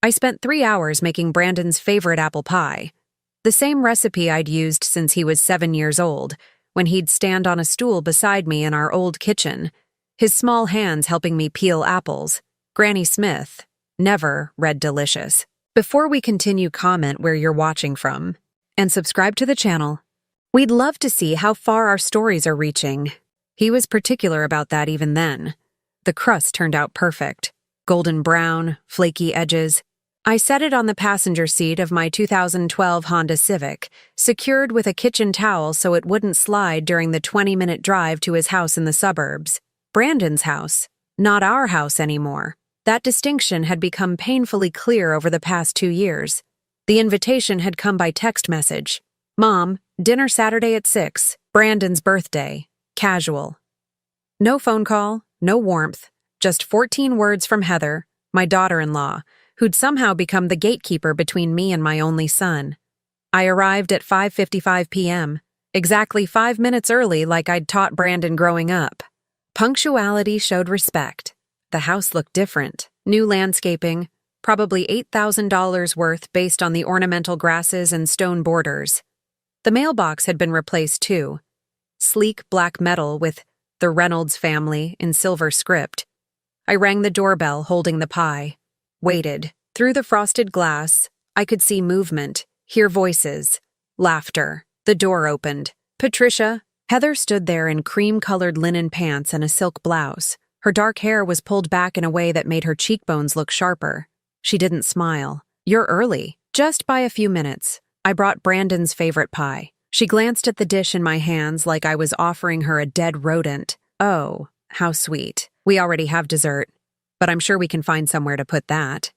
I spent 3 hours making Brandon's favorite apple pie. The same recipe I'd used since he was 7 years old, when he'd stand on a stool beside me in our old kitchen, his small hands helping me peel apples. Granny Smith never read delicious. Before we continue, comment where you're watching from, and subscribe to the channel. We'd love to see how far our stories are reaching. He was particular about that even then. The crust turned out perfect. Golden brown, flaky edges. I set it on the passenger seat of my 2012 Honda Civic, secured with a kitchen towel so it wouldn't slide during the 20-minute drive to his house in the suburbs. Brandon's house, not our house anymore. That distinction had become painfully clear over the past 2 years. The invitation had come by text message. Mom, dinner Saturday at 6, Brandon's birthday. Casual. No phone call, no warmth, just 14 words from Heather, my daughter-in-law, who'd somehow become the gatekeeper between me and my only son. I arrived at 5:55 p.m., exactly 5 minutes early like I'd taught Brandon growing up. Punctuality showed respect. The house looked different. New landscaping, probably $8,000 worth based on the ornamental grasses and stone borders. The mailbox had been replaced too. Sleek black metal with "The Reynolds Family" in silver script. I rang the doorbell holding the pie. Waited. Through the frosted glass, I could see movement, hear voices, laughter. The door opened. Patricia. Heather stood there in cream-colored linen pants and a silk blouse. Her dark hair was pulled back in a way that made her cheekbones look sharper. She didn't smile. You're early. Just by a few minutes. I brought Brandon's favorite pie. She glanced at the dish in my hands like I was offering her a dead rodent. Oh, how sweet. We already have dessert, but I'm sure we can find somewhere to put that.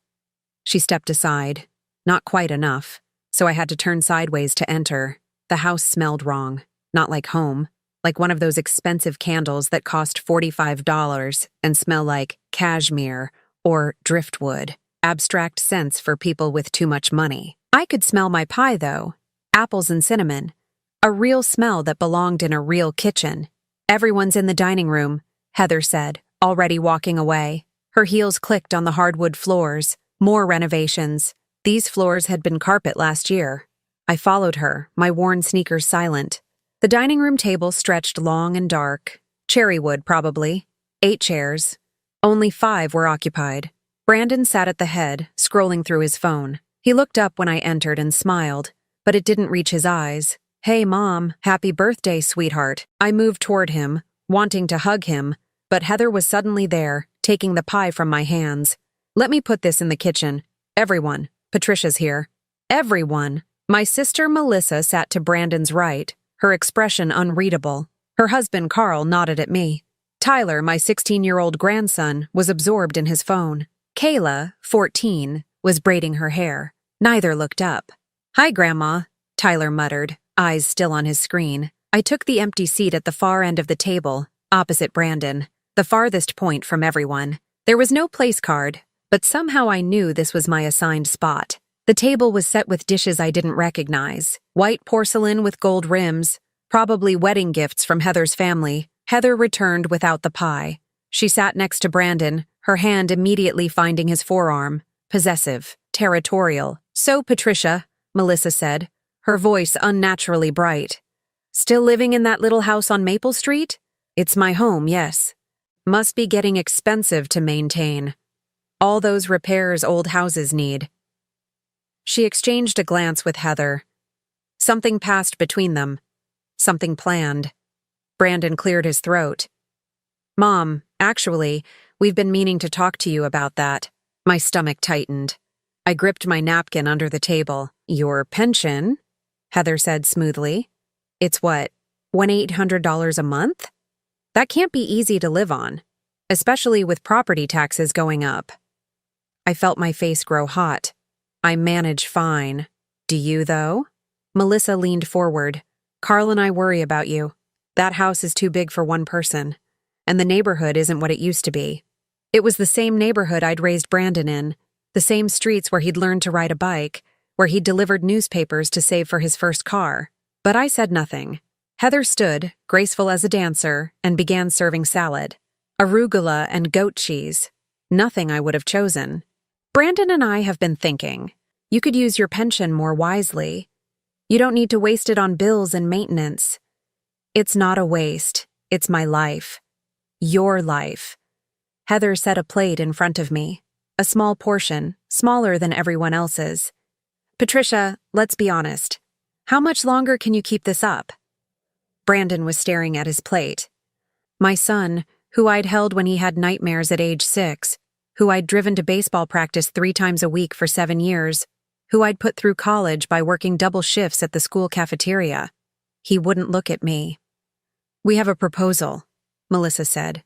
She stepped aside. Not quite enough, so I had to turn sideways to enter. The house smelled wrong. Not like home. Like one of those expensive candles that cost $45 and smell like cashmere or driftwood. Abstract scents for people with too much money. I could smell my pie, though. Apples and cinnamon. A real smell that belonged in a real kitchen. Everyone's in the dining room, Heather said, already walking away. Her heels clicked on the hardwood floors. More renovations. These floors had been carpet last year. I followed her, my worn sneakers silent. The dining room table stretched long and dark. Cherry wood, probably. 8 chairs. Only 5 were occupied. Brandon sat at the head, scrolling through his phone. He looked up when I entered and smiled, but it didn't reach his eyes. Hey, Mom, happy birthday, sweetheart. I moved toward him, wanting to hug him, but Heather was suddenly there, taking the pie from my hands. Let me put this in the kitchen. Everyone. Patricia's here. Everyone. My sister Melissa sat to Brandon's right, her expression unreadable. Her husband Carl nodded at me. Tyler, my 16-year-old grandson, was absorbed in his phone. Kayla, 14, was braiding her hair. Neither looked up. Hi, Grandma, Tyler muttered, eyes still on his screen. I took the empty seat at the far end of the table, opposite Brandon, the farthest point from everyone. There was no place card, but somehow I knew this was my assigned spot. The table was set with dishes I didn't recognize. White porcelain with gold rims, probably wedding gifts from Heather's family. Heather returned without the pie. She sat next to Brandon, her hand immediately finding his forearm. Possessive, territorial. So, Patricia, Melissa said, her voice unnaturally bright. Still living in that little house on Maple Street? It's my home, yes. Must be getting expensive to maintain. All those repairs old houses need. She exchanged a glance with Heather. Something passed between them. Something planned. Brandon cleared his throat. Mom, actually, we've been meaning to talk to you about that. My stomach tightened. I gripped my napkin under the table. Your pension? Heather said smoothly. It's what, $1,800 a month? That can't be easy to live on, especially with property taxes going up. I felt my face grow hot. I manage fine. Do you, though? Melissa leaned forward. Carl and I worry about you. That house is too big for one person, and the neighborhood isn't what it used to be. It was the same neighborhood I'd raised Brandon in, the same streets where he'd learned to ride a bike, where he'd delivered newspapers to save for his first car. But I said nothing. Heather stood, graceful as a dancer, and began serving salad. Arugula and goat cheese. Nothing I would have chosen. Brandon and I have been thinking. You could use your pension more wisely. You don't need to waste it on bills and maintenance. It's not a waste. It's my life. Your life. Heather set a plate in front of me. A small portion, smaller than everyone else's. Patricia, let's be honest. How much longer can you keep this up? Brandon was staring at his plate. My son, who I'd held when he had nightmares at age 6, who I'd driven to baseball practice 3 times a week for 7 years, who I'd put through college by working double shifts at the school cafeteria. He wouldn't look at me. We have a proposal, Melissa said.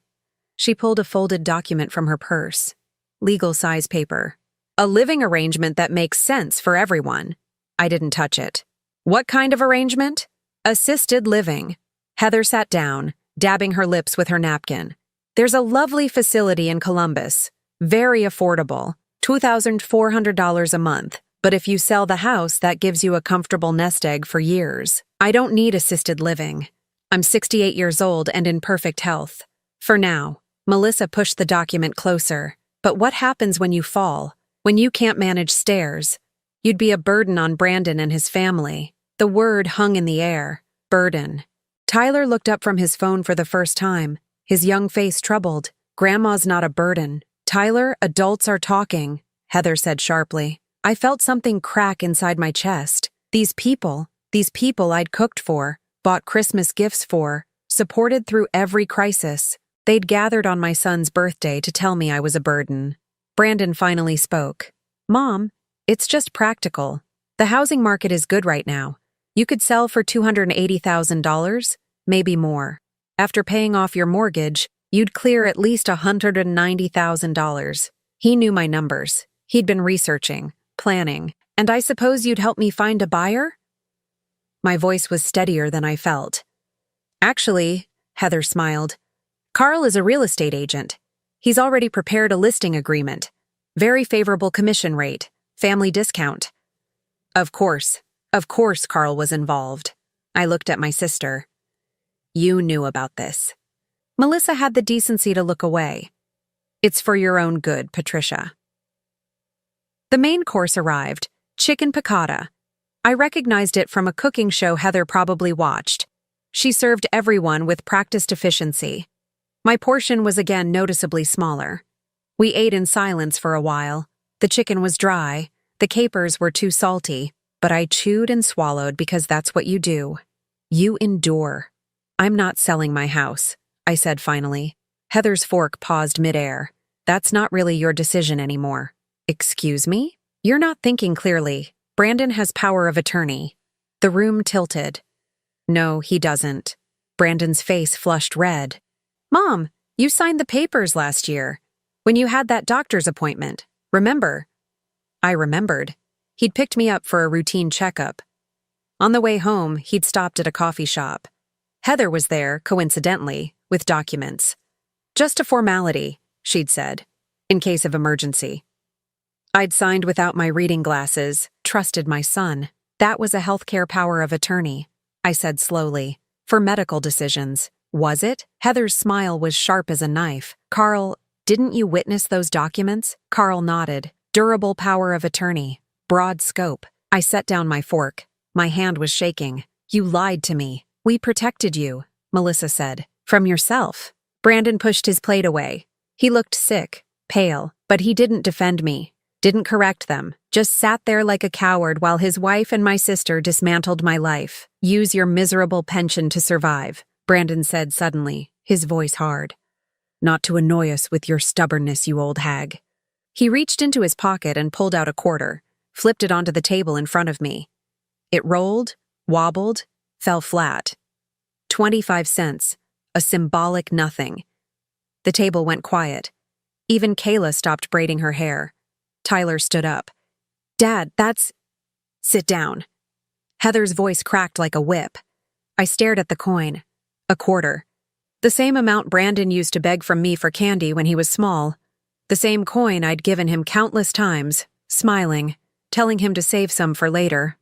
She pulled a folded document from her purse. Legal-size paper. A living arrangement that makes sense for everyone. I didn't touch it. What kind of arrangement? Assisted living. Heather sat down, dabbing her lips with her napkin. There's a lovely facility in Columbus. Very affordable. $2,400 a month. But if you sell the house, that gives you a comfortable nest egg for years. I don't need assisted living. I'm 68 years old and in perfect health. For now. Melissa pushed the document closer. But what happens when you fall? When you can't manage stairs? You'd be a burden on Brandon and his family. The word hung in the air. Burden. Tyler looked up from his phone for the first time, his young face troubled. Grandma's not a burden. Tyler, adults are talking, Heather said sharply. I felt something crack inside my chest. These people I'd cooked for, bought Christmas gifts for, supported through every crisis. They'd gathered on my son's birthday to tell me I was a burden. Brandon finally spoke. Mom, it's just practical. The housing market is good right now. You could sell for $280,000, maybe more. After paying off your mortgage, you'd clear at least $190,000. He knew my numbers. He'd been researching, planning, and I suppose you'd help me find a buyer? My voice was steadier than I felt. Actually, Heather smiled. Carl is a real estate agent. He's already prepared a listing agreement. Very favorable commission rate, family discount. Of course Carl was involved. I looked at my sister. You knew about this. Melissa had the decency to look away. It's for your own good, Patricia. The main course arrived, chicken piccata. I recognized it from a cooking show Heather probably watched. She served everyone with practiced efficiency. My portion was again noticeably smaller. We ate in silence for a while. The chicken was dry, the capers were too salty, but I chewed and swallowed because that's what you do. You endure. I'm not selling my house, I said finally. Heather's fork paused midair. That's not really your decision anymore. Excuse me? You're not thinking clearly. Brandon has power of attorney. The room tilted. No, he doesn't. Brandon's face flushed red. Mom, you signed the papers last year, when you had that doctor's appointment. Remember? I remembered. He'd picked me up for a routine checkup. On the way home, he'd stopped at a coffee shop. Heather was there, coincidentally, with documents. Just a formality, she'd said, in case of emergency. I'd signed without my reading glasses, trusted my son. That was a healthcare power of attorney, I said slowly, for medical decisions. Was it? Heather's smile was sharp as a knife. Carl, didn't you witness those documents? Carl nodded. Durable power of attorney. Broad scope. I set down my fork. My hand was shaking. You lied to me. We protected you, Melissa said. From yourself. Brandon pushed his plate away. He looked sick, pale, but he didn't defend me. Didn't correct them. Just sat there like a coward while his wife and my sister dismantled my life. Use your miserable pension to survive, Brandon said suddenly, his voice hard. Not to annoy us with your stubbornness, you old hag. He reached into his pocket and pulled out a quarter, flipped it onto the table in front of me. It rolled, wobbled, fell flat. 25 cents, a symbolic nothing. The table went quiet. Even Kayla stopped braiding her hair. Tyler stood up. Dad, that's... Sit down. Heather's voice cracked like a whip. I stared at the coin. A quarter. The same amount Brandon used to beg from me for candy when he was small. The same coin I'd given him countless times, smiling, telling him to save some for later.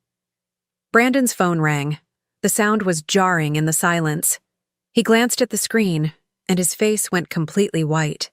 Brandon's phone rang. The sound was jarring in the silence. He glanced at the screen, and his face went completely white.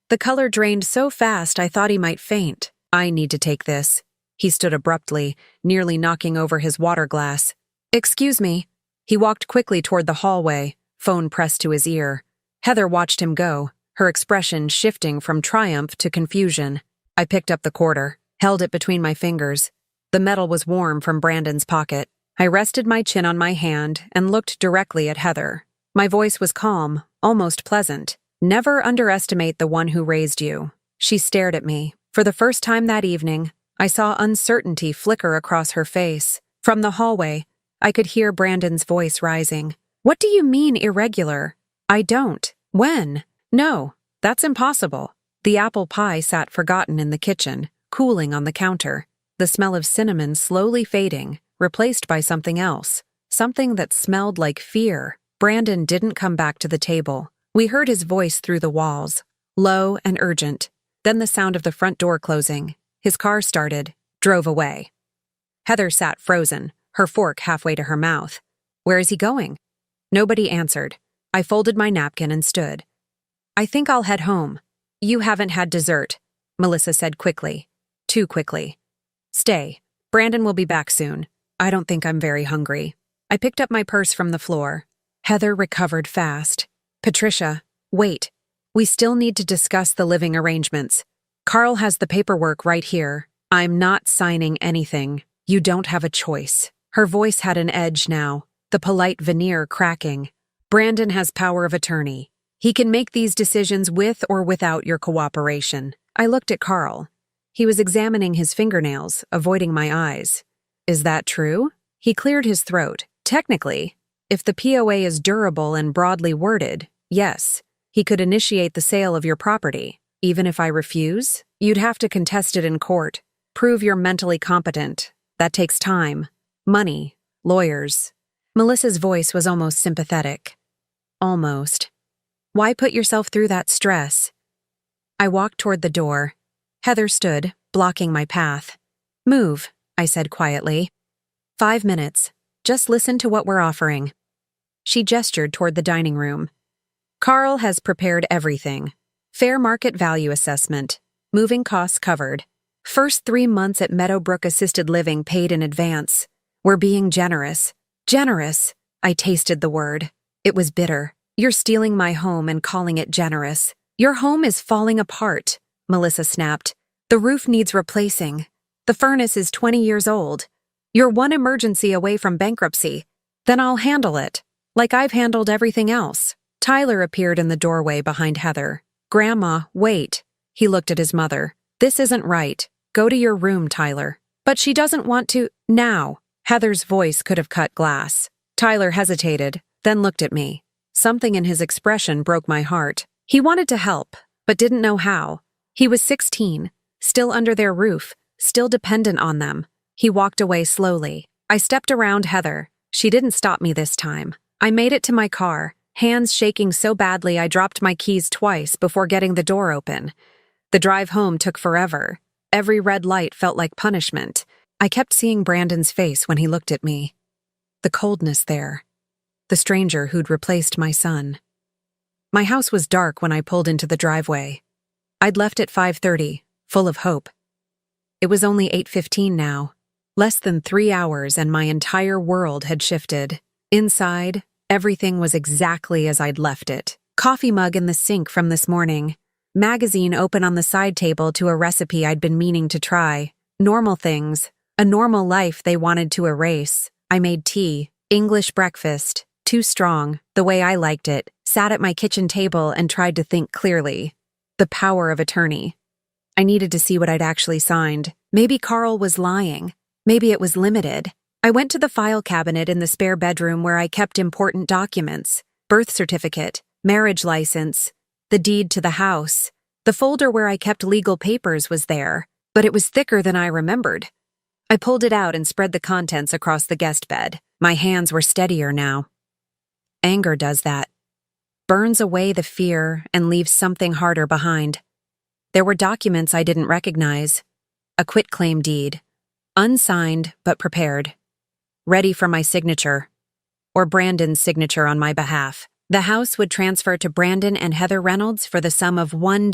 The color drained so fast I thought he might faint. I need to take this. He stood abruptly, nearly knocking over his water glass. Excuse me. He walked quickly toward the hallway, phone pressed to his ear. Heather watched him go, her expression shifting from triumph to confusion. I picked up the quarter, held it between my fingers. The metal was warm from Brandon's pocket. I rested my chin on my hand and looked directly at Heather. My voice was calm, almost pleasant. Never underestimate the one who raised you. She stared at me. For the first time that evening, I saw uncertainty flicker across her face. From the hallway, I could hear Brandon's voice rising. What do you mean irregular? I don't. When? No, that's impossible. The apple pie sat forgotten in the kitchen, cooling on the counter. The smell of cinnamon slowly fading, replaced by something else. Something that smelled like fear. Brandon didn't come back to the table. We heard his voice through the walls, low and urgent. Then the sound of the front door closing. His car started, drove away. Heather sat frozen, her fork halfway to her mouth. Where is he going? Nobody answered. I folded my napkin and stood. I think I'll head home. You haven't had dessert, Melissa said quickly. Too quickly. Stay. Brandon will be back soon. I don't think I'm very hungry. I picked up my purse from the floor. Heather recovered fast. Patricia, wait. We still need to discuss the living arrangements. Carl has the paperwork right here. I'm not signing anything. You don't have a choice. Her voice had an edge now, the polite veneer cracking. Brandon has power of attorney. He can make these decisions with or without your cooperation. I looked at Carl. He was examining his fingernails, avoiding my eyes. Is that true? He cleared his throat. Technically, if the POA is durable and broadly worded, yes, he could initiate the sale of your property. Even if I refuse, you'd have to contest it in court. Prove you're mentally competent. That takes time, money, lawyers. Melissa's voice was almost sympathetic. Almost. Why put yourself through that stress? I walked toward the door. Heather stood, blocking my path. Move, I said quietly. 5 minutes. Just listen to what we're offering. She gestured toward the dining room. Carl has prepared everything. Fair market value assessment. Moving costs covered. First 3 months at Meadowbrook Assisted Living paid in advance. We're being generous. Generous. I tasted the word. It was bitter. You're stealing my home and calling it generous. Your home is falling apart, Melissa snapped. The roof needs replacing. The furnace is 20 years old. You're one emergency away from bankruptcy. Then I'll handle it, like I've handled everything else. Tyler appeared in the doorway behind Heather. Grandma, wait. He looked at his mother. This isn't right. Go to your room, Tyler. But she doesn't want to. Now. Heather's voice could have cut glass. Tyler hesitated, then looked at me. Something in his expression broke my heart. He wanted to help, but didn't know how. He was 16, still under their roof, still dependent on them. He walked away slowly. I stepped around Heather. She didn't stop me this time. I made it to my car, hands shaking so badly I dropped my keys twice before getting the door open. The drive home took forever. Every red light felt like punishment. I kept seeing Brandon's face when he looked at me. The coldness there. The stranger who'd replaced my son. My house was dark when I pulled into the driveway. I'd left at 5:30, full of hope. It was only 8:15 now. Less than 3 hours and my entire world had shifted. Inside, everything was exactly as I'd left it. Coffee mug in the sink from this morning. Magazine open on the side table to a recipe I'd been meaning to try. Normal things. A normal life they wanted to erase. I made tea. English breakfast. Too strong, the way I liked it. Sat at my kitchen table and tried to think clearly. The power of attorney. I needed to see what I'd actually signed. Maybe Carl was lying. Maybe it was limited. I went to the file cabinet in the spare bedroom where I kept important documents. Birth certificate, marriage license, the deed to the house. The folder where I kept legal papers was there, but it was thicker than I remembered. I pulled it out and spread the contents across the guest bed. My hands were steadier now. Anger does that. Burns away the fear and leaves something harder behind. There were documents I didn't recognize. A quitclaim deed. Unsigned, but prepared. Ready for my signature. Or Brandon's signature on my behalf. The house would transfer to Brandon and Heather Reynolds for the sum of $1.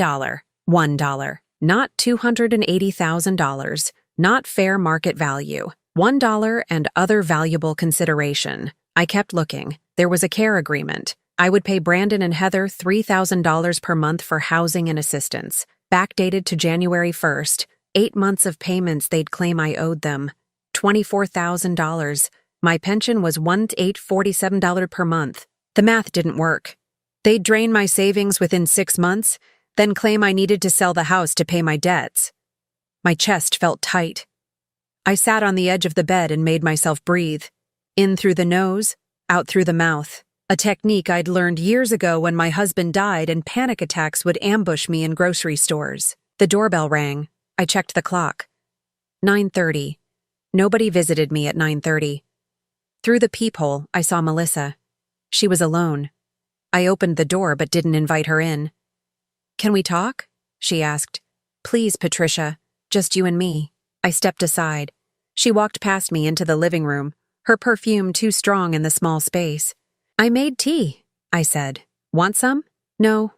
$1. Not $280,000. Not fair market value. $1 and other valuable consideration. I kept looking. There was a care agreement. I would pay Brandon and Heather $3,000 per month for housing and assistance. Backdated to January 1st. 8 months of payments they'd claim I owed them. $24,000. My pension was $1,847 per month. The math didn't work. They'd drain my savings within 6 months, then claim I needed to sell the house to pay my debts. My chest felt tight. I sat on the edge of the bed and made myself breathe. In through the nose, out through the mouth. A technique I'd learned years ago when my husband died and panic attacks would ambush me in grocery stores. The doorbell rang. I checked the clock. 9:30. Nobody visited me at 9:30. Through the peephole, I saw Melissa. She was alone. I opened the door but didn't invite her in. "Can we talk?" she asked. "Please, Patricia. Just you and me." I stepped aside. She walked past me into the living room, her perfume too strong in the small space. "I made tea," I said. "Want some?" "No,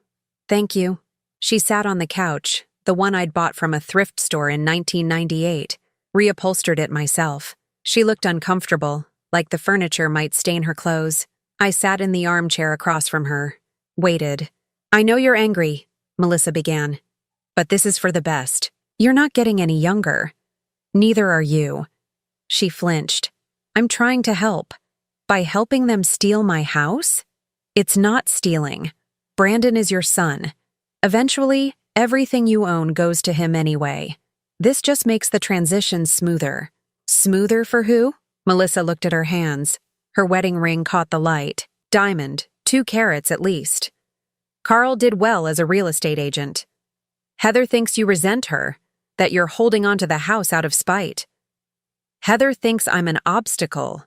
thank you." She sat on the couch, the one I'd bought from a thrift store in 1998, reupholstered it myself. She looked uncomfortable, like the furniture might stain her clothes. I sat in the armchair across from her, waited. "I know you're angry," Melissa began, "but this is for the best. You're not getting any younger. Neither are you." She flinched. "I'm trying to help. By helping them steal my house? It's not stealing. Brandon is your son. Eventually, everything you own goes to him anyway. This just makes the transition smoother." "Smoother for who?" Melissa looked at her hands. Her wedding ring caught the light. Diamond, 2 carats at least. "Carl did well as a real estate agent. Heather thinks you resent her, that you're holding on to the house out of spite. Heather thinks I'm an obstacle.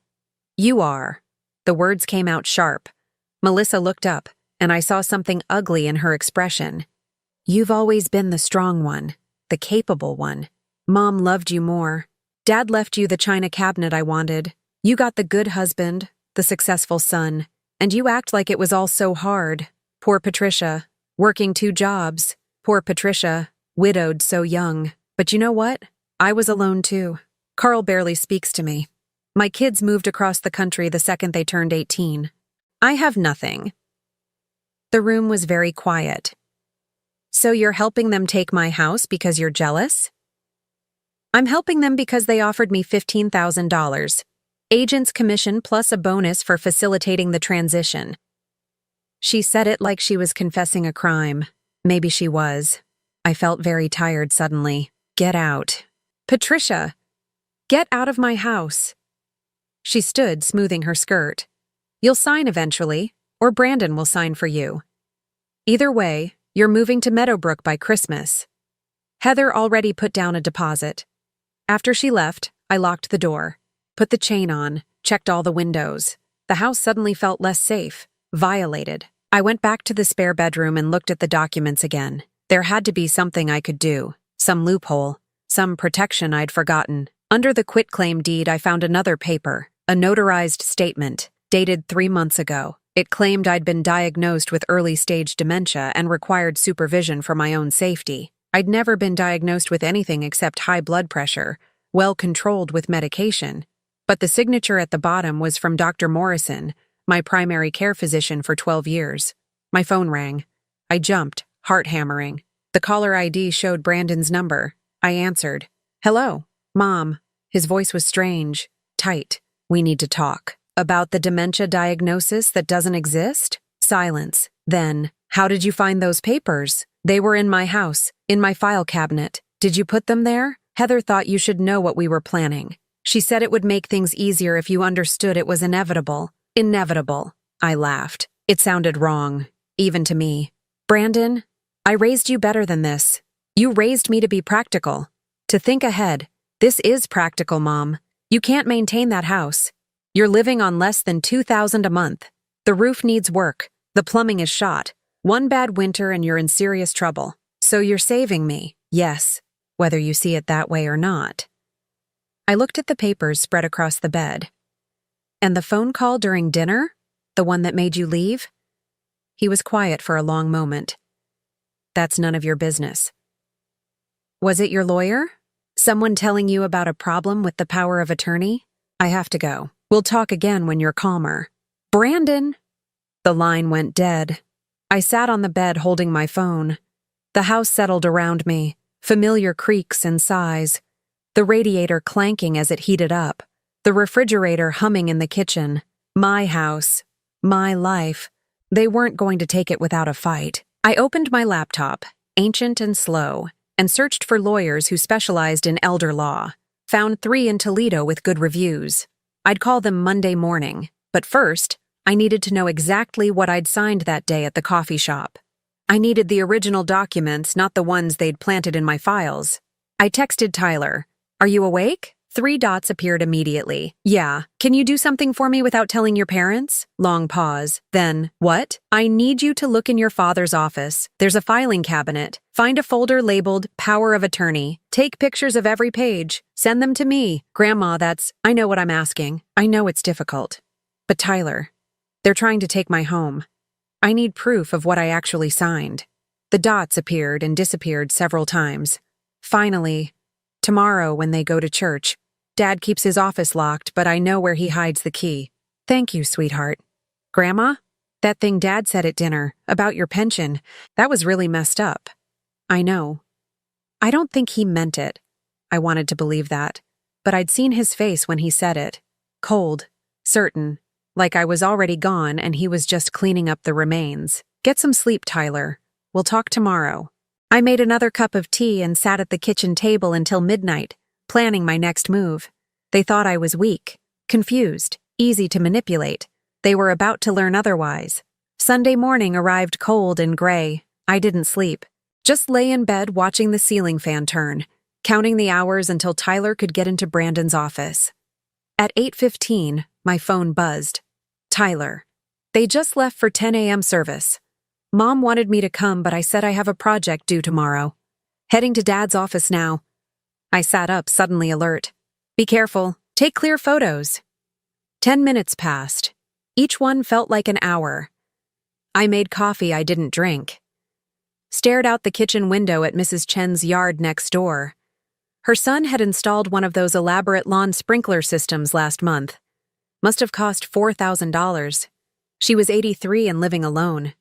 You are." The words came out sharp. Melissa looked up, and I saw something ugly in her expression. "You've always been the strong one, the capable one. Mom loved you more. Dad left you the china cabinet I wanted. You got the good husband, the successful son, and you act like it was all so hard. Poor Patricia, working 2 jobs. Poor Patricia, widowed so young. But you know what? I was alone too. Carl barely speaks to me. My kids moved across the country the second they turned 18. I have nothing." The room was very quiet. "So you're helping them take my house because you're jealous?" "I'm helping them because they offered me $15,000. Agent's commission plus a bonus for facilitating the transition." She said it like she was confessing a crime. Maybe she was. I felt very tired suddenly. "Get out. Patricia, get out of my house." She stood, smoothing her skirt. "You'll sign eventually, or Brandon will sign for you. Either way, you're moving to Meadowbrook by Christmas." Heather already put down a deposit. After she left, I locked the door, put the chain on, checked all the windows. The house suddenly felt less safe, violated. I went back to the spare bedroom and looked at the documents again. There had to be something I could do, some loophole, some protection I'd forgotten. Under the quitclaim deed, I found another paper, a notarized statement, dated 3 months ago. It claimed I'd been diagnosed with early-stage dementia and required supervision for my own safety. I'd never been diagnosed with anything except high blood pressure, well controlled with medication. But the signature at the bottom was from Dr. Morrison, my primary care physician for 12 years. My phone rang. I jumped, heart hammering. The caller ID showed Brandon's number. I answered. "Hello, Mom." His voice was strange, tight. "We need to talk." "About the dementia diagnosis that doesn't exist?" Silence. Then, "How did you find those papers?" "They were in my house, in my file cabinet." "Did you put them there?" "Heather thought you should know what we were planning. She said it would make things easier if you understood it was inevitable." "Inevitable." I laughed. It sounded wrong, even to me. "Brandon, I raised you better than this. You raised me to be practical, to think ahead. This is practical, Mom. You can't maintain that house. You're living on less than $2,000 a month. The roof needs work. The plumbing is shot. One bad winter and you're in serious trouble. So you're saving me, yes, whether you see it that way or not." I looked at the papers spread across the bed. "And the phone call during dinner? The one that made you leave?" He was quiet for a long moment. "That's none of your business." Was it your lawyer? Someone telling you about a problem with the power of attorney? I have to go. We'll talk again when you're calmer. Brandon! The line went dead. I sat on the bed holding my phone. The house settled around me, familiar creaks and sighs. The radiator clanking as it heated up. The refrigerator humming in the kitchen. My house. My life. They weren't going to take it without a fight. I opened my laptop, ancient and slow, and searched for lawyers who specialized in elder law. Found 3 in Toledo with good reviews. I'd call them Monday morning, but first, I needed to know exactly what I'd signed that day at the coffee shop. I needed the original documents, not the ones they'd planted in my files. I texted Tyler. Are you awake? 3 dots appeared immediately. Yeah. Can you do something for me without telling your parents? Long pause. Then, what? I need you to look in your father's office. There's a filing cabinet. Find a folder labeled Power of Attorney. Take pictures of every page. Send them to me. Grandma, I know what I'm asking. I know it's difficult. But Tyler, they're trying to take my home. I need proof of what I actually signed. The dots appeared and disappeared several times. Finally, tomorrow when they go to church, Dad keeps his office locked, but I know where he hides the key. Thank you, sweetheart. Grandma? That thing Dad said at dinner, about your pension, that was really messed up. I know. I don't think he meant it. I wanted to believe that, but I'd seen his face when he said it. Cold, certain, like I was already gone and he was just cleaning up the remains. Get some sleep, Tyler. We'll talk tomorrow. I made another cup of tea and sat at the kitchen table until midnight, planning my next move. They thought I was weak, confused, easy to manipulate. They were about to learn otherwise. Sunday morning arrived cold and gray. I didn't sleep. Just lay in bed watching the ceiling fan turn, counting the hours until Tyler could get into Brandon's office. At 8:15, my phone buzzed. Tyler. They just left for 10 a.m. service. Mom wanted me to come, but I said I have a project due tomorrow. Heading to Dad's office now. I sat up, suddenly alert. Be careful. Take clear photos. 10 minutes passed. Each one felt like an hour. I made coffee I didn't drink. Stared out the kitchen window at Mrs. Chen's yard next door. Her son had installed one of those elaborate lawn sprinkler systems last month. Must have cost $4,000. She was 83 and living alone.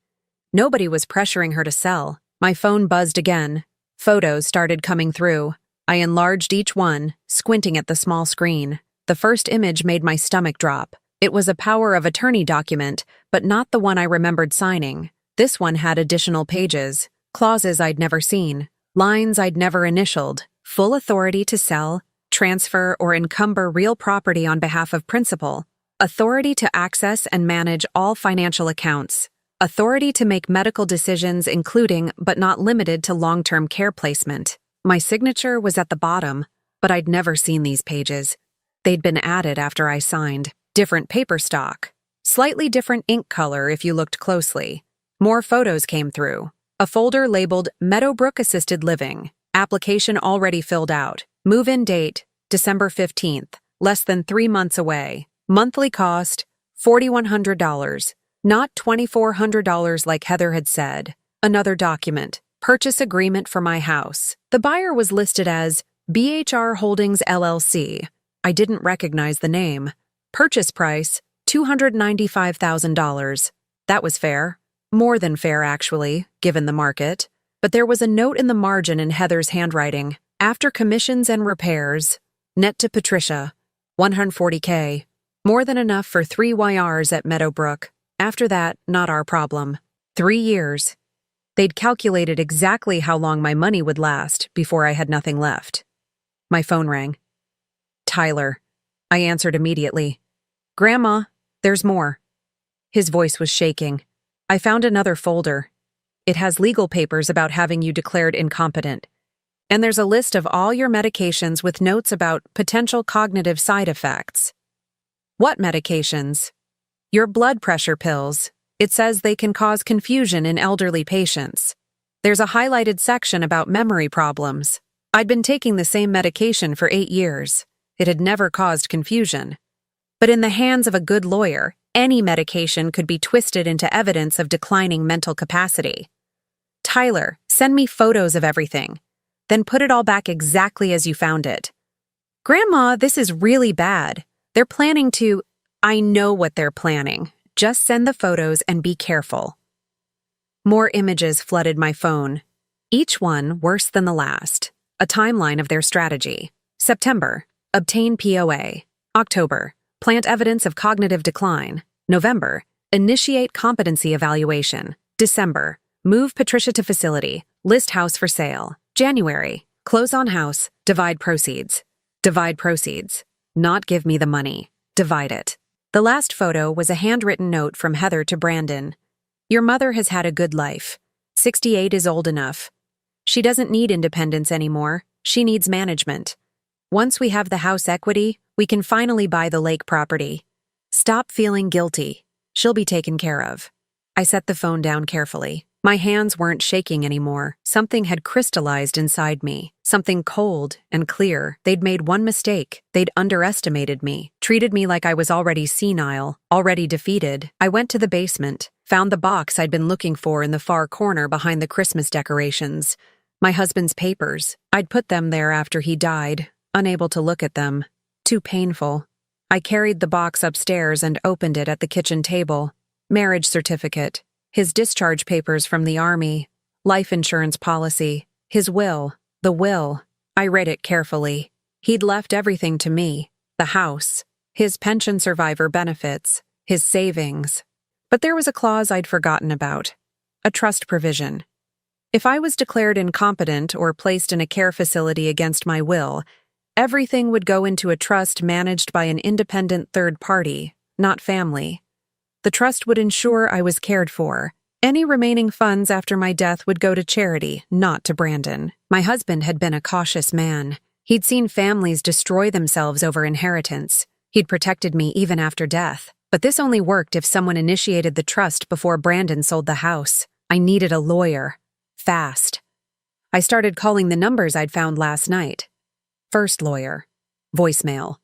Nobody was pressuring her to sell. My phone buzzed again. Photos started coming through. I enlarged each one, squinting at the small screen. The first image made my stomach drop. It was a power of attorney document, but not the one I remembered signing. This one had additional pages, clauses I'd never seen, lines I'd never initialed, full authority to sell, transfer, or encumber real property on behalf of principal, authority to access and manage all financial accounts, authority to make medical decisions including but not limited to long-term care placement. My signature was at the bottom, but I'd never seen these pages. They'd been added after I signed. Different paper stock. Slightly different ink color if you looked closely. More photos came through. A folder labeled Meadowbrook Assisted Living. Application already filled out. Move-in date, December 15th. Less than 3 months away. Monthly cost, $4,100. Not $2,400 like Heather had said. Another document. Purchase agreement for my house. The buyer was listed as BHR Holdings LLC. I didn't recognize the name. Purchase price, $295,000. That was fair. More than fair, actually, given the market. But there was a note in the margin in Heather's handwriting. After commissions and repairs, net to Patricia, $140K. More than enough for 3 YRs at Meadowbrook. After that, not our problem. 3 years. They'd calculated exactly how long my money would last before I had nothing left. My phone rang. Tyler. I answered immediately. Grandma, there's more. His voice was shaking. I found another folder. It has legal papers about having you declared incompetent. And there's a list of all your medications with notes about potential cognitive side effects. What medications? Your blood pressure pills. It says they can cause confusion in elderly patients. There's a highlighted section about memory problems. I'd been taking the same medication for 8 years. It had never caused confusion. But in the hands of a good lawyer, any medication could be twisted into evidence of declining mental capacity. Tyler, send me photos of everything. then put it all back exactly as you found it. Grandma, this is really bad. They're planning to— I know what they're planning. Just send the photos and be careful. More images flooded my phone, each one worse than the last. A timeline of their strategy. September, obtain POA. October, plant evidence of cognitive decline. November, initiate competency evaluation. December, move Patricia to facility. List house for sale. January, close on house. Divide proceeds. Divide proceeds. Not give me the money. Divide it. The last photo was a handwritten note from Heather to Brandon. Your mother has had a good life. 68 is old enough. She doesn't need independence anymore. She needs management. Once we have the house equity, we can finally buy the lake property. Stop feeling guilty. She'll be taken care of. I set the phone down carefully. My hands weren't shaking anymore. Something had crystallized inside me. Something cold and clear. They'd made one mistake. They'd underestimated me, treated me like I was already senile, already defeated. I went to the basement, found the box I'd been looking for in the far corner behind the Christmas decorations. My husband's papers. I'd put them there after he died, unable to look at them. Too painful. I carried the box upstairs and opened it at the kitchen table. Marriage certificate. His discharge papers from the army, life insurance policy, his will, the will. I read it carefully. He'd left everything to me, the house, his pension survivor benefits, his savings. But there was a clause I'd forgotten about, a trust provision. If I was declared incompetent or placed in a care facility against my will, everything would go into a trust managed by an independent third party, not family. The trust would ensure I was cared for. Any remaining funds after my death would go to charity, not to Brandon. My husband had been a cautious man. He'd seen families destroy themselves over inheritance. He'd protected me even after death. But this only worked if someone initiated the trust before Brandon sold the house. I needed a lawyer. Fast. I started calling the numbers I'd found last night. First lawyer. Voicemail.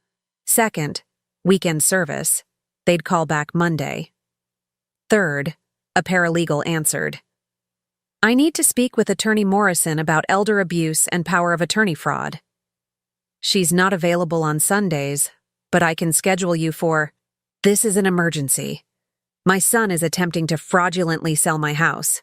Second, weekend service. They'd call back Monday. Third, a paralegal answered. I need to speak with Attorney Morrison about elder abuse and power of attorney fraud. She's not available on Sundays, but I can schedule you for— This is an emergency. My son is attempting to fraudulently sell my house.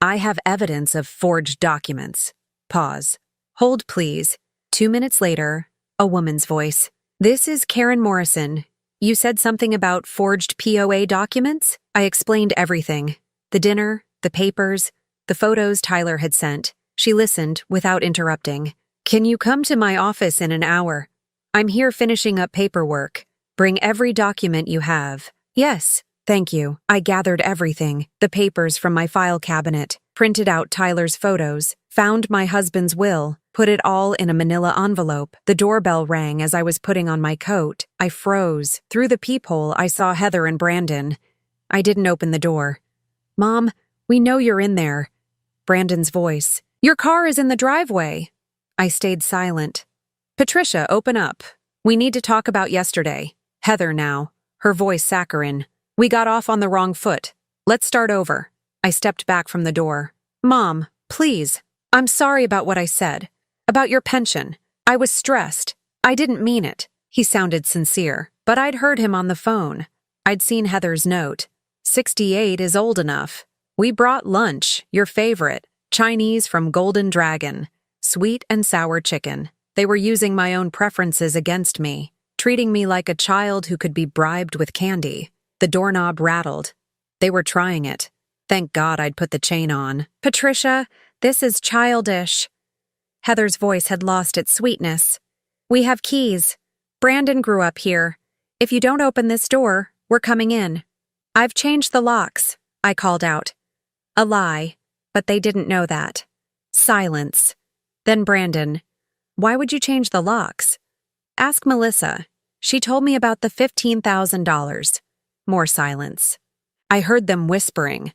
I have evidence of forged documents. Pause. Hold, please. 2 minutes later, a woman's voice. This is Karen Morrison. You said something about forged POA documents? I explained everything. The dinner, the papers, the photos Tyler had sent. She listened without interrupting. Can you come to my office in an hour? I'm here finishing up paperwork. Bring every document you have. Yes, thank you. I gathered everything. The papers from my file cabinet. Printed out Tyler's photos. Found my husband's will. Put it all in a manila envelope. The doorbell rang as I was putting on my coat. I froze. Through the peephole, I saw Heather and Brandon. I didn't open the door. Mom, we know you're in there. Brandon's voice. Your car is in the driveway. I stayed silent. Patricia, open up. We need to talk about yesterday. Heather now. Her voice saccharine. We got off on the wrong foot. Let's start over. I stepped back from the door. Mom, please. I'm sorry about what I said. About your pension. I was stressed. I didn't mean it. He sounded sincere, but I'd heard him on the phone. I'd seen Heather's note. 68 is old enough. We brought lunch, your favorite, Chinese from Golden Dragon, sweet and sour chicken. They were using my own preferences against me, treating me like a child who could be bribed with candy. The doorknob rattled. They were trying it. Thank God I'd put the chain on. Patricia, this is childish. Heather's voice had lost its sweetness. We have keys. Brandon grew up here. If you don't open this door, we're coming in. I've changed the locks, I called out. A lie, but they didn't know that. Silence. Then Brandon. Why would you change the locks? Ask Melissa. She told me about the $15,000. More silence. I heard them whispering.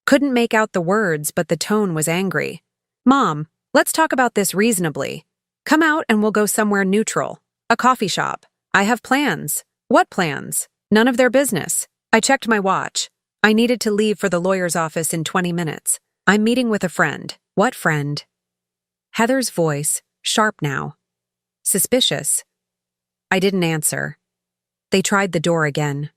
Couldn't make out the words, but the tone was angry. Mom, let's talk about this reasonably. Come out and we'll go somewhere neutral. A coffee shop. I have plans. What plans? None of their business. I checked my watch. I needed to leave for the lawyer's office in 20 minutes. I'm meeting with a friend. What friend? Heather's voice, sharp now. Suspicious. I didn't answer. They tried the door again.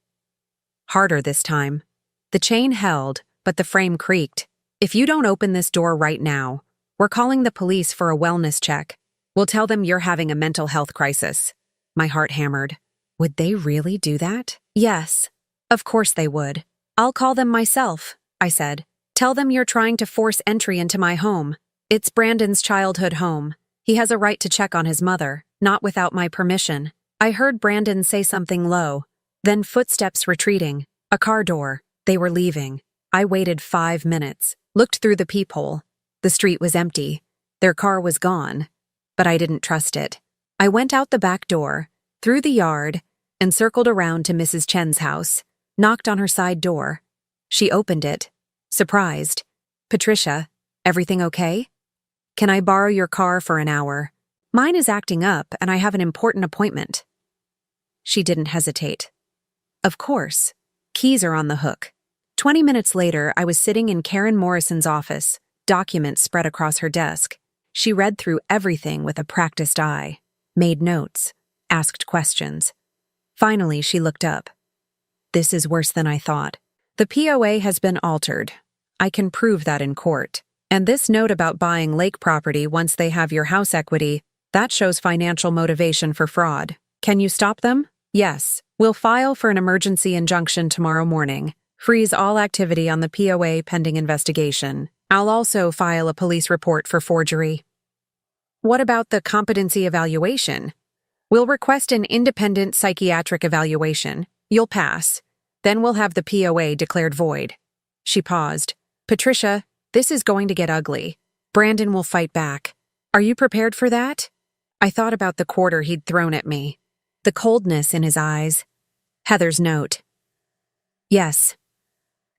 Harder this time. The chain held, but the frame creaked. If you don't open this door right now, we're calling the police for a wellness check. We'll tell them you're having a mental health crisis. My heart hammered. Would they really do that? Yes. Of course they would. I'll call them myself, I said. Tell them you're trying to force entry into my home. It's Brandon's childhood home. He has a right to check on his mother, not without my permission. I heard Brandon say something low, then footsteps retreating, a car door. They were leaving. I waited 5 minutes, looked through the peephole. The street was empty. Their car was gone, but I didn't trust it. I went out the back door, through the yard, and circled around to Mrs. Chen's house, knocked on her side door. She opened it, surprised. Patricia, everything okay? Can I borrow your car for an hour? Mine is acting up and I have an important appointment. She didn't hesitate. Of course. Keys are on the hook. 20 minutes later, I was sitting in Karen Morrison's office, documents spread across her desk. She read through everything with a practiced eye, made notes, asked questions. Finally, she looked up. This is worse than I thought. The POA has been altered. I can prove that in court. And this note about buying lake property once they have your house equity, that shows financial motivation for fraud. Can you stop them? Yes. We'll file for an emergency injunction tomorrow morning. Freeze all activity on the POA pending investigation. I'll also file a police report for forgery. What about the competency evaluation? We'll request an independent psychiatric evaluation. You'll pass. Then we'll have the POA declared void. She paused. Patricia, this is going to get ugly. Brandon will fight back. Are you prepared for that? I thought about the quarter he'd thrown at me. The coldness in his eyes. Heather's note. Yes.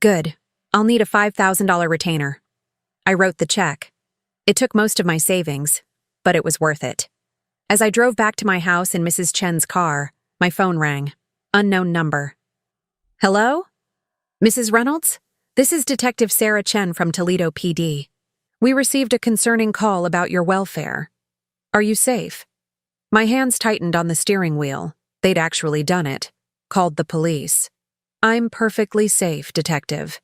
Good. I'll need a $5,000 retainer. I wrote the check. It took most of my savings, but it was worth it. As I drove back to my house in Mrs. Chen's car, my phone rang. Unknown number. Hello? Mrs. Reynolds? This is Detective Sarah Chen from Toledo PD. We received a concerning call about your welfare. Are you safe? My hands tightened on the steering wheel. They'd actually done it. Called the police. I'm perfectly safe, Detective.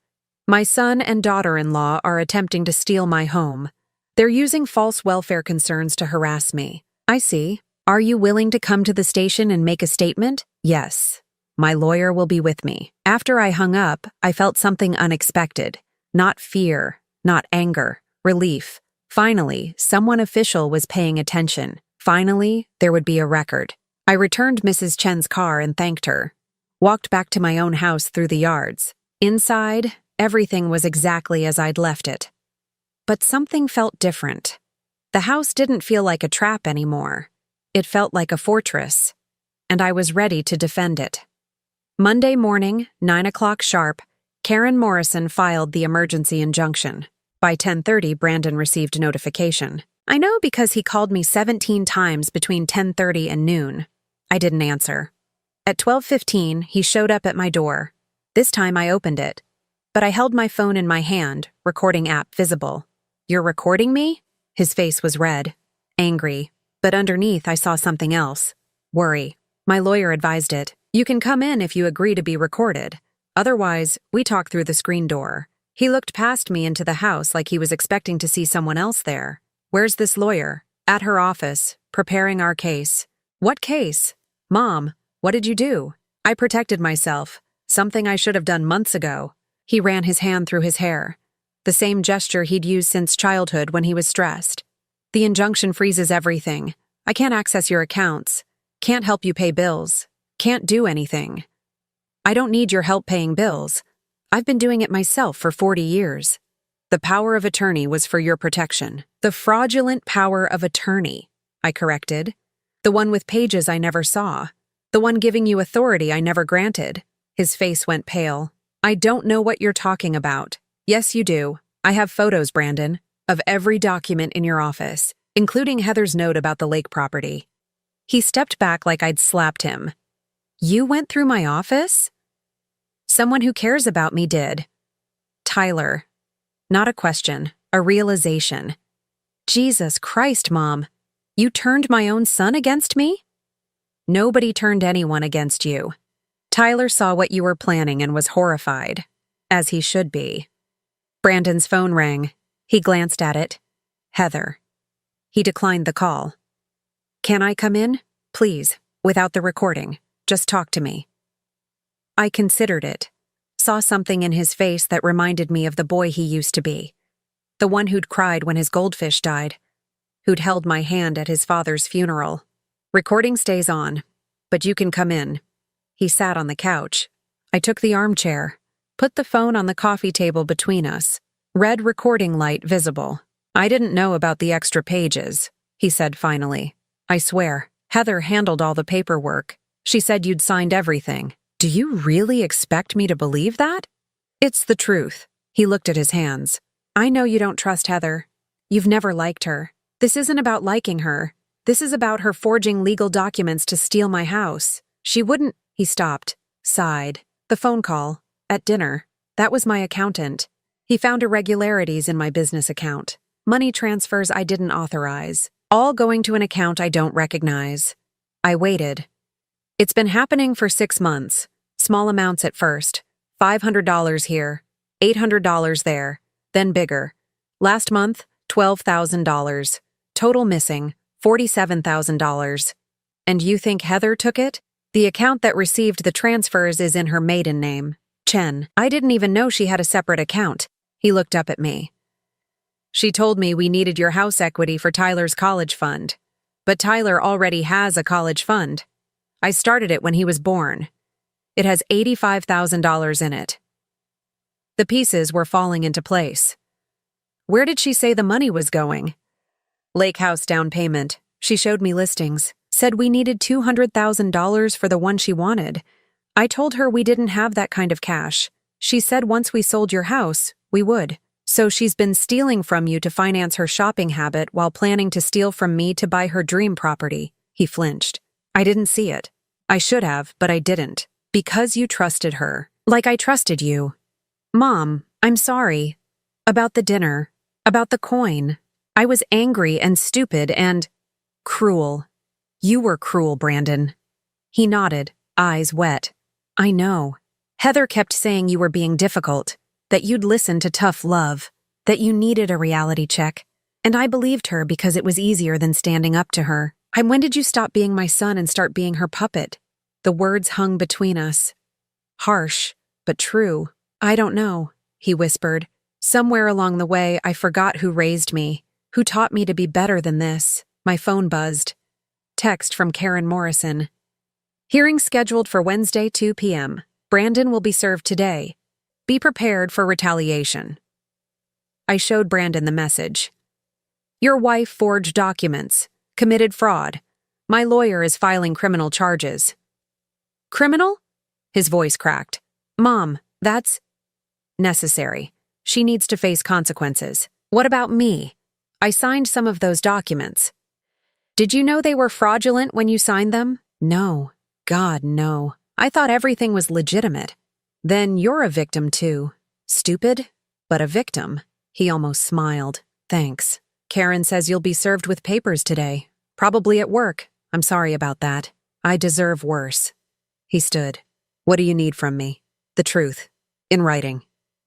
My son and daughter-in-law are attempting to steal my home. They're using false welfare concerns to harass me. I see. Are you willing to come to the station and make a statement? Yes. My lawyer will be with me. After I hung up, I felt something unexpected. Not fear, not anger, relief. Finally, someone official was paying attention. Finally, there would be a record. I returned Mrs. Chen's car and thanked her. Walked back to my own house through the yards. Inside, everything was exactly as I'd left it. But something felt different. The house didn't feel like a trap anymore. It felt like a fortress, and I was ready to defend it. Monday morning, 9 o'clock sharp, Karen Morrison filed the emergency injunction. By 10:30, Brandon received notification. I know because he called me 17 times between 10:30 and noon. I didn't answer. At 12:15, he showed up at my door. This time I opened it, but I held my phone in my hand, recording app visible. You're recording me? His face was red, angry, but underneath I saw something else. Worry. My lawyer advised it. You can come in if you agree to be recorded. Otherwise, we talk through the screen door. He looked past me into the house like he was expecting to see someone else there. Where's this lawyer? At her office, preparing our case. What case? Mom, what did you do? I protected myself, something I should have done months ago. He ran his hand through his hair. The same gesture he'd used since childhood when he was stressed. The injunction freezes everything. I can't access your accounts. Can't help you pay bills. Can't do anything. I don't need your help paying bills. I've been doing it myself for 40 years. The power of attorney was for your protection. The fraudulent power of attorney, I corrected. The one with pages I never saw. The one giving you authority I never granted. His face went pale. I don't know what you're talking about. Yes, you do. I have photos, Brandon, of every document in your office, including Heather's note about the lake property. He stepped back like I'd slapped him. You went through my office? Someone who cares about me did. Tyler. Not a question, a realization. Jesus Christ, Mom. You turned my own son against me? Nobody turned anyone against you. Tyler saw what you were planning and was horrified, as he should be. Brandon's phone rang. He glanced at it. Heather. He declined the call. Can I come in? Please, without the recording. Just talk to me. I considered it. Saw something in his face that reminded me of the boy he used to be. The one who'd cried when his goldfish died. Who'd held my hand at his father's funeral. Recording stays on, but you can come in. He sat on the couch. I took the armchair, put the phone on the coffee table between us. Red recording light visible. I didn't know about the extra pages, he said finally. I swear, Heather handled all the paperwork. She said you'd signed everything. Do you really expect me to believe that? It's the truth. He looked at his hands. I know you don't trust Heather. You've never liked her. This isn't about liking her. This is about her forging legal documents to steal my house. She wouldn't. He stopped, sighed. The phone call. At dinner. That was my accountant. He found irregularities in my business account. Money transfers I didn't authorize. All going to an account I don't recognize. I waited. It's been happening for 6 months. Small amounts at first. $500 here. $800 there. Then bigger. Last month, $12,000. Total missing. $47,000. And you think Heather took it? The account that received the transfers is in her maiden name, Chen. I didn't even know she had a separate account. He looked up at me. She told me we needed your house equity for Tyler's college fund. But Tyler already has a college fund. I started it when he was born. It has $85,000 in it. The pieces were falling into place. Where did she say the money was going? Lake House down payment. She showed me listings. Said we needed $200,000 for the one she wanted. I told her we didn't have that kind of cash. She said once we sold your house, we would. So she's been stealing from you to finance her shopping habit while planning to steal from me to buy her dream property. He flinched. I didn't see it. I should have, but I didn't. Because you trusted her. Like I trusted you. Mom, I'm sorry. About the dinner. About the coin. I was angry and stupid and cruel. You were cruel, Brandon. He nodded, eyes wet. I know. Heather kept saying you were being difficult, that you'd listen to tough love, that you needed a reality check. And I believed her because it was easier than standing up to her. When did you stop being my son and start being her puppet? The words hung between us. Harsh, but true. I don't know, he whispered. Somewhere along the way, I forgot who raised me, who taught me to be better than this. My phone buzzed. Text from Karen Morrison. Hearing scheduled for Wednesday, 2 p.m. Brandon will be served today. Be prepared for retaliation. I showed Brandon the message. Your wife forged documents, committed fraud. My lawyer is filing criminal charges. Criminal? His voice cracked. Mom, that's necessary. She needs to face consequences. What about me? I signed some of those documents. Did you know they were fraudulent when you signed them? No. God, no. I thought everything was legitimate. Then you're a victim too. Stupid, but a victim. He almost smiled. Thanks. Karen says you'll be served with papers today. Probably at work. I'm sorry about that. I deserve worse. He stood. What do you need from me? The truth. In writing.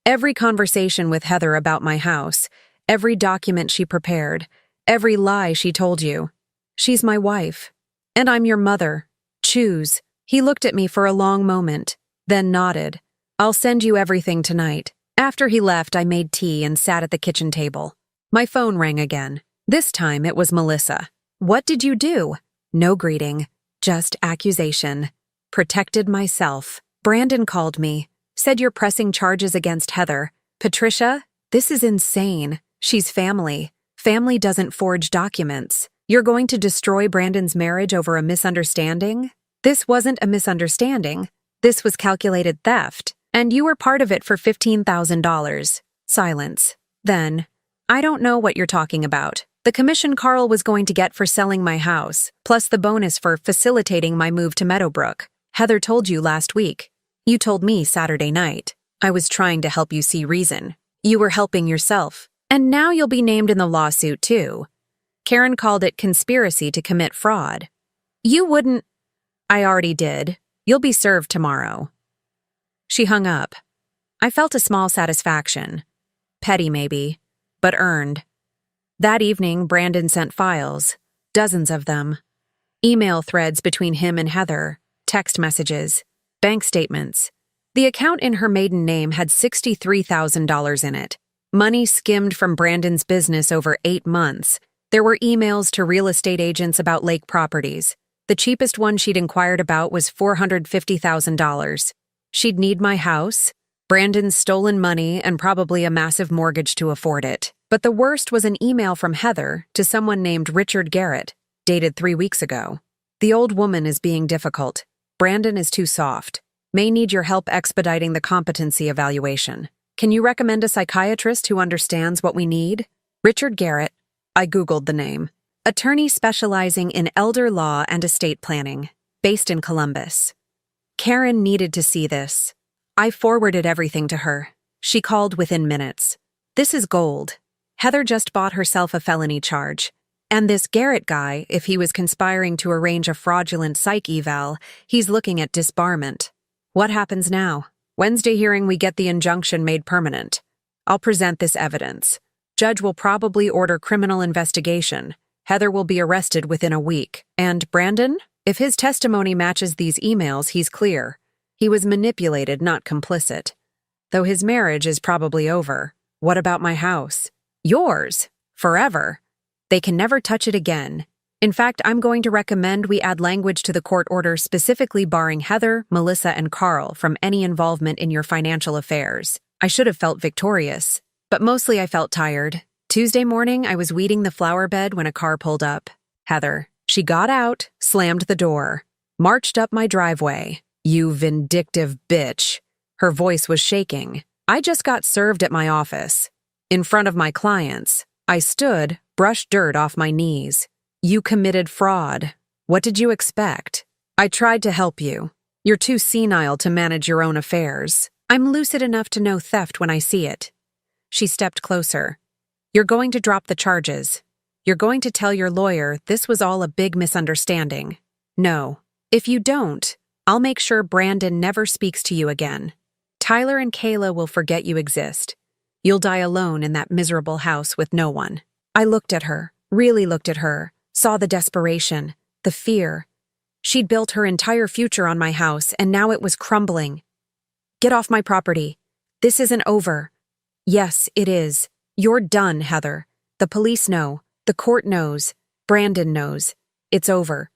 Every conversation with Heather about my house, every document she prepared, every lie she told you. She's my wife. And I'm your mother. Choose. He looked at me for a long moment, then nodded. I'll send you everything tonight. After he left, I made tea and sat at the kitchen table. My phone rang again. This time it was Melissa. What did you do? No greeting. Just accusation. Protected myself. Brandon called me. Said you're pressing charges against Heather. Patricia, this is insane. She's family. Family doesn't forge documents. You're going to destroy Brandon's marriage over a misunderstanding? This wasn't a misunderstanding. This was calculated theft, and you were part of it for $15,000. Silence. Then, I don't know what you're talking about. The commission Carl was going to get for selling my house, plus the bonus for facilitating my move to Meadowbrook. Heather told you last week. You told me Saturday night. I was trying to help you see reason. You were helping yourself. And now you'll be named in the lawsuit, too. Karen called it conspiracy to commit fraud. You wouldn't. I already did. You'll be served tomorrow. She hung up. I felt a small satisfaction. Petty, maybe, but earned. That evening, Brandon sent files, dozens of them. Email threads between him and Heather, text messages, bank statements. The account in her maiden name had $63,000 in it. Money skimmed from Brandon's business over 8 months. There were emails to real estate agents about lake properties. The cheapest one she'd inquired about was $450,000. She'd need my house, Brandon's stolen money, and probably a massive mortgage to afford it. But the worst was an email from Heather to someone named Richard Garrett, dated 3 weeks ago. The old woman is being difficult. Brandon is too soft. May need your help expediting the competency evaluation. Can you recommend a psychiatrist who understands what we need? Richard Garrett. I Googled the name. Attorney specializing in elder law and estate planning, based in Columbus. Karen needed to see this. I forwarded everything to her. She called within minutes. This is gold. Heather just bought herself a felony charge. And this Garrett guy, if he was conspiring to arrange a fraudulent psych eval, he's looking at disbarment. What happens now? Wednesday hearing, we get the injunction made permanent. I'll present this evidence. Judge will probably order criminal investigation. Heather will be arrested within a week. And Brandon? If his testimony matches these emails, he's clear. He was manipulated, not complicit. Though his marriage is probably over. What about my house? Yours. Forever. They can never touch it again. In fact, I'm going to recommend we add language to the court order specifically barring Heather, Melissa, and Carl from any involvement in your financial affairs. I should have felt victorious, but mostly I felt tired. Tuesday morning, I was weeding the flower bed when a car pulled up. Heather. She got out, slammed the door, marched up my driveway. You vindictive bitch. Her voice was shaking. I just got served at my office. In front of my clients. I stood, brushed dirt off my knees. You committed fraud. What did you expect? I tried to help you. You're too senile to manage your own affairs. I'm lucid enough to know theft when I see it. She stepped closer. You're going to drop the charges. You're going to tell your lawyer this was all a big misunderstanding. No. If you don't, I'll make sure Brandon never speaks to you again. Tyler and Kayla will forget you exist. You'll die alone in that miserable house with no one. I looked at her, really looked at her, saw the desperation, the fear. She'd built her entire future on my house, and now it was crumbling. Get off my property. This isn't over. Yes, it is. You're done, Heather. The police know. The court knows. Brandon knows. It's over.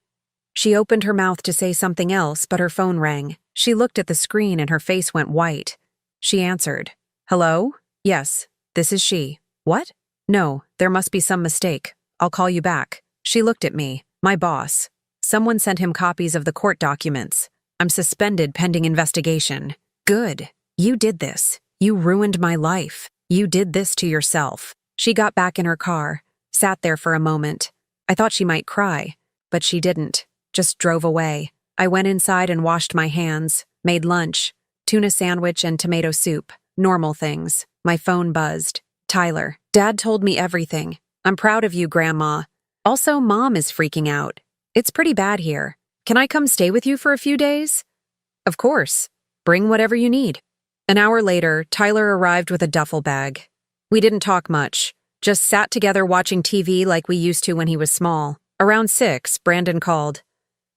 She opened her mouth to say something else, but her phone rang. She looked at the screen and her face went white. She answered. Hello? Yes, this is she. What? No, there must be some mistake. I'll call you back. She looked at me. My boss. Someone sent him copies of the court documents. I'm suspended pending investigation. Good. You did this. You ruined my life. You did this to yourself. She got back in her car, sat there for a moment. I thought she might cry, but she didn't. Just drove away. I went inside and washed my hands, made lunch, tuna sandwich and tomato soup, normal things. My phone buzzed. Tyler. Dad told me everything. I'm proud of you, Grandma. Also, Mom is freaking out. It's pretty bad here. Can I come stay with you for a few days? Of course. Bring whatever you need. An hour later, Tyler arrived with a duffel bag. We didn't talk much, just sat together watching TV like we used to when he was small. Around 6, Brandon called.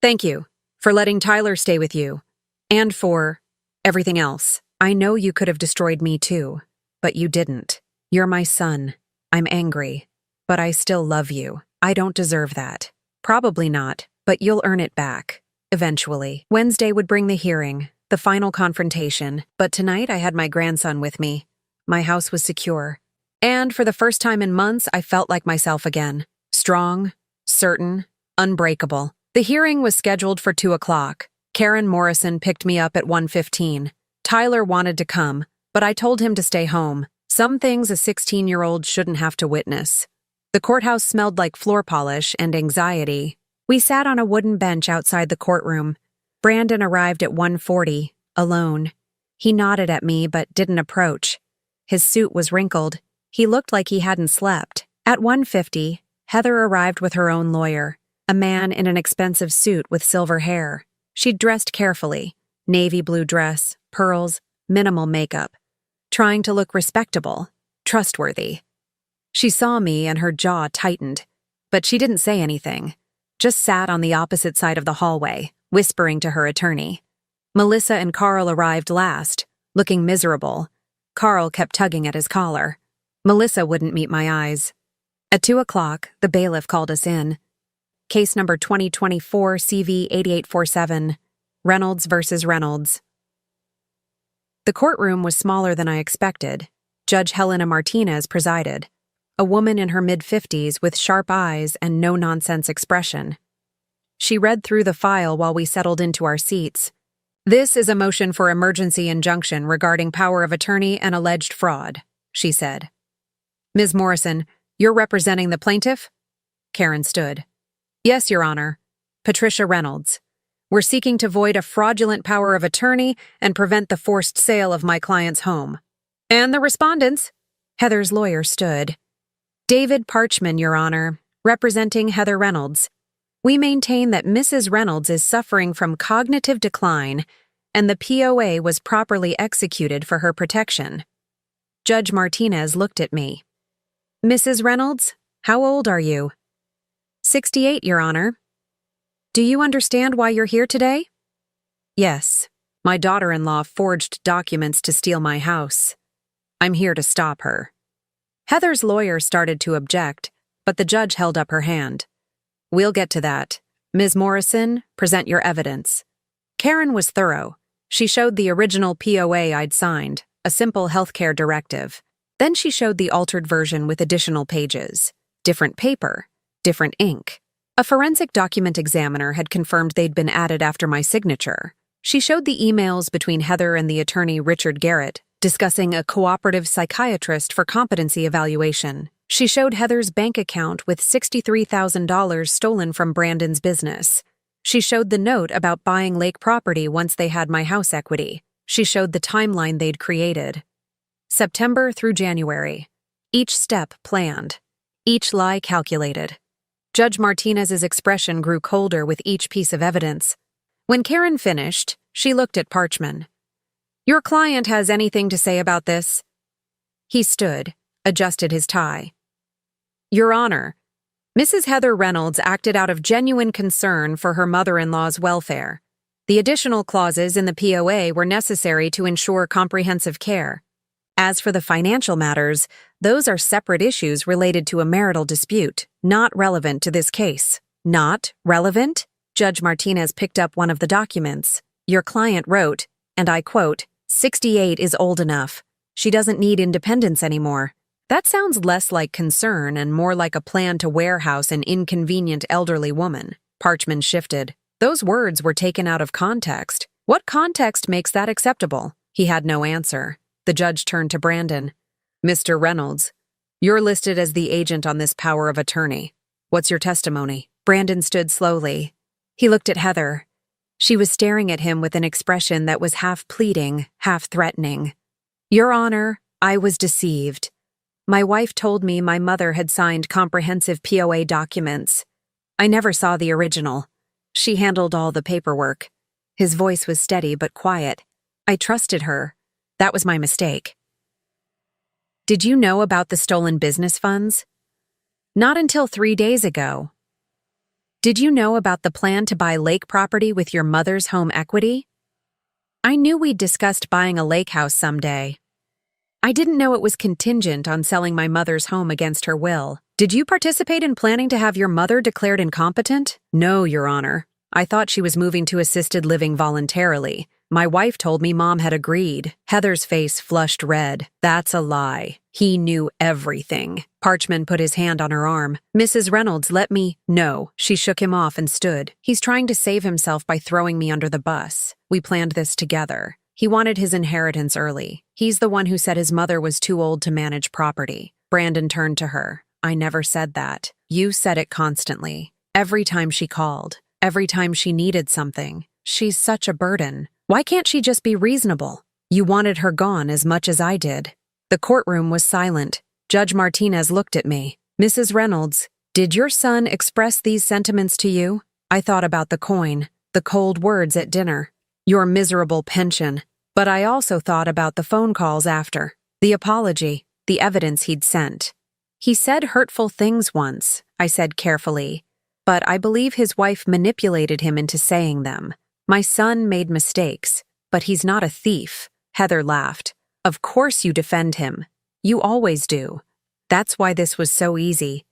Thank you for letting Tyler stay with you. And for everything else. I know you could have destroyed me too, but you didn't. You're my son. I'm angry, but I still love you. I don't deserve that. Probably not, but you'll earn it back. Eventually. Wednesday would bring the hearing, the final confrontation, but tonight I had my grandson with me. My house was secure. And for the first time in months, I felt like myself again. Strong, certain, unbreakable. The hearing was scheduled for 2 o'clock. Karen Morrison picked me up at 1:15. Tyler wanted to come, but I told him to stay home. Some things a 16-year-old shouldn't have to witness. The courthouse smelled like floor polish and anxiety. We sat on a wooden bench outside the courtroom. Brandon arrived at 1:40, alone. He nodded at me but didn't approach. His suit was wrinkled. He looked like he hadn't slept. At 1:50, Heather arrived with her own lawyer, a man in an expensive suit with silver hair. She'd dressed carefully, navy blue dress, pearls, minimal makeup, trying to look respectable, trustworthy. She saw me and her jaw tightened, but she didn't say anything, just sat on the opposite side of the hallway, whispering to her attorney. Melissa and Carl arrived last, looking miserable. Carl kept tugging at his collar. Melissa wouldn't meet my eyes. At 2 o'clock, the bailiff called us in. Case number 2024 CV 8847, Reynolds versus Reynolds. The courtroom was smaller than I expected. Judge Helena Martinez presided, a woman in her mid-50s with sharp eyes and no-nonsense expression. She read through the file while we settled into our seats. "This is a motion for emergency injunction regarding power of attorney and alleged fraud," she said. "Ms. Morrison, you're representing the plaintiff?" Karen stood. "Yes, Your Honor. Patricia Reynolds. We're seeking to void a fraudulent power of attorney and prevent the forced sale of my client's home." "And the respondents?" Heather's lawyer stood. "David Parchman, Your Honor, representing Heather Reynolds. We maintain that Mrs. Reynolds is suffering from cognitive decline and the POA was properly executed for her protection." Judge Martinez looked at me. "Mrs. Reynolds, how old are you?" 68, Your Honor." "Do you understand why you're here today?" "Yes. My daughter-in-law forged documents to steal my house. I'm here to stop her." Heather's lawyer started to object, but the judge held up her hand. "We'll get to that. Ms. Morrison, present your evidence." Karen was thorough. She showed the original POA I'd signed, a simple healthcare directive. Then she showed the altered version with additional pages. Different paper, different ink. A forensic document examiner had confirmed they'd been added after my signature. She showed the emails between Heather and the attorney Richard Garrett, discussing a cooperative psychiatrist for competency evaluation. She showed Heather's bank account with $63,000 stolen from Brandon's business. She showed the note about buying lake property once they had my house equity. She showed the timeline they'd created. September through January. Each step planned. Each lie calculated. Judge Martinez's expression grew colder with each piece of evidence. When Karen finished, she looked at Parchman. "Your client has anything to say about this?" He stood, adjusted his tie. "Your Honor, Mrs. Heather Reynolds acted out of genuine concern for her mother-in-law's welfare. The additional clauses in the POA were necessary to ensure comprehensive care. As for the financial matters, those are separate issues related to a marital dispute, not relevant to this case." "Not relevant?" Judge Martinez picked up one of the documents. "Your client wrote, and I quote, 68 is old enough. She doesn't need independence anymore." That sounds less like concern and more like a plan to warehouse an inconvenient elderly woman. Parchman shifted. Those words were taken out of context. What context makes that acceptable? He had no answer. The judge turned to Brandon. "Mr. Reynolds, you're listed as the agent on this power of attorney. What's your testimony?" Brandon stood slowly. He looked at Heather. She was staring at him with an expression that was half pleading, half threatening. "Your Honor, I was deceived. My wife told me my mother had signed comprehensive POA documents. I never saw the original. She handled all the paperwork." His voice was steady but quiet. "I trusted her. That was my mistake." "Did you know about the stolen business funds?" "Not until 3 days ago." "Did you know about the plan to buy lake property with your mother's home equity?" "I knew we'd discussed buying a lake house someday. I didn't know it was contingent on selling my mother's home against her will." "Did you participate in planning to have your mother declared incompetent?" "No, Your Honor. I thought she was moving to assisted living voluntarily. My wife told me Mom had agreed." Heather's face flushed red. "That's a lie. He knew everything." Parchman put his hand on her arm. "Mrs. Reynolds, let me—" "No." She shook him off and stood. "He's trying to save himself by throwing me under the bus. We planned this together. He wanted his inheritance early. He's the one who said his mother was too old to manage property." Brandon turned to her. "I never said that. You said it constantly. Every time she called. Every time she needed something. She's such a burden. Why can't she just be reasonable? You wanted her gone as much as I did." The courtroom was silent. Judge Martinez looked at me. Mrs. Reynolds, did your son express these sentiments to you? I thought about the coin, the cold words at dinner, your miserable pension. But I also thought about the phone calls after, the apology, the evidence he'd sent. He said hurtful things once, I said carefully, but I believe his wife manipulated him into saying them. My son made mistakes, but he's not a thief. Heather laughed. Of course you defend him. You always do. That's why this was so easy.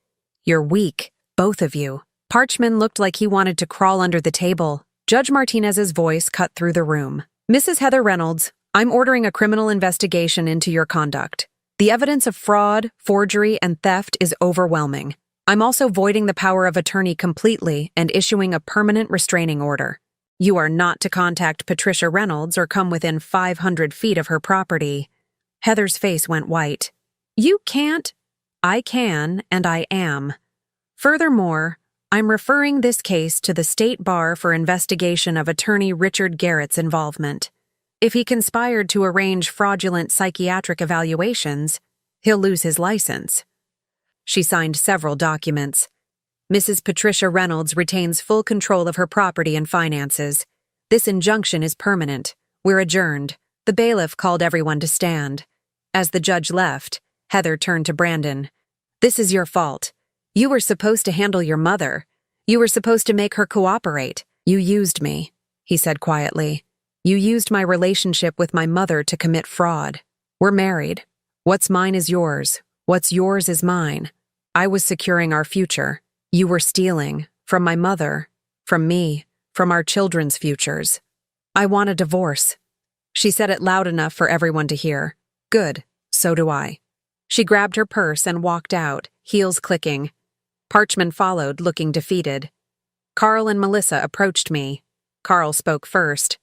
You're weak, both of you. Parchman looked like he wanted to crawl under the table. Judge Martinez's voice cut through the room. Mrs. Heather Reynolds, I'm ordering a criminal investigation into your conduct. The evidence of fraud, forgery, and theft is overwhelming. I'm also voiding the power of attorney completely and issuing a permanent restraining order. You are not to contact Patricia Reynolds or come within 500 feet of her property. Heather's face went white. You can't. I can, and I am. Furthermore, I'm referring this case to the State Bar for investigation of attorney Richard Garrett's involvement. If he conspired to arrange fraudulent psychiatric evaluations, he'll lose his license. She signed several documents. Mrs. Patricia Reynolds retains full control of her property and finances. This injunction is permanent. We're adjourned. The bailiff called everyone to stand. As the judge left, Heather turned to Brandon. This is your fault. You were supposed to handle your mother. You were supposed to make her cooperate. You used me, he said quietly. You used my relationship with my mother to commit fraud. We're married. What's mine is yours. What's yours is mine. I was securing our future. You were stealing from my mother, from me, from our children's futures. I want a divorce. She said it loud enough for everyone to hear. Good, so do I. She grabbed her purse and walked out, heels clicking. Parchman followed, looking defeated. Carl and Melissa approached me. Carl spoke first.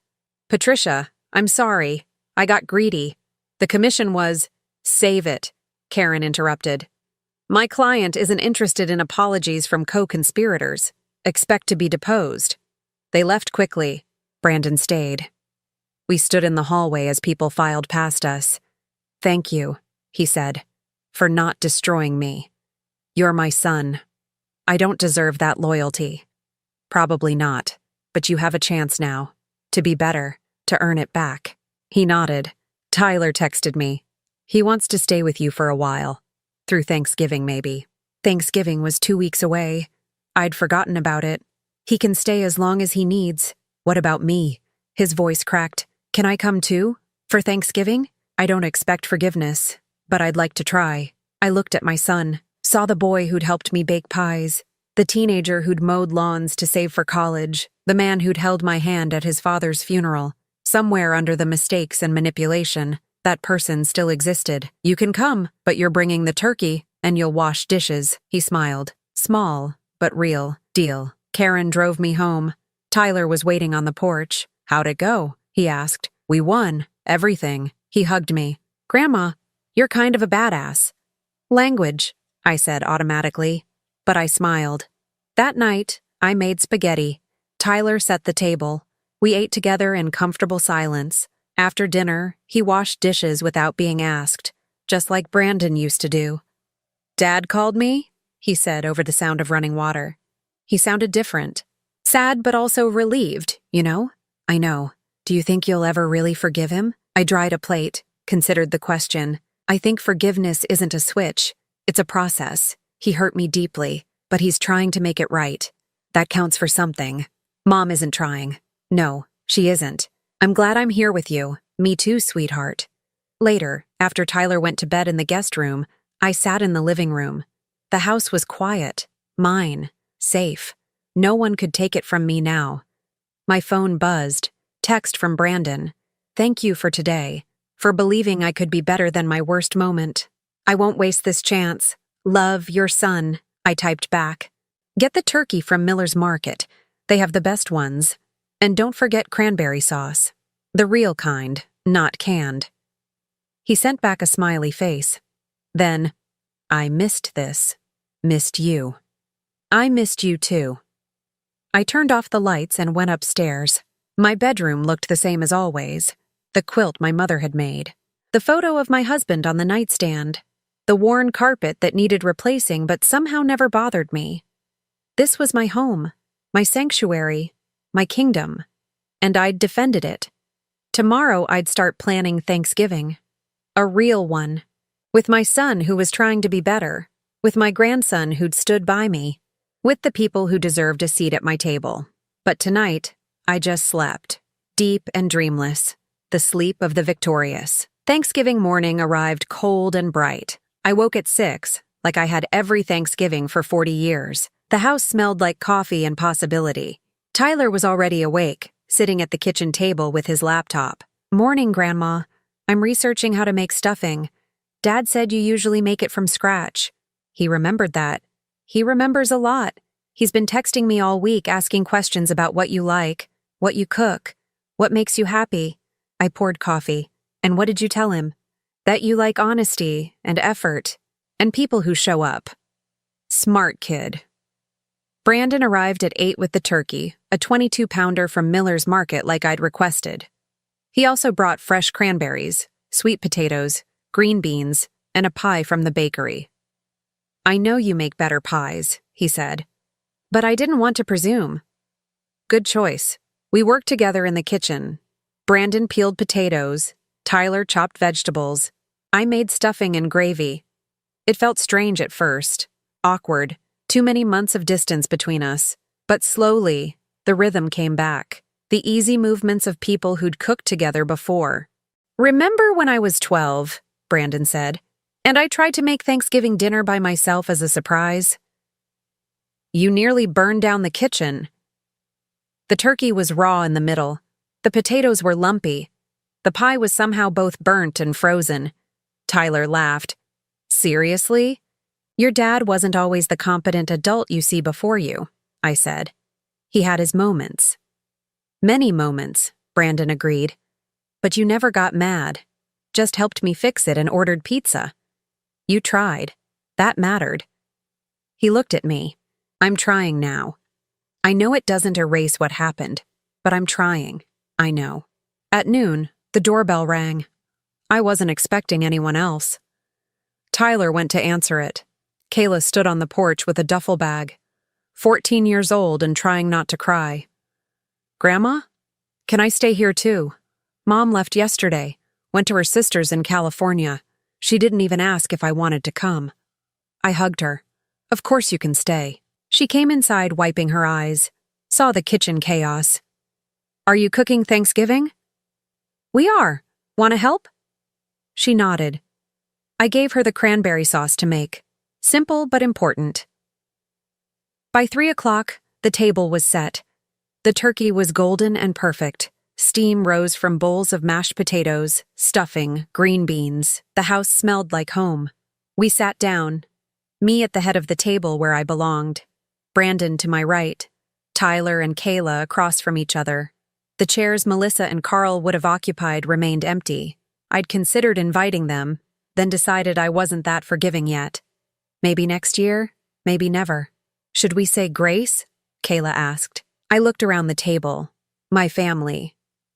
Patricia, I'm sorry. I got greedy. The commission was— Save it, Karen interrupted. My client isn't interested in apologies from co-conspirators. Expect to be deposed. They left quickly. Brandon stayed. We stood in the hallway as people filed past us. Thank you, he said, for not destroying me. You're my son. I don't deserve that loyalty. Probably not, but you have a chance now. To be better, to earn it back. He nodded. Tyler texted me. He wants to stay with you for a while. Through Thanksgiving, maybe. Thanksgiving was 2 weeks away. I'd forgotten about it. He can stay as long as he needs. What about me? His voice cracked. Can I come too? For Thanksgiving? I don't expect forgiveness, but I'd like to try. I looked at my son, saw the boy who'd helped me bake pies, the teenager who'd mowed lawns to save for college, the man who'd held my hand at his father's funeral. Somewhere under the mistakes and manipulation, that person still existed. You can come, but you're bringing the turkey, and you'll wash dishes, he smiled. Small, but real. Deal. Karen drove me home. Tyler was waiting on the porch. How'd it go? He asked. We won. Everything. He hugged me. Grandma, you're kind of a badass. Language, I said automatically, but I smiled. That night, I made spaghetti. Tyler set the table. We ate together in comfortable silence. After dinner, he washed dishes without being asked, just like Brandon used to do. Dad called me, he said over the sound of running water. He sounded different. Sad but also relieved, you know? I know. Do you think you'll ever really forgive him? I dried a plate, considered the question. I think forgiveness isn't a switch. It's a process. He hurt me deeply, but he's trying to make it right. That counts for something. Mom isn't trying. No, she isn't. I'm glad I'm here with you. Me too, sweetheart. Later, after Tyler went to bed in the guest room, I sat in the living room. The house was quiet, mine, safe. No one could take it from me now. My phone buzzed. Text from Brandon. Thank you for today, for believing I could be better than my worst moment. I won't waste this chance. Love, your son, I typed back. Get the turkey from Miller's Market. They have the best ones. And don't forget cranberry sauce. The real kind, not canned. He sent back a smiley face. Then, I missed this. Missed you. I missed you too. I turned off the lights and went upstairs. My bedroom looked the same as always. The quilt my mother had made. The photo of my husband on the nightstand. the worn carpet that needed replacing but somehow never bothered me. This was my home, my sanctuary, my kingdom, and I'd defended it. Tomorrow I'd start planning Thanksgiving. A real one. With my son who was trying to be better. With my grandson who'd stood by me. With the people who deserved a seat at my table. But tonight, I just slept. Deep and dreamless. The sleep of the victorious. Thanksgiving morning arrived cold and bright. I woke at 6, like I had every Thanksgiving for 40 years. The house smelled like coffee and possibility. Tyler was already awake, sitting at the kitchen table with his laptop. "Morning, Grandma. I'm researching how to make stuffing. Dad said you usually make it from scratch." He remembered that. He remembers a lot. He's been texting me all week asking questions about what you like, what you cook, what makes you happy. I poured coffee. "And what did you tell him?" "That you like honesty and effort and people who show up." Smart kid. Brandon arrived at 8 with the turkey, a 22-pounder from Miller's Market like I'd requested. He also brought fresh cranberries, sweet potatoes, green beans, and a pie from the bakery. "I know you make better pies," he said. But I didn't want to presume. Good choice. We worked together in the kitchen. Brandon peeled potatoes, Tyler chopped vegetables. I made stuffing and gravy. It felt strange at first, awkward, too many months of distance between us. But slowly, the rhythm came back. The easy movements of people who'd cooked together before. "Remember when I was 12, Brandon said, and I tried to make Thanksgiving dinner by myself as a surprise? You nearly burned down the kitchen." The turkey was raw in the middle. The potatoes were lumpy. The pie was somehow both burnt and frozen. Tyler laughed. "Seriously? Your dad wasn't always the competent adult you see before you," I said. "He had his moments." "Many moments," Brandon agreed. "But you never got mad. Just helped me fix it and ordered pizza. You tried. That mattered." He looked at me. "I'm trying now. I know it doesn't erase what happened, but I'm trying. I know." At noon, the doorbell rang. I wasn't expecting anyone else. Tyler went to answer it. Kayla stood on the porch with a duffel bag, 14 years old and trying not to cry. "Grandma? Can I stay here too? Mom left yesterday, went to her sister's in California. She didn't even ask if I wanted to come." I hugged her. "Of course you can stay." She came inside wiping her eyes, saw the kitchen chaos. "Are you cooking Thanksgiving?" "We are. Want to help?" She nodded. I gave her the cranberry sauce to make. Simple but important. By 3 o'clock, the table was set. The turkey was golden and perfect. Steam rose from bowls of mashed potatoes, stuffing, green beans. The house smelled like home. We sat down, me at the head of the table where I belonged, Brandon to my right, Tyler and Kayla across from each other. The chairs Melissa and Carl would have occupied remained empty. I'd considered inviting them, then decided I wasn't that forgiving yet. Maybe next year, maybe never. "Should we say grace?" Kayla asked. I looked around the table. My family.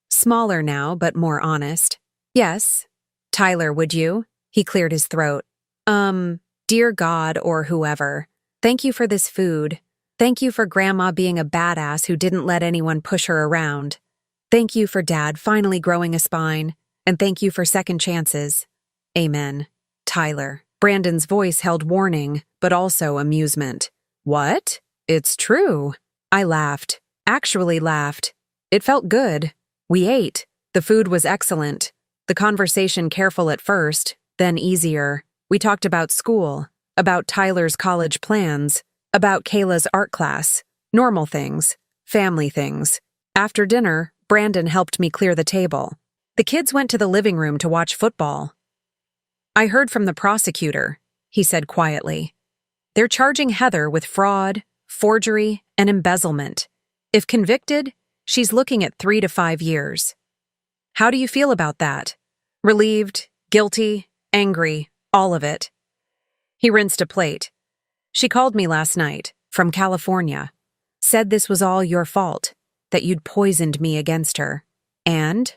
Smaller now, but more honest. "Yes. Tyler, would you?" He cleared his throat. Dear God or whoever, thank you for this food. Thank you for Grandma being a badass who didn't let anyone push her around. Thank you for Dad finally growing a spine. And thank you for second chances. Amen. Tyler. Brandon's voice held warning, but also amusement. "What? It's true." I laughed. Actually laughed. It felt good. We ate. The food was excellent. The conversation careful at first, then easier. We talked about school, about Tyler's college plans, about Kayla's art class, normal things, family things. After dinner, Brandon helped me clear the table. The kids went to the living room to watch football. "I heard from the prosecutor," he said quietly. "They're charging Heather with fraud, forgery, and embezzlement. If convicted, she's looking at 3 to 5 years. How do you feel about that? Relieved, guilty, angry, all of it." He rinsed a plate. "She called me last night, from California. Said this was all your fault, that you'd poisoned me against her. And?"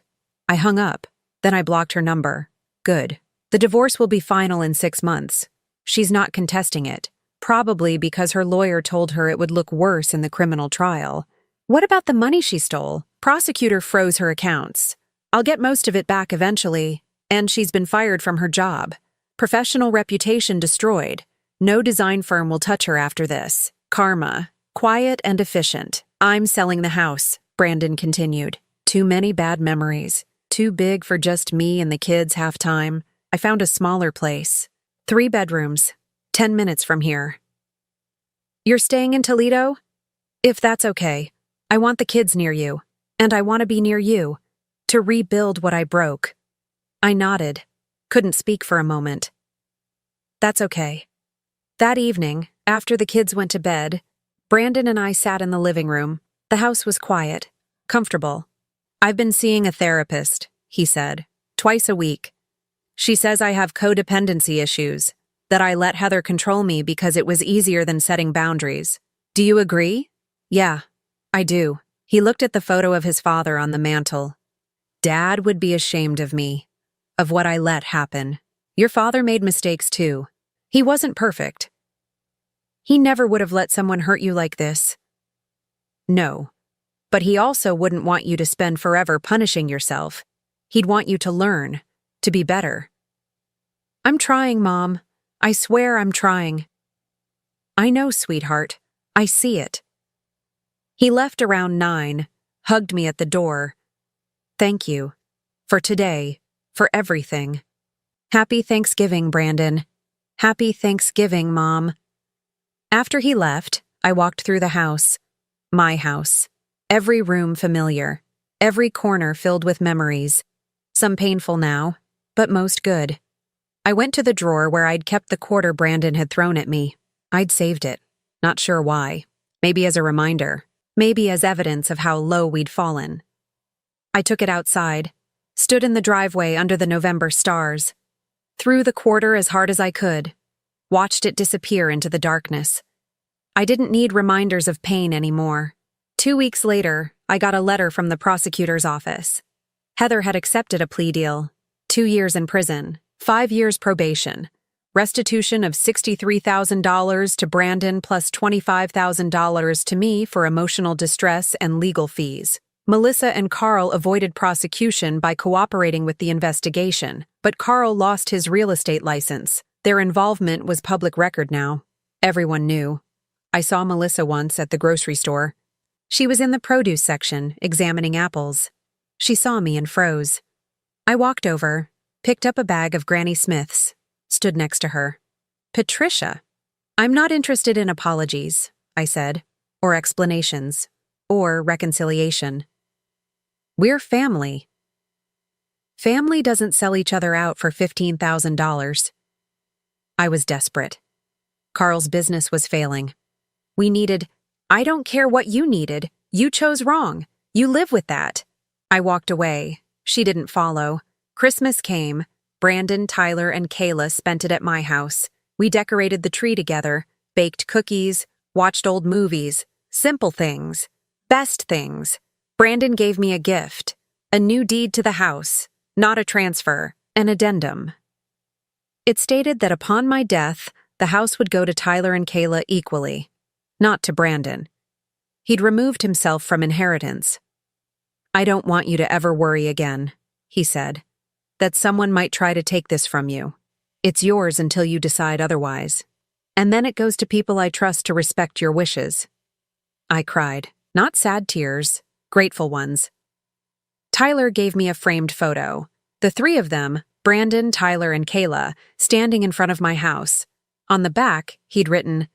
I hung up. Then I blocked her number. Good. The divorce will be final in 6 months. She's not contesting it, probably because her lawyer told her it would look worse in the criminal trial. What about the money she stole? Prosecutor froze her accounts. I'll get most of it back eventually, and she's been fired from her job. Professional reputation destroyed. No design firm will touch her after this. Karma. Quiet and efficient. I'm selling the house, Brandon continued. Too many bad memories. Too big for just me and the kids half-time. I found a smaller place. 3 bedrooms. 10 minutes from here. You're staying in Toledo? If that's okay. I want the kids near you. And I want to be near you. To rebuild what I broke. I nodded. Couldn't speak for a moment. That's okay. That evening, after the kids went to bed, Brandon and I sat in the living room. The house was quiet, comfortable. I've been seeing a therapist, he said, twice a week. She says I have codependency issues, that I let Heather control me because it was easier than setting boundaries. Do you agree? Yeah, I do. He looked at the photo of his father on the mantel. Dad would be ashamed of me, of what I let happen. Your father made mistakes too. He wasn't perfect. He never would have let someone hurt you like this. No, but he also wouldn't want you to spend forever punishing yourself. He'd want you to learn, to be better. I'm trying, Mom. I swear I'm trying. I know, sweetheart. I see it. He left around 9, hugged me at the door. Thank you. For today. For everything. Happy Thanksgiving, Brandon. Happy Thanksgiving, Mom. After he left, I walked through the house. My house. Every room familiar. Every corner filled with memories. Some painful now, but most good. I went to the drawer where I'd kept the quarter Brandon had thrown at me. I'd saved it. Not sure why. Maybe as a reminder. Maybe as evidence of how low we'd fallen. I took it outside. Stood in the driveway under the November stars. Threw the quarter as hard as I could. Watched it disappear into the darkness. I didn't need reminders of pain anymore. 2 weeks later, I got a letter from the prosecutor's office. Heather had accepted a plea deal. 2 years in prison, 5 years probation, restitution of $63,000 to Brandon plus $25,000 to me for emotional distress and legal fees. Melissa and Carl avoided prosecution by cooperating with the investigation, but Carl lost his real estate license. Their involvement was public record now. Everyone knew. I saw Melissa once at the grocery store. She was in the produce section, examining apples. She saw me and froze. I walked over, picked up a bag of Granny Smith's, stood next to her. Patricia. I'm not interested in apologies, I said, or explanations, or reconciliation. We're family. Family doesn't sell each other out for $15,000. I was desperate. Carl's business was failing. We needed, I don't care what you needed. You chose wrong. You live with that. I walked away. She didn't follow. Christmas came. Brandon, Tyler, and Kayla spent it at my house. We decorated the tree together, baked cookies, watched old movies, simple things, best things. Brandon gave me a gift, a new deed to the house, not a transfer, an addendum. It stated that upon my death, the house would go to Tyler and Kayla equally, not to Brandon. He'd removed himself from inheritance. I don't want you to ever worry again, he said, that someone might try to take this from you. It's yours until you decide otherwise. And then it goes to people I trust to respect your wishes. I cried, not sad tears, grateful ones. Tyler gave me a framed photo. The 3 of them, Brandon, Tyler, and Kayla, standing in front of my house. On the back, he'd written,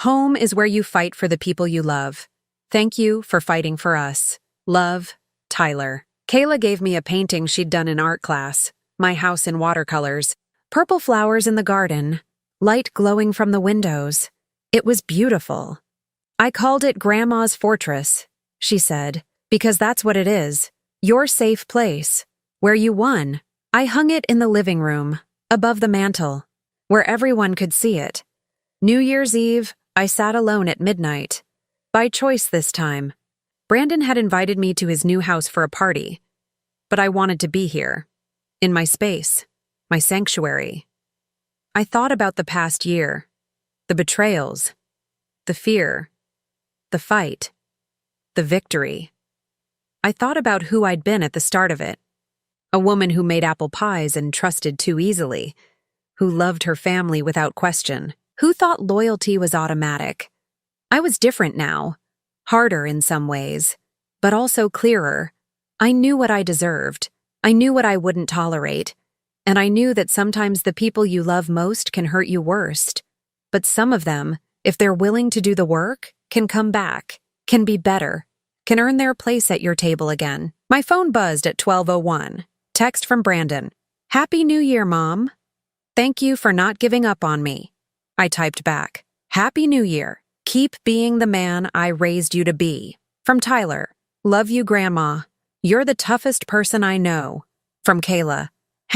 "Home is where you fight for the people you love. Thank you for fighting for us. Love, Tyler." Kayla gave me a painting she'd done in art class, my house in watercolors, purple flowers in the garden, light glowing from the windows. It was beautiful. I called it Grandma's Fortress, she said, because that's what it is. Your safe place, where you won. I hung it in the living room, above the mantel, where everyone could see it. New Year's Eve, I sat alone at midnight. By choice this time. Brandon had invited me to his new house for a party, but I wanted to be here, in my space, my sanctuary. I thought about the past year, the betrayals, the fear, the fight, the victory. I thought about who I'd been at the start of it. A woman who made apple pies and trusted too easily, who loved her family without question, who thought loyalty was automatic. I was different now, harder in some ways, but also clearer. I knew what I deserved. I knew what I wouldn't tolerate. And I knew that sometimes the people you love most can hurt you worst. But some of them, if they're willing to do the work, can come back, can be better, can earn their place at your table again. My phone buzzed at 12:01. Text from Brandon. "Happy New Year, Mom. Thank you for not giving up on me." I typed back. "Happy New Year. Keep being the man I raised you to be." From Tyler. "Love you, Grandma. You're the toughest person I know." From Kayla.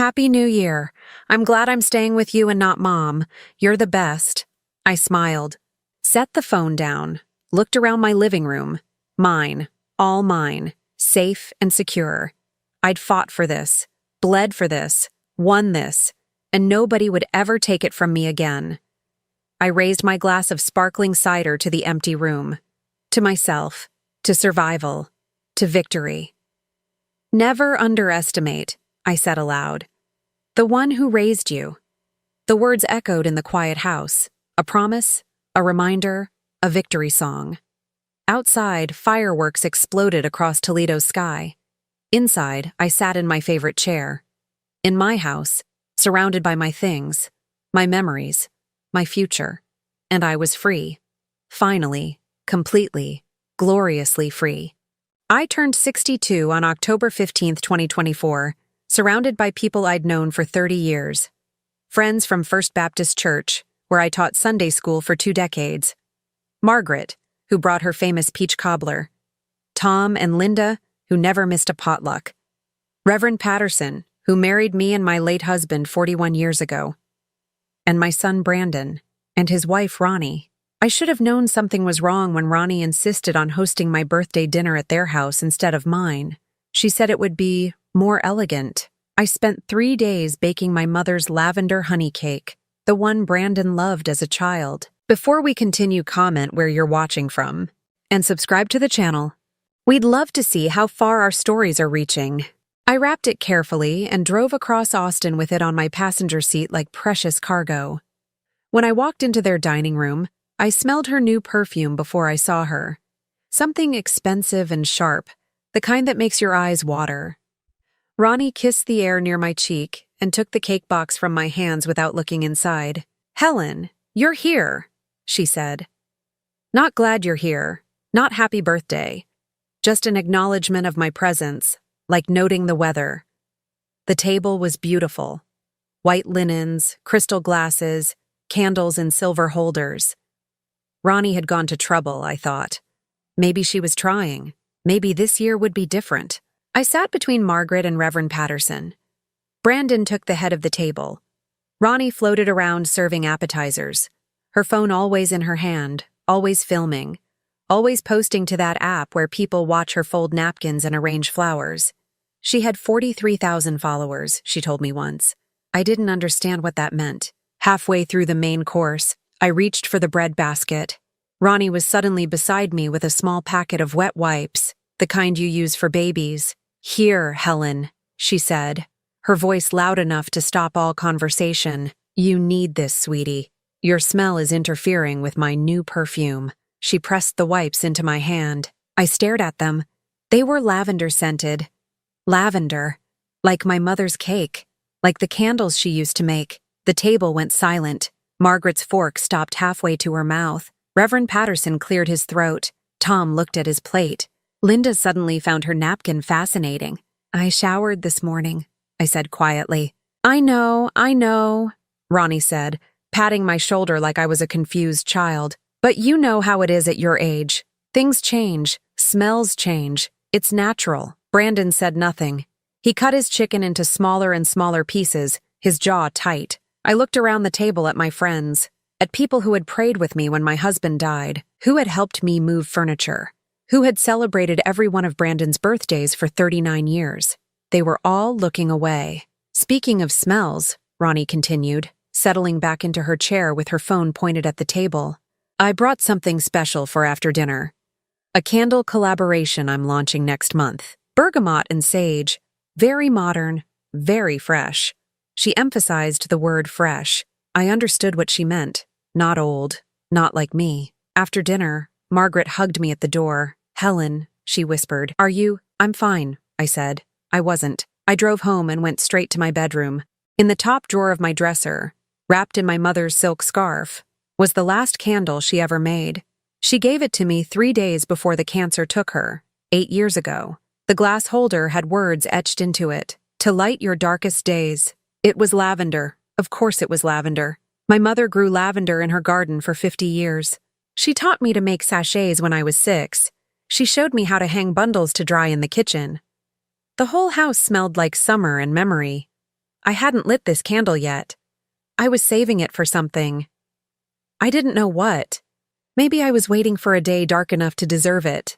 "Happy New Year. I'm glad I'm staying with you and not Mom. You're the best." I smiled, set the phone down, looked around my living room. Mine, all mine, safe and secure. I'd fought for this, bled for this, won this, and nobody would ever take it from me again. I raised my glass of sparkling cider to the empty room, to myself, to survival, to victory. "Never underestimate," I said aloud, "the one who raised you." The words echoed in the quiet house, a promise, a reminder, a victory song. Outside, fireworks exploded across Toledo's sky. Inside, I sat in my favorite chair. In my house, surrounded by my things, my memories, my future. And I was free. Finally, completely, gloriously free. I turned 62 on October 15, 2024, surrounded by people I'd known for 30 years. Friends from First Baptist Church, where I taught Sunday school for 2 decades. Margaret, who brought her famous peach cobbler. Tom and Linda, who never missed a potluck. Reverend Patterson, who married me and my late husband 41 years ago. And my son Brandon, and his wife Ronnie. I should have known something was wrong when Ronnie insisted on hosting my birthday dinner at their house instead of mine. She said it would be more elegant. I spent 3 days baking my mother's lavender honey cake, the one Brandon loved as a child. Before we continue, comment where you're watching from, and subscribe to the channel. We'd love to see how far our stories are reaching. I wrapped it carefully and drove across Austin with it on my passenger seat like precious cargo. When I walked into their dining room, I smelled her new perfume before I saw her. Something expensive and sharp, the kind that makes your eyes water. Ronnie kissed the air near my cheek and took the cake box from my hands without looking inside. "Helen, you're here," she said. "Not glad you're here, not happy birthday. Just an acknowledgement of my presence, like noting the weather." The table was beautiful. White linens, crystal glasses, candles in silver holders. Ronnie had gone to trouble, I thought. Maybe she was trying. Maybe this year would be different. I sat between Margaret and Reverend Patterson. Brandon took the head of the table. Ronnie floated around serving appetizers, her phone always in her hand, always filming, always posting to that app where people watch her fold napkins and arrange flowers. She had 43,000 followers, she told me once. I didn't understand what that meant. Halfway through the main course, I reached for the bread basket. Ronnie was suddenly beside me with a small packet of wet wipes, the kind you use for babies. "Here, Helen," she said, her voice loud enough to stop all conversation. "You need this, sweetie. Your smell is interfering with my new perfume." She pressed the wipes into my hand. I stared at them. They were lavender-scented. Lavender. Like my mother's cake. Like the candles she used to make. The table went silent. Margaret's fork stopped halfway to her mouth. Reverend Patterson cleared his throat. Tom looked at his plate. Linda suddenly found her napkin fascinating. "I showered this morning," I said quietly. I know," Ronnie said, patting my shoulder like I was a confused child. "But you know how it is at your age. Things change. Smells change. It's natural." Brandon said nothing. He cut his chicken into smaller and smaller pieces, his jaw tight. I looked around the table at my friends, at people who had prayed with me when my husband died, who had helped me move furniture, who had celebrated every one of Brandon's birthdays for 39 years. They were all looking away. Speaking of smells, Ronnie continued, settling back into her chair with her phone pointed at the table. I brought something special for after dinner. A candle collaboration I'm launching next month. Bergamot and sage. Very modern, very fresh. She emphasized the word fresh. I understood what she meant. Not old, not like me. After dinner, Margaret hugged me at the door. Helen, she whispered. Are you? I'm fine, I said. I wasn't. I drove home and went straight to my bedroom. In the top drawer of my dresser, wrapped in my mother's silk scarf, was the last candle she ever made. She gave it to me 3 days before the cancer took her, 8 years ago. The glass holder had words etched into it. To light your darkest days. It was lavender. Of course it was lavender. My mother grew lavender in her garden for 50 years. She taught me to make sachets when I was 6. She showed me how to hang bundles to dry in the kitchen. The whole house smelled like summer and memory. I hadn't lit this candle yet. I was saving it for something. I didn't know what. Maybe I was waiting for a day dark enough to deserve it.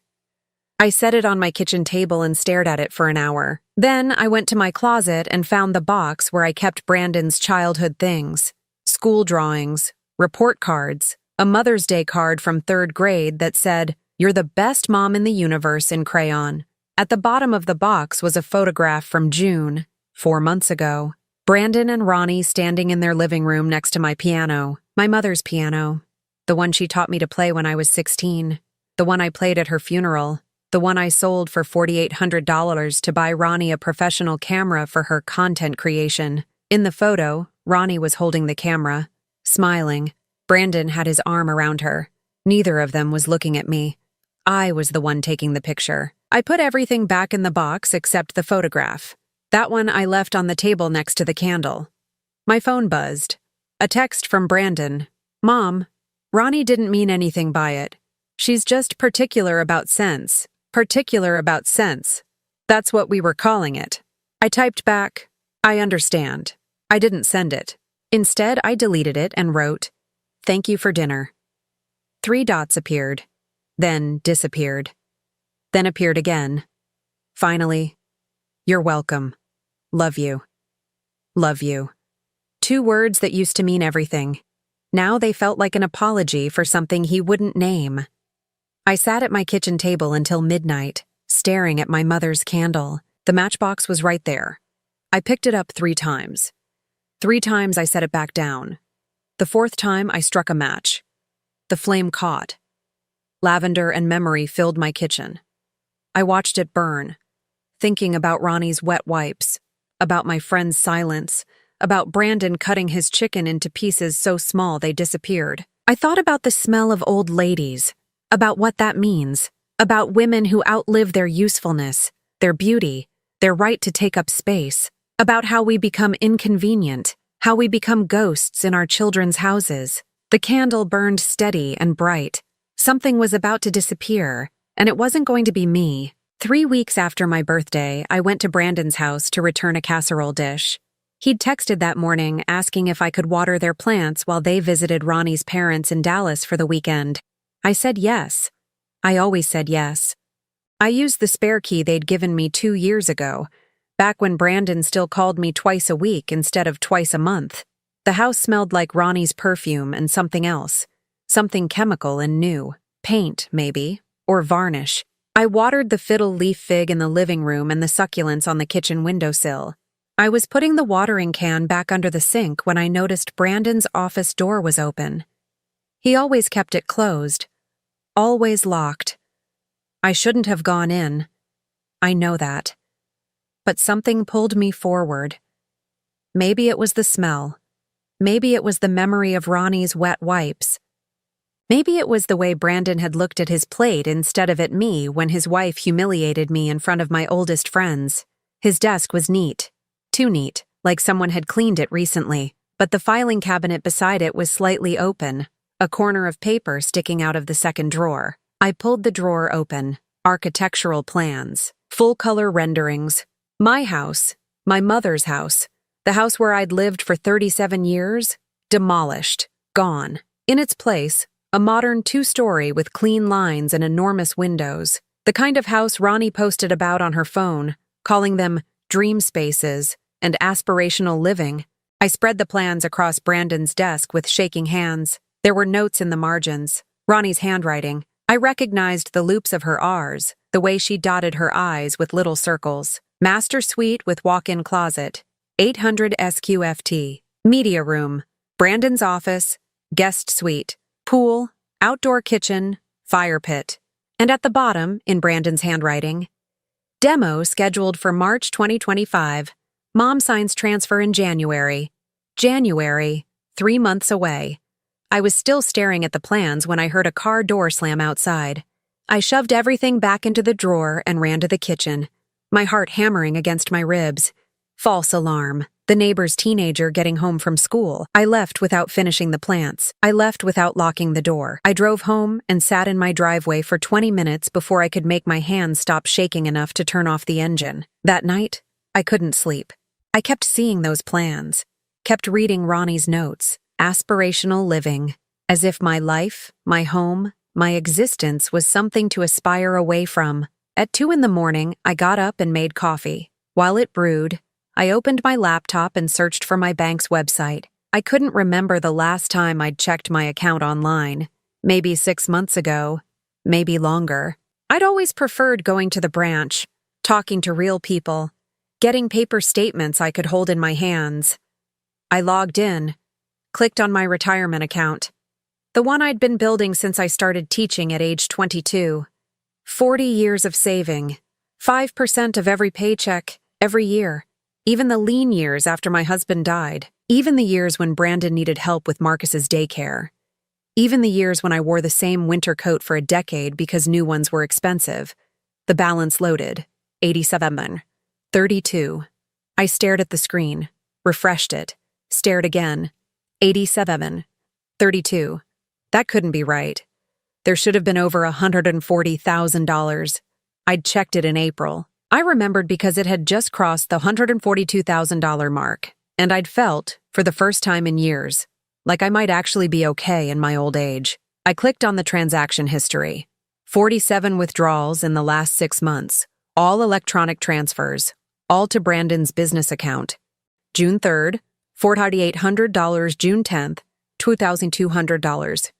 I set it on my kitchen table and stared at it for an hour. Then I went to my closet and found the box where I kept Brandon's childhood things. School drawings, report cards, a Mother's Day card from 3rd grade that said, "You're the best mom in the universe" in crayon. At the bottom of the box was a photograph from June, 4 months ago. Brandon and Ronnie standing in their living room next to my piano, my mother's piano, the one she taught me to play when I was 16, the one I played at her funeral, the one I sold for $4,800 to buy Ronnie a professional camera for her content creation. In the photo, Ronnie was holding the camera, smiling. Brandon had his arm around her. Neither of them was looking at me. I was the one taking the picture. I put everything back in the box except the photograph. That one I left on the table next to the candle. My phone buzzed. A text from Brandon. Mom, Ronnie didn't mean anything by it. She's just particular about scents. Particular about scents. That's what we were calling it. I typed back, I understand. I didn't send it. Instead, I deleted it and wrote, thank you for dinner. 3 dots appeared, then disappeared, then appeared again. Finally, you're welcome. Love you. Love you. 2 words that used to mean everything. Now they felt like an apology for something he wouldn't name. I sat at my kitchen table until midnight, staring at my mother's candle. The matchbox was right there. I picked it up 3 times. 3 times I set it back down. The 4th time I struck a match. The flame caught. Lavender and memory filled my kitchen. I watched it burn, thinking about Ronnie's wet wipes, about my friend's silence, about Brandon cutting his chicken into pieces so small they disappeared. I thought about the smell of old ladies, about what that means, about women who outlive their usefulness, their beauty, their right to take up space, about how we become inconvenient, how we become ghosts in our children's houses. The candle burned steady and bright. Something was about to disappear, and it wasn't going to be me. 3 weeks after my birthday, I went to Brandon's house to return a casserole dish. He'd texted that morning asking if I could water their plants while they visited Ronnie's parents in Dallas for the weekend. I said yes. I always said yes. I used the spare key they'd given me 2 years ago, back when Brandon still called me twice a week instead of twice a month. The house smelled like Ronnie's perfume and something else, something chemical and new. Paint, maybe, or varnish. I watered the fiddle leaf fig in the living room and the succulents on the kitchen windowsill. I was putting the watering can back under the sink when I noticed Brandon's office door was open. He always kept it closed, always locked. I shouldn't have gone in. I know that. But something pulled me forward. Maybe it was the smell. Maybe it was the memory of Ronnie's wet wipes. Maybe it was the way Brandon had looked at his plate instead of at me when his wife humiliated me in front of my oldest friends. His desk was neat. Too neat, like someone had cleaned it recently, but the filing cabinet beside it was slightly open, a corner of paper sticking out of the second drawer. I pulled the drawer open. Architectural plans, full-color renderings. My house, my mother's house, the house where I'd lived for 37 years, demolished, gone. In its place, a modern 2-story with clean lines and enormous windows, the kind of house Ronnie posted about on her phone, calling them dream spaces and aspirational living. I spread the plans across Brandon's desk with shaking hands. There were notes in the margins. Ronnie's handwriting. I recognized the loops of her R's, the way she dotted her I's with little circles. Master suite with walk-in closet. 800 SQFT. Media room. Brandon's office. Guest suite. Pool. Outdoor kitchen. Fire pit. And at the bottom, in Brandon's handwriting, demo scheduled for March 2025. Mom signs transfer in January. January, 3 months away. I was still staring at the plans when I heard a car door slam outside. I shoved everything back into the drawer and ran to the kitchen, my heart hammering against my ribs. False alarm. The neighbor's teenager getting home from school. I left without finishing the plants. I left without locking the door. I drove home and sat in my driveway for 20 minutes before I could make my hands stop shaking enough to turn off the engine. That night, I couldn't sleep. I kept seeing those plans, kept reading Ronnie's notes. Aspirational living, as if my life, my home, my existence was something to aspire away from. At 2 a.m, I got up and made coffee. While it brewed, I opened my laptop and searched for my bank's website. I couldn't remember the last time I'd checked my account online. Maybe 6 months ago, maybe longer. I'd always preferred going to the branch, talking to real people, getting paper statements I could hold in my hands. I logged in, clicked on my retirement account, the one I'd been building since I started teaching at age 22. 40 years of saving, 5% of every paycheck, every year, even the lean years after my husband died, even the years when Brandon needed help with Marcus's daycare, even the years when I wore the same winter coat for a decade because new ones were expensive. The balance loaded. 87. 32. I stared at the screen, refreshed it, stared again. 87. 32. That couldn't be right. There should have been over $140,000. I'd checked it in April. I remembered because it had just crossed the $142,000 mark, and I'd felt, for the first time in years, like I might actually be okay in my old age. I clicked on the transaction history. 47 withdrawals in the last 6 months, all electronic transfers, all to Brandon's business account. June 3rd, $4,800, June 10th, $2,200.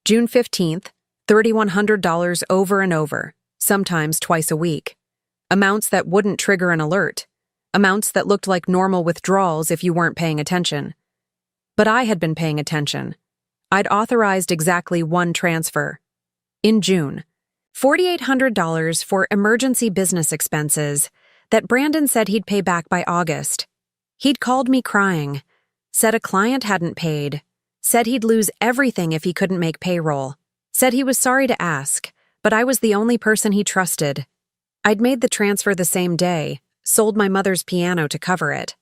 June 15th, $3,100 over and over, sometimes twice a week. Amounts that wouldn't trigger an alert. Amounts that looked like normal withdrawals if you weren't paying attention. But I had been paying attention. I'd authorized exactly one transfer. In June, $4,800 for emergency business expenses that Brandon said he'd pay back by August. He'd called me crying, said a client hadn't paid, said he'd lose everything if he couldn't make payroll, said he was sorry to ask, but I was the only person he trusted. I'd made the transfer the same day, sold my mother's piano to cover it,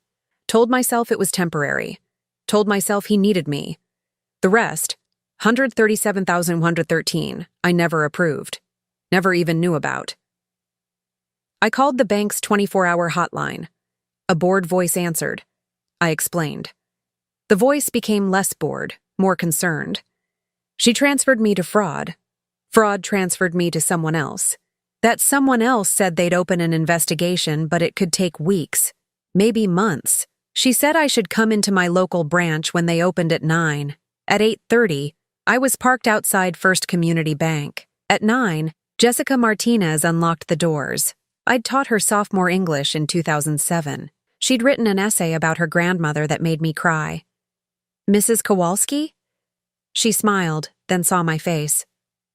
told myself it was temporary, told myself he needed me. The rest, $137,113, I never approved, never even knew about. I called the bank's 24-hour hotline. A bored voice answered. I explained. The voice became less bored, more concerned. She transferred me to fraud. Fraud transferred me to someone else. That someone else said they'd open an investigation, but it could take weeks, maybe months. She said I should come into my local branch when they opened at 9. At 8:30, I was parked outside First Community Bank. At 9, Jessica Martinez unlocked the doors. I'd taught her sophomore English in 2007. She'd written an essay about her grandmother that made me cry. Mrs. Kowalski? She smiled, then saw my face.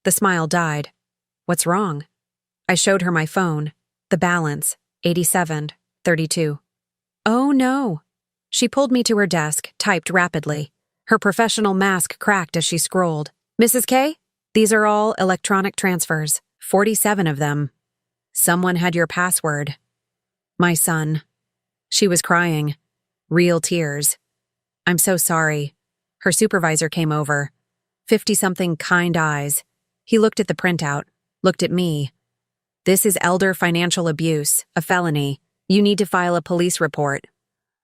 The smile died. What's wrong? I showed her my phone. The balance, 87.32. Oh no. She pulled me to her desk, typed rapidly. Her professional mask cracked as she scrolled. Mrs. K? These are all electronic transfers. 47 of them. Someone had your password. My son. She was crying. Real tears. I'm so sorry. Her supervisor came over. 50-something kind eyes. He looked at the printout, looked at me. This is elder financial abuse, a felony. You need to file a police report.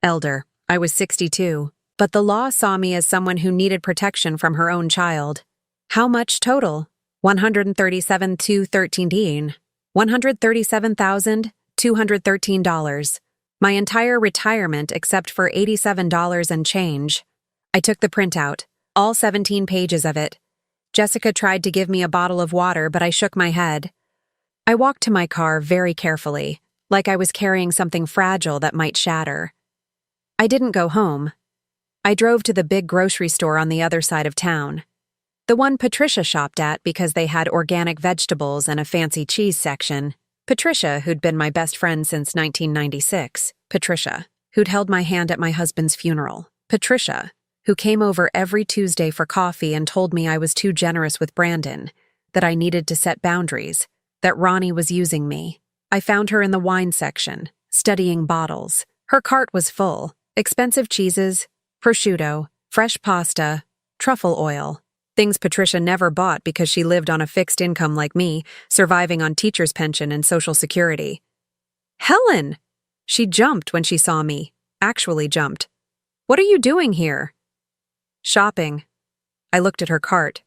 Elder. I was 62, but the law saw me as someone who needed protection from her own child. How much total? $137,213. $137,213. My entire retirement except for $87 and change. I took the printout, all 17 pages of it. Jessica tried to give me a bottle of water, but I shook my head. I walked to my car very carefully, like I was carrying something fragile that might shatter. I didn't go home. I drove to the big grocery store on the other side of town. The one Patricia shopped at because they had organic vegetables and a fancy cheese section. Patricia, who'd been my best friend since 1996. Patricia, who'd held my hand at my husband's funeral. Patricia, who came over every Tuesday for coffee and told me I was too generous with Brandon, that I needed to set boundaries, that Ronnie was using me. I found her in the wine section, studying bottles. Her cart was full. Expensive cheeses, prosciutto, fresh pasta, truffle oil. Things Patricia never bought because she lived on a fixed income like me, surviving on teacher's pension and Social Security. Helen! She jumped when she saw me. Actually jumped. What are you doing here? Shopping. I looked at her cart.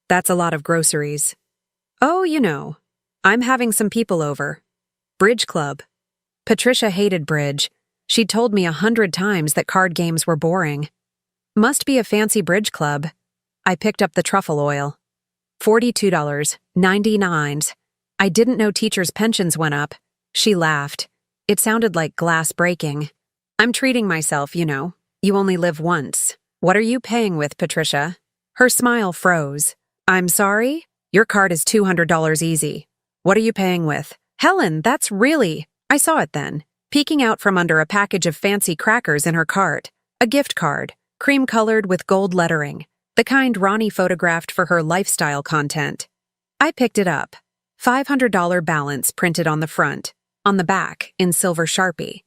That's a lot of groceries. Oh, you know. I'm having some people over. Bridge club. Patricia hated bridge. She'd told me 100 times that card games were boring. Must be a fancy bridge club. I picked up the truffle oil. $42.99. I didn't know teachers' pensions went up. She laughed. It sounded like glass breaking. I'm treating myself, you know. You only live once. What are you paying with, Patricia? Her smile froze. I'm sorry? Your card is $200 easy. What are you paying with? Helen, that's really... I saw it then, peeking out from under a package of fancy crackers in her cart. A gift card, cream-colored with gold lettering. The kind Ronnie photographed for her lifestyle content. I picked it up. $500 balance printed on the front. On the back, in silver Sharpie.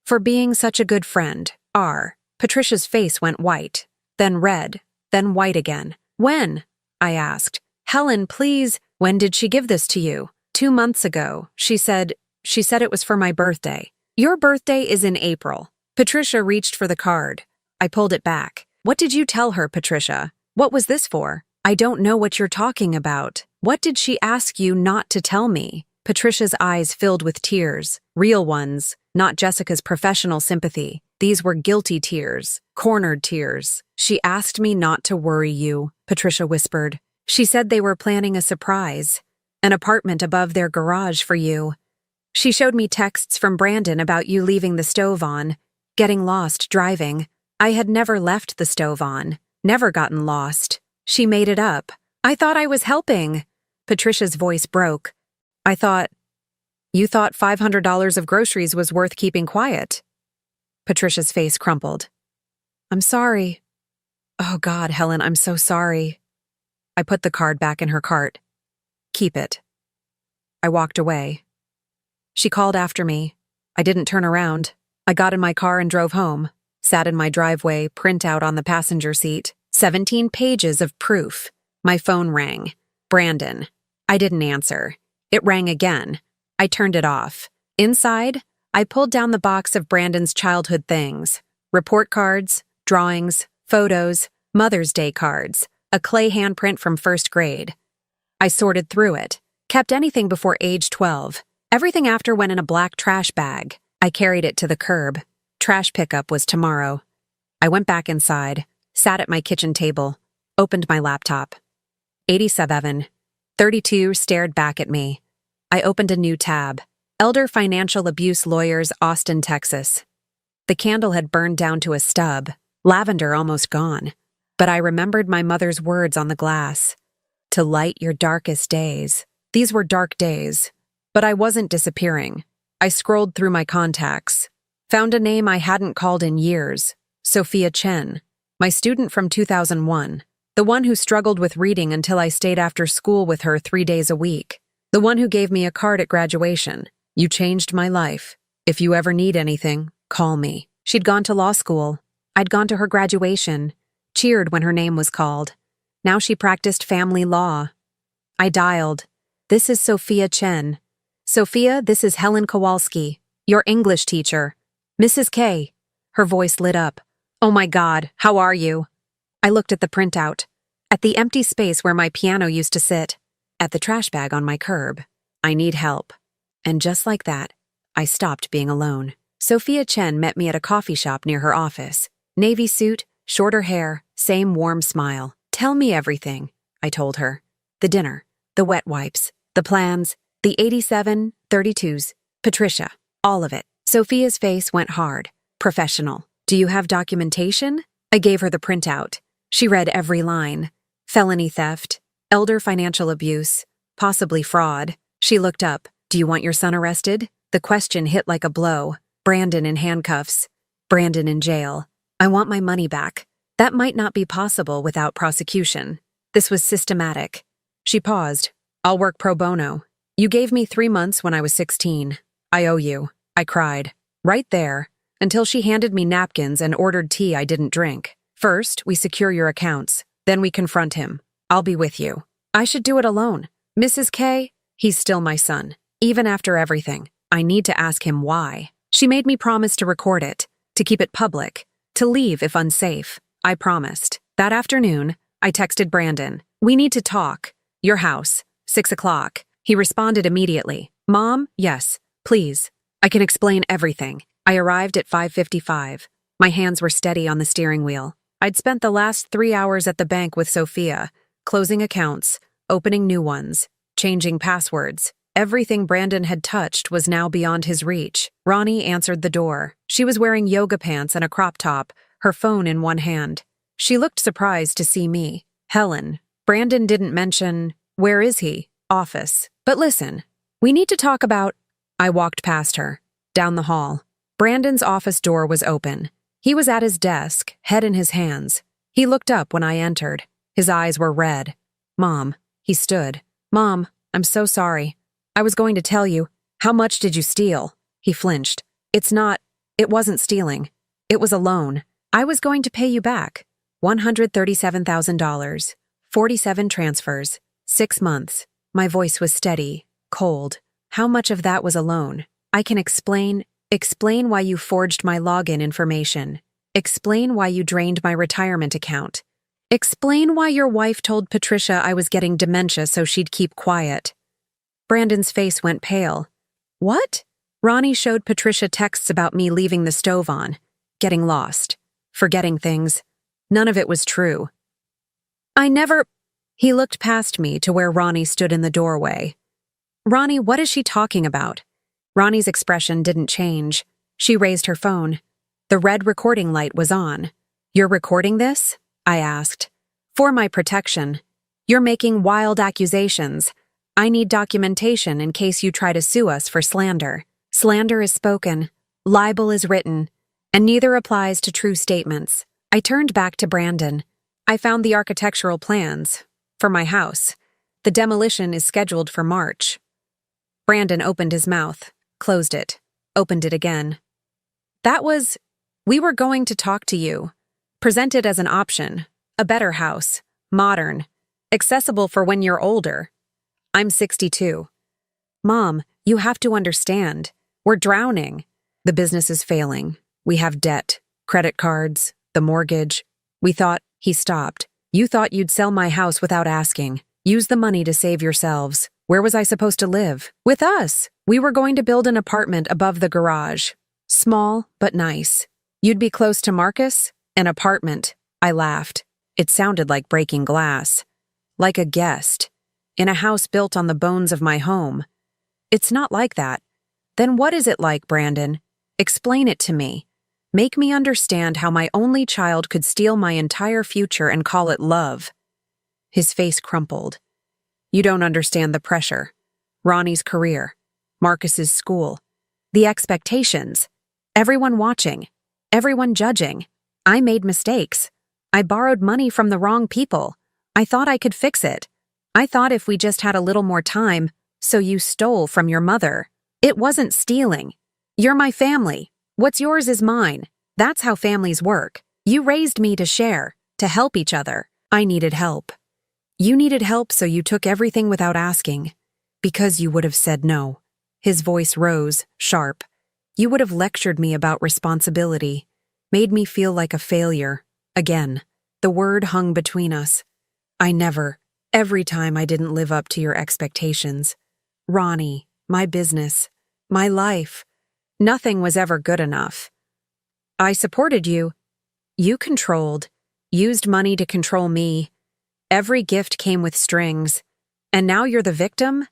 For being such a good friend, R. Patricia's face went white, then red, then white again. When? I asked. Helen, please, when did she give this to you? 2 months ago, she said it was for my birthday. Your birthday is in April. Patricia reached for the card. I pulled it back. What did you tell her, Patricia? What was this for? I don't know what you're talking about. What did she ask you not to tell me? Patricia's eyes filled with tears. Real ones, not Jessica's professional sympathy. These were guilty tears, cornered tears. She asked me not to worry you, Patricia whispered. She said they were planning a surprise. An apartment above their garage for you. She showed me texts from Brandon about you leaving the stove on, getting lost driving. I had never left the stove on, never gotten lost. She made it up. I thought I was helping. Patricia's voice broke. You thought $500 of groceries was worth keeping quiet. Patricia's face crumpled. I'm sorry. Oh God, Helen, I'm so sorry. I put the card back in her cart. Keep it. I walked away. She called after me. I didn't turn around. I got in my car and drove home. Sat in my driveway, printout on the passenger seat. 17 pages of proof. My phone rang. Brandon. I didn't answer. It rang again. I turned it off. Inside, I pulled down the box of Brandon's childhood things. Report cards, drawings, photos, Mother's Day cards, a clay handprint from first grade. I sorted through it. Kept anything before age 12. Everything after went in a black trash bag. I carried it to the curb. Trash pickup was tomorrow. I went back inside, sat at my kitchen table, opened my laptop. 87. 32 stared back at me. I opened a new tab. Elder Financial Abuse Lawyers, Austin, Texas. The candle had burned down to a stub, lavender almost gone. But I remembered my mother's words on the glass. To light your darkest days. These were dark days. But I wasn't disappearing. I scrolled through my contacts. Found a name I hadn't called in years. Sophia Chen. My student from 2001. The one who struggled with reading until I stayed after school with her 3 days a week. The one who gave me a card at graduation. You changed my life. If you ever need anything, call me. She'd gone to law school. I'd gone to her graduation. Cheered when her name was called. Now she practiced family law. I dialed. This is Sophia Chen. Sophia, this is Helen Kowalski, your English teacher. Mrs. K. Her voice lit up. Oh my God, how are you? I looked at the printout. At the empty space where my piano used to sit. At the trash bag on my curb. I need help. And just like that, I stopped being alone. Sophia Chen met me at a coffee shop near her office. Navy suit, shorter hair, same warm smile. Tell me everything, I told her. The dinner, the wet wipes, the plans, the 87, 32s, Patricia, all of it. Sophia's face went hard. Professional. Do you have documentation? I gave her the printout. She read every line. Felony theft, elder financial abuse, possibly fraud. She looked up. Do you want your son arrested? The question hit like a blow. Brandon in handcuffs. Brandon in jail. I want my money back. That might not be possible without prosecution. This was systematic. She paused. I'll work pro bono. You gave me 3 months when I was 16. I owe you. I cried. Right there. Until she handed me napkins and ordered tea I didn't drink. First, we secure your accounts. Then we confront him. I'll be with you. I should do it alone. Mrs. K, he's still my son. Even after everything. I need to ask him why. She made me promise to record it, to keep it public, to leave if unsafe. I promised. That afternoon, I texted Brandon. We need to talk. Your house. 6 o'clock. He responded immediately. Mom, yes, please. I can explain everything. I arrived at 5:55. My hands were steady on the steering wheel. I'd spent the last 3 hours at the bank with Sophia, closing accounts, opening new ones, changing passwords. Everything Brandon had touched was now beyond his reach. Ronnie answered the door. She was wearing yoga pants and a crop top, her phone in one hand. She looked surprised to see me. Helen. Brandon didn't mention, where is he? Office. But listen, we need to talk about... I walked past her, down the hall. Brandon's office door was open. He was at his desk, head in his hands. He looked up when I entered. His eyes were red. Mom. He stood. Mom, I'm so sorry. I was going to tell you. How much did you steal? He flinched. It wasn't stealing. It was a loan. I was going to pay you back. $137,000. 47 transfers. 6 months. My voice was steady, cold. How much of that was a loan? I can explain why you forged my login information. Explain why you drained my retirement account. Explain why your wife told Patricia I was getting dementia so she'd keep quiet. Brandon's face went pale. What? Ronnie showed Patricia texts about me leaving the stove on, getting lost, forgetting things. None of it was true. He looked past me to where Ronnie stood in the doorway. Ronnie, what is she talking about? Ronnie's expression didn't change. She raised her phone. The red recording light was on. You're recording this? I asked. For my protection. You're making wild accusations. I need documentation in case you try to sue us for slander. Slander is spoken. Libel is written. And neither applies to true statements. I turned back to Brandon. I found the architectural plans. For my house. The demolition is scheduled for March. Brandon opened his mouth, closed it, opened it again. We were going to talk to you. Presented as an option. A better house. Modern. Accessible for when you're older. I'm 62. Mom, you have to understand. We're drowning. The business is failing. We have debt, credit cards, the mortgage. He stopped. You thought you'd sell my house without asking. Use the money to save yourselves. Where was I supposed to live? With us. We were going to build an apartment above the garage. Small, but nice. You'd be close to Marcus? An apartment. I laughed. It sounded like breaking glass. Like a guest. In a house built on the bones of my home. It's not like that. Then what is it like, Brandon? Explain it to me. Make me understand how my only child could steal my entire future and call it love. His face crumpled. You don't understand the pressure. Ronnie's career. Marcus's school. The expectations. Everyone watching. Everyone judging. I made mistakes. I borrowed money from the wrong people. I thought I could fix it. I thought if we just had a little more time, so you stole from your mother. It wasn't stealing. You're my family. What's yours is mine. That's how families work. You raised me to share, to help each other. I needed help. You needed help, so you took everything without asking. Because you would have said no. His voice rose, sharp. You would have lectured me about responsibility, made me feel like a failure. Again, the word hung between us. Every time I didn't live up to your expectations. Ronnie, my business, my life. Nothing was ever good enough. I supported you. You controlled, used money to control me. Every gift came with strings. And now you're the victim?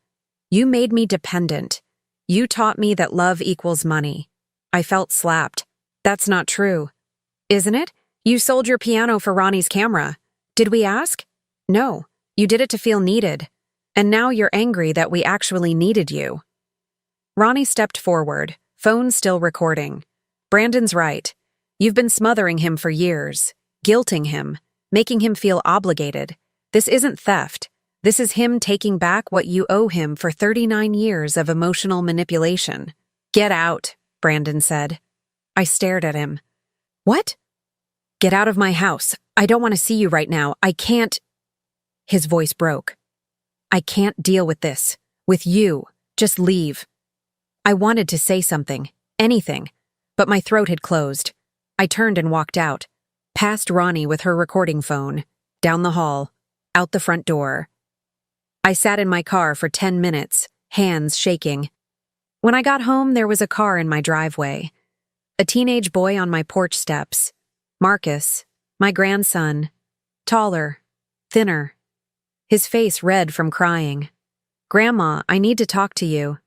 You made me dependent. You taught me that love equals money. I felt slapped. That's not true. Isn't it? You sold your piano for Ronnie's camera. Did we ask? No. You did it to feel needed. And now you're angry that we actually needed you. Ronnie stepped forward, phone still recording. Brandon's right. You've been smothering him for years, guilting him, making him feel obligated. This isn't theft. This is him taking back what you owe him for 39 years of emotional manipulation. Get out, Brandon said. I stared at him. What? Get out of my house. I don't want to see you right now. I can't. His voice broke. I can't deal with this. With you. Just leave. I wanted to say something. Anything. But my throat had closed. I turned and walked out. Past Ronnie with her recording phone. Down the hall. Out the front door. I sat in my car for 10 minutes, hands shaking. When I got home, there was a car in my driveway. A teenage boy on my porch steps. Marcus, my grandson. Taller. Thinner. His face red from crying. Grandma, I need to talk to you.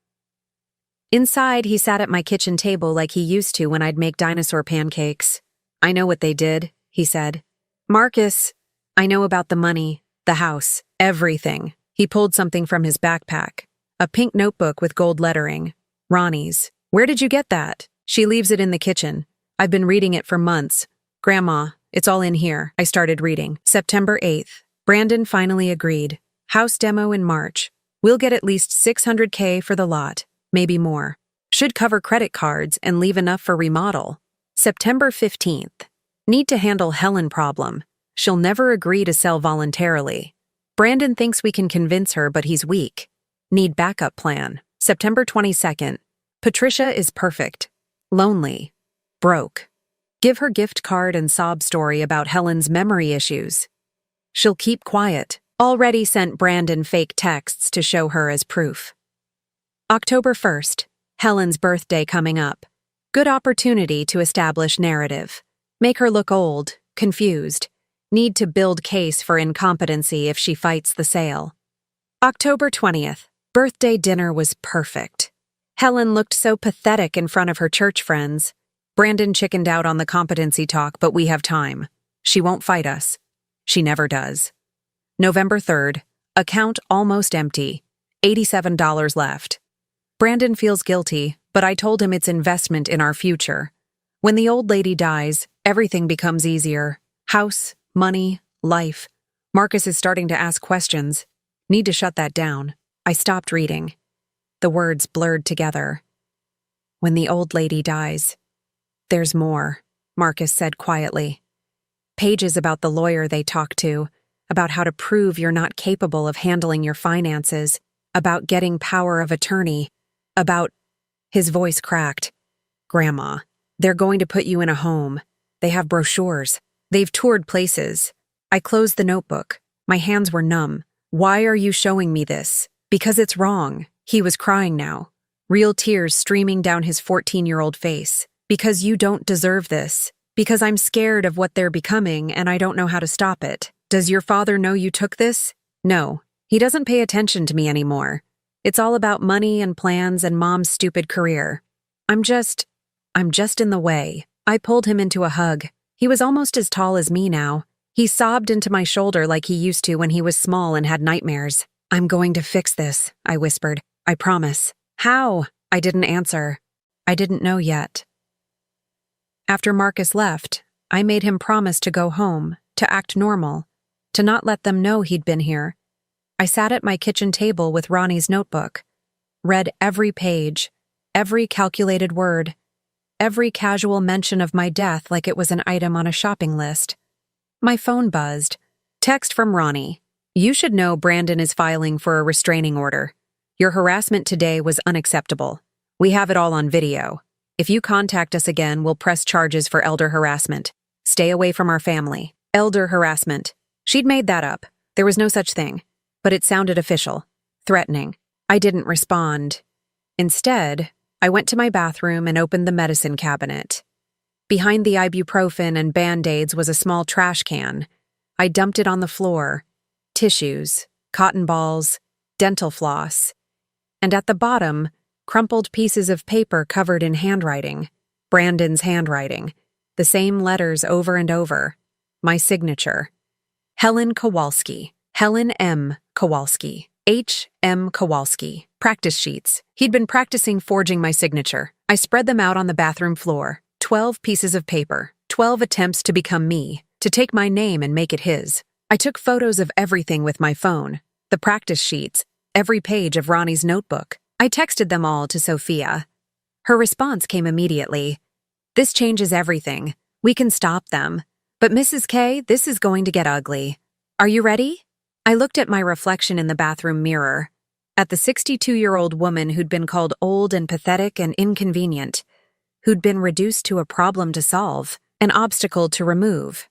Inside, he sat at my kitchen table like he used to when I'd make dinosaur pancakes. I know what they did, he said. Marcus, I know about the money, the house, everything. He pulled something from his backpack. A pink notebook with gold lettering. Ronnie's. Where did you get that? She leaves it in the kitchen. I've been reading it for months. Grandma, it's all in here. I started reading. September 8th. Brandon finally agreed. House demo in March. We'll get at least $600K for the lot. Maybe more. Should cover credit cards and leave enough for remodel. September 15th. Need to handle Helen problem. She'll never agree to sell voluntarily. Brandon thinks we can convince her, but he's weak. Need backup plan. September 22nd. Patricia is perfect. Lonely. Broke. Give her gift card and sob story about Helen's memory issues. She'll keep quiet. Already sent Brandon fake texts to show her as proof. October 1st. Helen's birthday coming up. Good opportunity to establish narrative. Make her look old, confused. Need to build case for incompetency if she fights the sale. October 20th. Birthday dinner was perfect. Helen looked so pathetic in front of her church friends. Brandon chickened out on the competency talk, but we have time. She won't fight us. She never does. November 3rd. Account almost empty. $87 left. Brandon feels guilty, but I told him it's investment in our future. When the old lady dies, everything becomes easier. House, money, life. Marcus is starting to ask questions. Need to shut that down. I stopped reading. The words blurred together. When the old lady dies. There's more, Marcus said quietly. Pages about the lawyer they talked to, about how to prove you're not capable of handling your finances, about getting power of attorney, about... His voice cracked. Grandma, they're going to put you in a home. They have brochures. They've toured places. I closed the notebook. My hands were numb. Why are you showing me this? Because it's wrong. He was crying now. Real tears streaming down his 14-year-old face. Because you don't deserve this. Because I'm scared of what they're becoming and I don't know how to stop it. Does your father know you took this? No. He doesn't pay attention to me anymore. It's all about money and plans and Mom's stupid career. I'm just in the way. I pulled him into a hug. He was almost as tall as me now. He sobbed into my shoulder like he used to when he was small and had nightmares. I'm going to fix this, I whispered. I promise. How? I didn't answer. I didn't know yet. After Marcus left, I made him promise to go home, to act normal, to not let them know he'd been here. I sat at my kitchen table with Ronnie's notebook, read every page, every calculated word, every casual mention of my death like it was an item on a shopping list. My phone buzzed. Text from Ronnie. You should know Brandon is filing for a restraining order. Your harassment today was unacceptable. We have it all on video. If you contact us again, we'll press charges for elder harassment. Stay away from our family. Elder harassment. She'd made that up. There was no such thing. But it sounded official. Threatening. I didn't respond. Instead, I went to my bathroom and opened the medicine cabinet. Behind the ibuprofen and Band-Aids was a small trash can. I dumped it on the floor. Tissues, cotton balls, dental floss. And at the bottom, crumpled pieces of paper covered in handwriting. Brandon's handwriting. The same letters over and over. My signature. Helen Kowalski. Helen M. Kowalski. H. M. Kowalski. Practice sheets. He'd been practicing forging my signature. I spread them out on the bathroom floor. 12 pieces of paper. 12 attempts to become me. To take my name and make it his. I took photos of everything with my phone. The practice sheets. Every page of Ronnie's notebook. I texted them all to Sophia. Her response came immediately. This changes everything. We can stop them. But Mrs. K, this is going to get ugly. Are you ready? I looked at my reflection in the bathroom mirror. At the 62-year-old woman who'd been called old and pathetic and inconvenient. Who'd been reduced to a problem to solve, an obstacle to remove.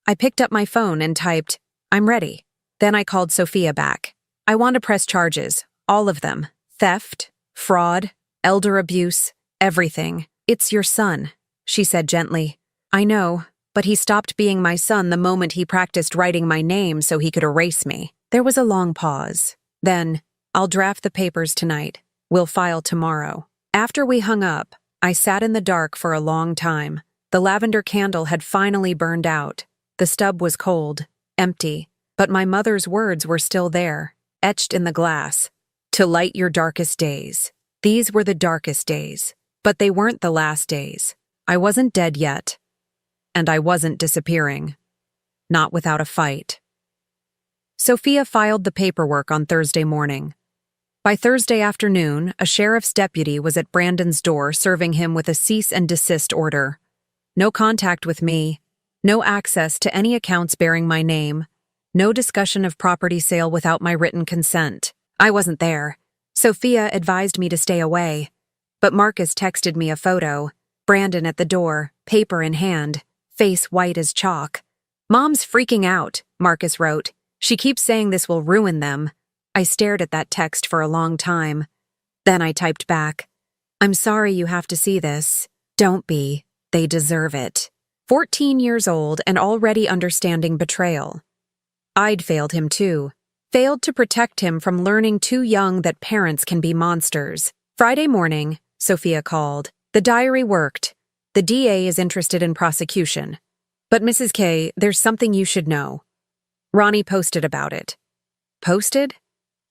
I picked up my phone and typed, I'm ready. Then I called Sophia back. I want to press charges, all of them. Theft, fraud, elder abuse, everything. It's your son, she said gently. I know, but he stopped being my son the moment he practiced writing my name so he could erase me. There was a long pause. Then, I'll draft the papers tonight. We'll file tomorrow. After we hung up, I sat in the dark for a long time. The lavender candle had finally burned out. The stub was cold, empty, but my mother's words were still there, etched in the glass. To light your darkest days. These were the darkest days, but they weren't the last days. I wasn't dead yet, and I wasn't disappearing. Not without a fight. Sophia filed the paperwork on Thursday morning. By Thursday afternoon, a sheriff's deputy was at Brandon's door serving him with a cease and desist order. No contact with me, no access to any accounts bearing my name, no discussion of property sale without my written consent. I wasn't there. Sophia advised me to stay away. But Marcus texted me a photo. Brandon at the door, paper in hand, face white as chalk. Mom's freaking out, Marcus wrote. She keeps saying this will ruin them. I stared at that text for a long time. Then I typed back, I'm sorry you have to see this. Don't be. They deserve it. 14 years old and already understanding betrayal. I'd failed him too. Failed to protect him from learning too young that parents can be monsters. Friday morning, Sophia called. The diary worked. The DA is interested in prosecution. But Mrs. K, there's something you should know. Ronnie posted about it. Posted?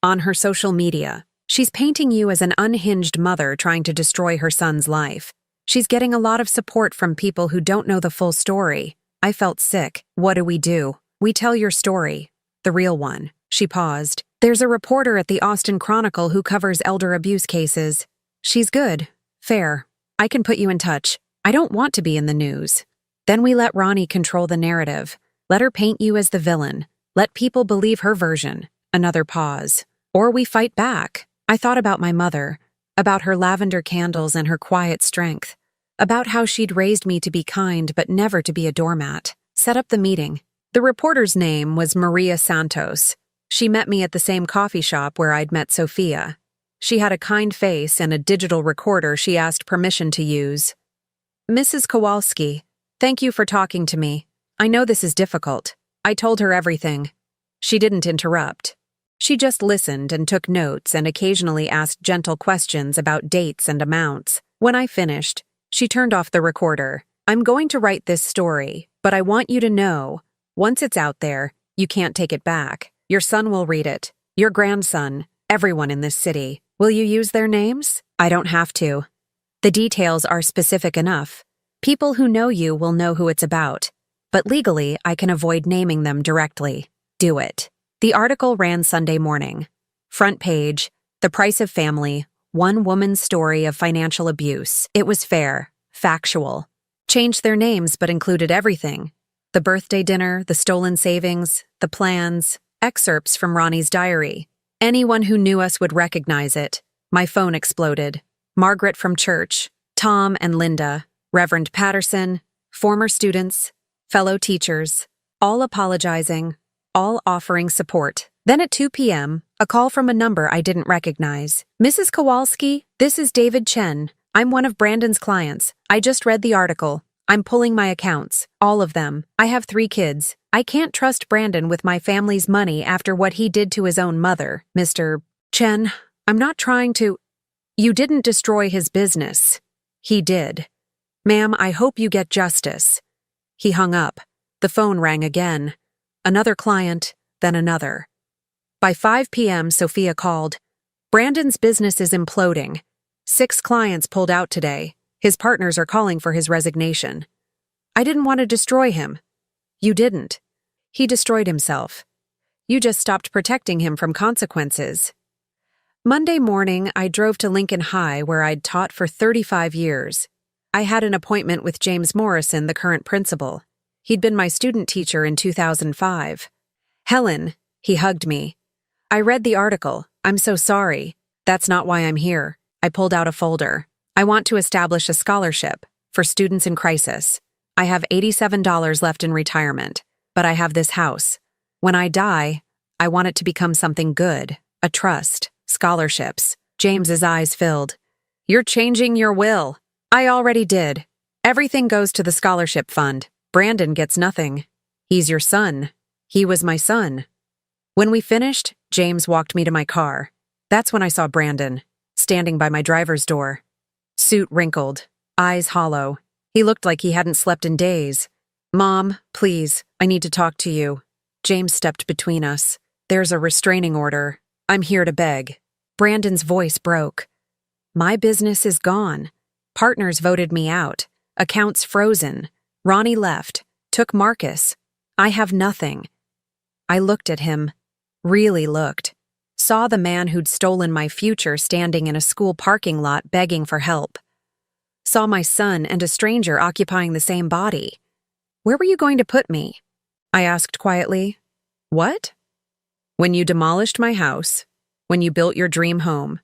On her social media. She's painting you as an unhinged mother trying to destroy her son's life. She's getting a lot of support from people who don't know the full story. I felt sick. What do? We tell your story. The real one. She paused. There's a reporter at the Austin Chronicle who covers elder abuse cases. She's good. Fair. I can put you in touch. I don't want to be in the news. Then we let Ronnie control the narrative. Let her paint you as the villain. Let people believe her version. Another pause. Or we fight back. I thought about my mother, about her lavender candles and her quiet strength, about how she'd raised me to be kind but never to be a doormat. Set up the meeting. The reporter's name was Maria Santos. She met me at the same coffee shop where I'd met Sophia. She had a kind face and a digital recorder she asked permission to use. Mrs. Kowalski, thank you for talking to me. I know this is difficult. I told her everything. She didn't interrupt. She just listened and took notes and occasionally asked gentle questions about dates and amounts. When I finished, she turned off the recorder. I'm going to write this story, but I want you to know, once it's out there, you can't take it back. Your son will read it. Your grandson. Everyone in this city. Will you use their names? I don't have to. The details are specific enough. People who know you will know who it's about. But legally, I can avoid naming them directly. Do it. The article ran Sunday morning. Front page, The Price of Family, one woman's story of financial abuse. It was fair, factual. Changed their names but included everything. The birthday dinner, the stolen savings, the plans, excerpts from Ronnie's diary. Anyone who knew us would recognize it. My phone exploded. Margaret from church, Tom and Linda, Reverend Patterson, former students, fellow teachers, all apologizing, all offering support. Then at 2 p.m., a call from a number I didn't recognize. Mrs. Kowalski, this is David Chen. I'm one of Brandon's clients. I just read the article. I'm pulling my accounts, all of them. I have 3 kids. I can't trust Brandon with my family's money after what he did to his own mother, Mr. Chen. I'm not trying to. You didn't destroy his business. He did. Ma'am, I hope you get justice. He hung up. The phone rang again. Another client, then another. By 5 p.m., Sophia called. Brandon's business is imploding. 6 clients pulled out today. His partners are calling for his resignation. I didn't want to destroy him. You didn't. He destroyed himself. You just stopped protecting him from consequences. Monday morning, I drove to Lincoln High, where I'd taught for 35 years. I had an appointment with James Morrison, the current principal. He'd been my student teacher in 2005. Helen, he hugged me. I read the article. I'm so sorry. That's not why I'm here. I pulled out a folder. I want to establish a scholarship for students in crisis. I have $87 left in retirement, but I have this house. When I die, I want it to become something good, a trust, scholarships. James's eyes filled. You're changing your will. I already did. Everything goes to the scholarship fund. Brandon gets nothing. He's your son. He was my son. When we finished, James walked me to my car. That's when I saw Brandon, standing by my driver's door. Suit wrinkled, eyes hollow. He looked like he hadn't slept in days. Mom, please, I need to talk to you. James stepped between us. There's a restraining order. I'm here to beg. Brandon's voice broke. My business is gone. Partners voted me out. Accounts frozen. Ronnie left. Took Marcus. I have nothing. I looked at him. Really looked. Saw the man who'd stolen my future standing in a school parking lot begging for help. Saw my son and a stranger occupying the same body. Where were you going to put me? I asked quietly. What? When you demolished my house, when you built your dream home,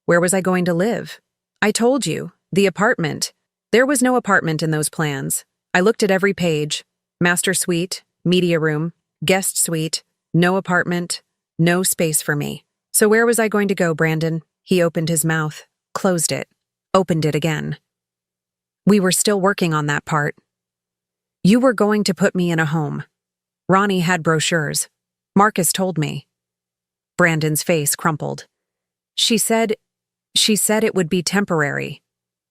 where was I going to live? I told you, the apartment. There was no apartment in those plans. I looked at every page. Master suite, media room, guest suite, no apartment, no space for me. So where was I going to go, Brandon? He opened his mouth, closed it, opened it again. We were still working on that part. You were going to put me in a home. Ronnie had brochures. Marcus told me. Brandon's face crumpled. She said it would be temporary.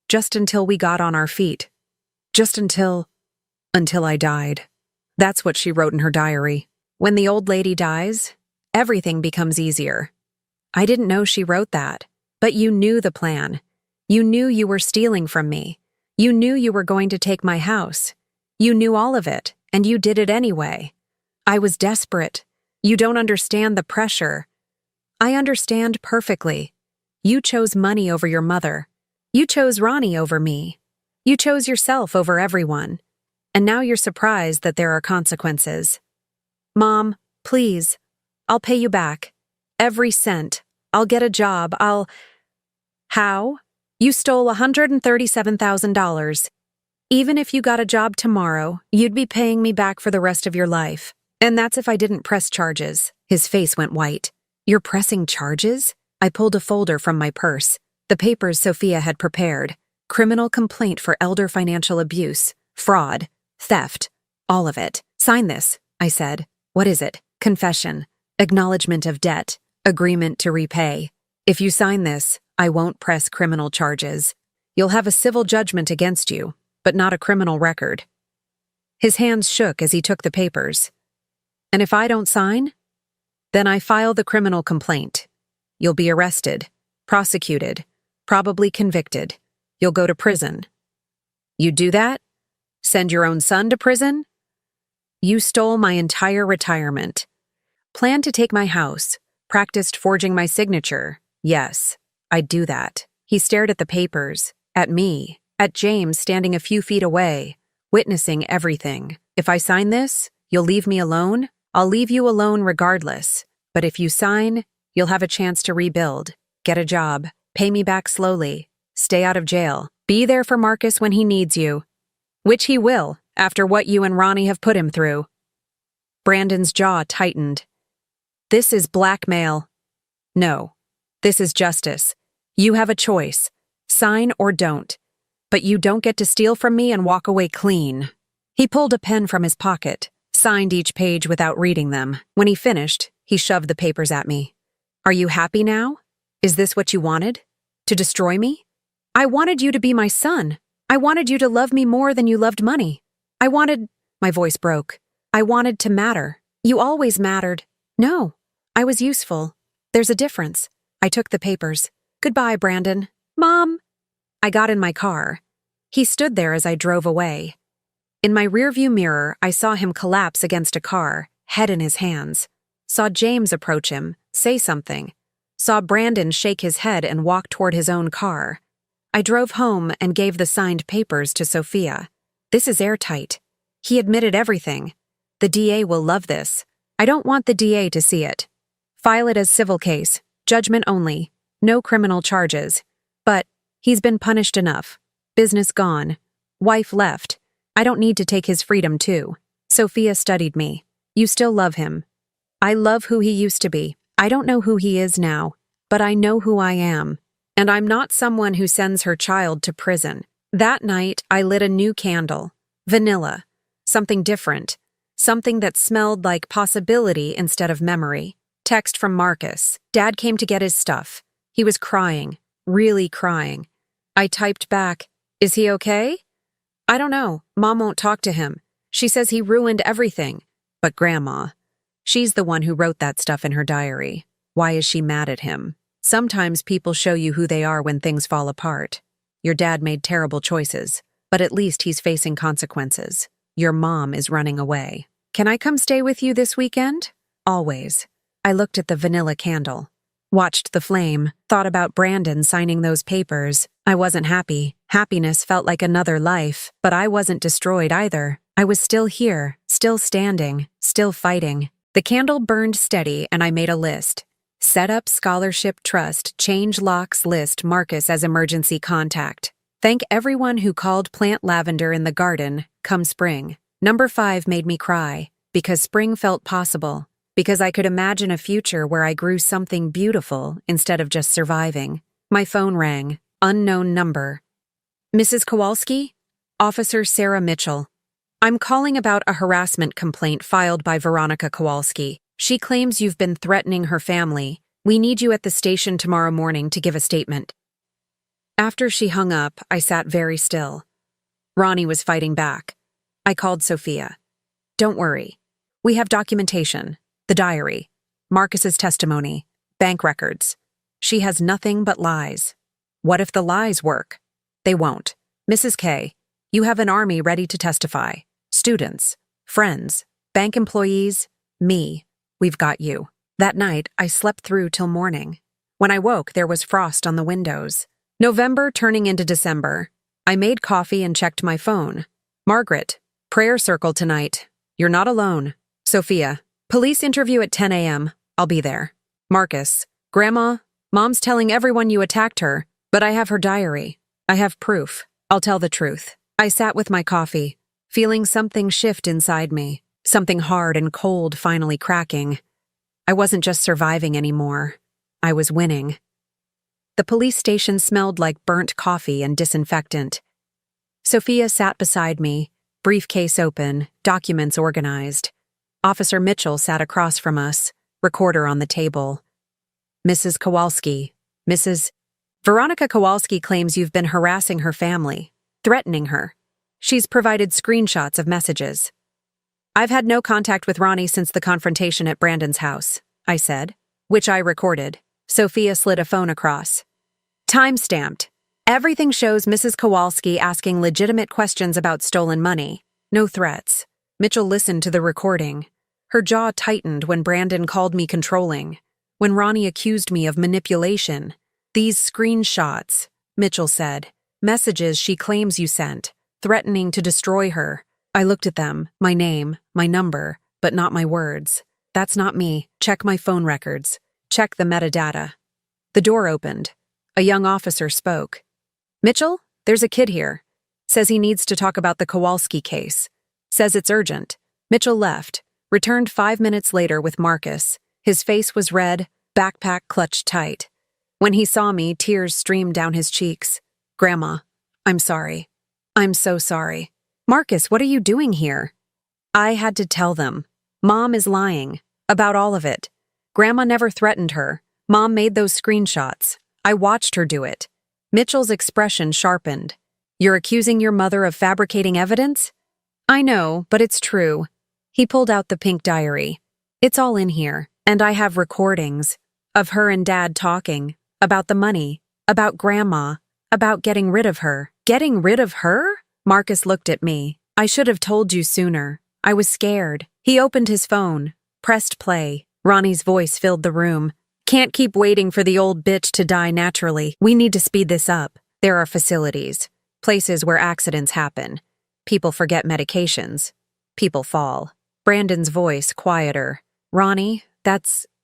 Just until we got on our feet. Just until I died. That's what she wrote in her diary. When the old lady dies, everything becomes easier. I didn't know she wrote that, but you knew the plan. You knew you were stealing from me. You knew you were going to take my house. You knew all of it, and you did it anyway. I was desperate. You don't understand the pressure. I understand perfectly. You chose money over your mother. You chose Ronnie over me. You chose yourself over everyone. And now you're surprised that there are consequences. Mom, please. I'll pay you back. Every cent. I'll get a job. How? You stole $137,000. Even if you got a job tomorrow, you'd be paying me back for the rest of your life. And that's if I didn't press charges. His face went white. You're pressing charges? I pulled a folder from my purse. The papers Sophia had prepared. Criminal complaint for elder financial abuse, fraud, theft, all of it. Sign this, I said. What is it? Confession, acknowledgement of debt, agreement to repay. If you sign this, I won't press criminal charges. You'll have a civil judgment against you, but not a criminal record. His hands shook as he took the papers. And if I don't sign? Then I file the criminal complaint. You'll be arrested, prosecuted, probably convicted. You'll go to prison. You do that? Send your own son to prison? You stole my entire retirement. Planned to take my house, practiced forging my signature. Yes, I'd do that. He stared at the papers, at me, at James standing a few feet away, witnessing everything. If I sign this, you'll leave me alone? I'll leave you alone regardless. But if you sign, you'll have a chance to rebuild, get a job, pay me back slowly, stay out of jail, be there for Marcus when he needs you. Which he will, after what you and Ronnie have put him through. Brandon's jaw tightened. This is blackmail. No, this is justice. You have a choice. Sign or don't. But you don't get to steal from me and walk away clean. He pulled a pen from his pocket, signed each page without reading them. When he finished, he shoved the papers at me. Are you happy now? Is this what you wanted? To destroy me? I wanted you to be my son. I wanted you to love me more than you loved money. My voice broke. I wanted to matter. You always mattered. No, I was useful. There's a difference. I took the papers. Goodbye, Brandon. Mom! I got in my car. He stood there as I drove away. In my rearview mirror, I saw him collapse against a car, head in his hands. Saw James approach him, say something. Saw Brandon shake his head and walk toward his own car. I drove home and gave the signed papers to Sophia. This is airtight. He admitted everything. The DA will love this. I don't want the DA to see it. File it as civil case, judgment only, no criminal charges. But he's been punished enough. Business gone. Wife left. I don't need to take his freedom too. Sophia studied me. You still love him. I love who he used to be. I don't know who he is now, but I know who I am. And I'm not someone who sends her child to prison. That night, I lit a new candle. Vanilla. Something different. Something that smelled like possibility instead of memory. Text from Marcus. Dad came to get his stuff. He was crying. Really crying. I typed back, "Is he okay?" I don't know. Mom won't talk to him. She says he ruined everything. But Grandma, she's the one who wrote that stuff in her diary. Why is she mad at him? Sometimes people show you who they are when things fall apart. Your dad made terrible choices, but at least he's facing consequences. Your mom is running away. Can I come stay with you this weekend? Always. I looked at the vanilla candle. Watched the flame, thought about Brandon signing those papers. I wasn't happy. Happiness felt like another life, but I wasn't destroyed either. I was still here, still standing, still fighting. The candle burned steady and I made a list. Set up scholarship trust, change locks, list Marcus as emergency contact. Thank everyone who called plant lavender in the garden, come spring. Number 5 made me cry, because spring felt possible. Because I could imagine a future where I grew something beautiful instead of just surviving. My phone rang. Unknown number. Mrs. Kowalski? Officer Sarah Mitchell. I'm calling about a harassment complaint filed by Veronica Kowalski. She claims you've been threatening her family. We need you at the station tomorrow morning to give a statement. After she hung up, I sat very still. Ronnie was fighting back. I called Sophia. Don't worry. We have documentation. The diary, Marcus's testimony, bank records. She has nothing but lies. What if the lies work? They won't. Mrs. K, you have an army ready to testify. Students, friends, bank employees, me. We've got you. That night, I slept through till morning. When I woke, there was frost on the windows. November turning into December. I made coffee and checked my phone. Margaret, prayer circle tonight. You're not alone. Sophia, police interview at 10 a.m. I'll be there. Marcus, Grandma, Mom's telling everyone you attacked her, but I have her diary. I have proof. I'll tell the truth. I sat with my coffee, feeling something shift inside me, something hard and cold finally cracking. I wasn't just surviving anymore. I was winning. The police station smelled like burnt coffee and disinfectant. Sophia sat beside me, briefcase open, documents organized. Officer Mitchell sat across from us, recorder on the table. Mrs. Kowalski, Mrs. Veronica Kowalski claims you've been harassing her family, threatening her. She's provided screenshots of messages. I've had no contact with Ronnie since the confrontation at Brandon's house, I said, which I recorded. Sophia slid a phone across. Time-stamped. Everything shows Mrs. Kowalski asking legitimate questions about stolen money. No threats. Mitchell listened to the recording. Her jaw tightened when Brandon called me controlling. When Ronnie accused me of manipulation. These screenshots, Mitchell said. Messages she claims you sent, threatening to destroy her. I looked at them, my name, my number, but not my words. That's not me. Check my phone records. Check the metadata. The door opened. A young officer spoke. Mitchell, there's a kid here. Says he needs to talk about the Kowalski case. Says it's urgent. Mitchell left, returned 5 minutes later with Marcus. His face was red, backpack clutched tight. When he saw me, tears streamed down his cheeks. Grandma, I'm sorry. I'm so sorry. Marcus, what are you doing here? I had to tell them. Mom is lying. About all of it. Grandma never threatened her. Mom made those screenshots. I watched her do it. Mitchell's expression sharpened. You're accusing your mother of fabricating evidence? I know, but it's true. He pulled out the pink diary. It's all in here, and I have recordings of her and Dad talking about the money, about Grandma, about getting rid of her. Getting rid of her? Marcus looked at me. I should have told you sooner. I was scared. He opened his phone, pressed play. Ronnie's voice filled the room. Can't keep waiting for the old bitch to die naturally. We need to speed this up. There are facilities, places where accidents happen. People forget medications. People fall. Brandon's voice quieter. Ronnie,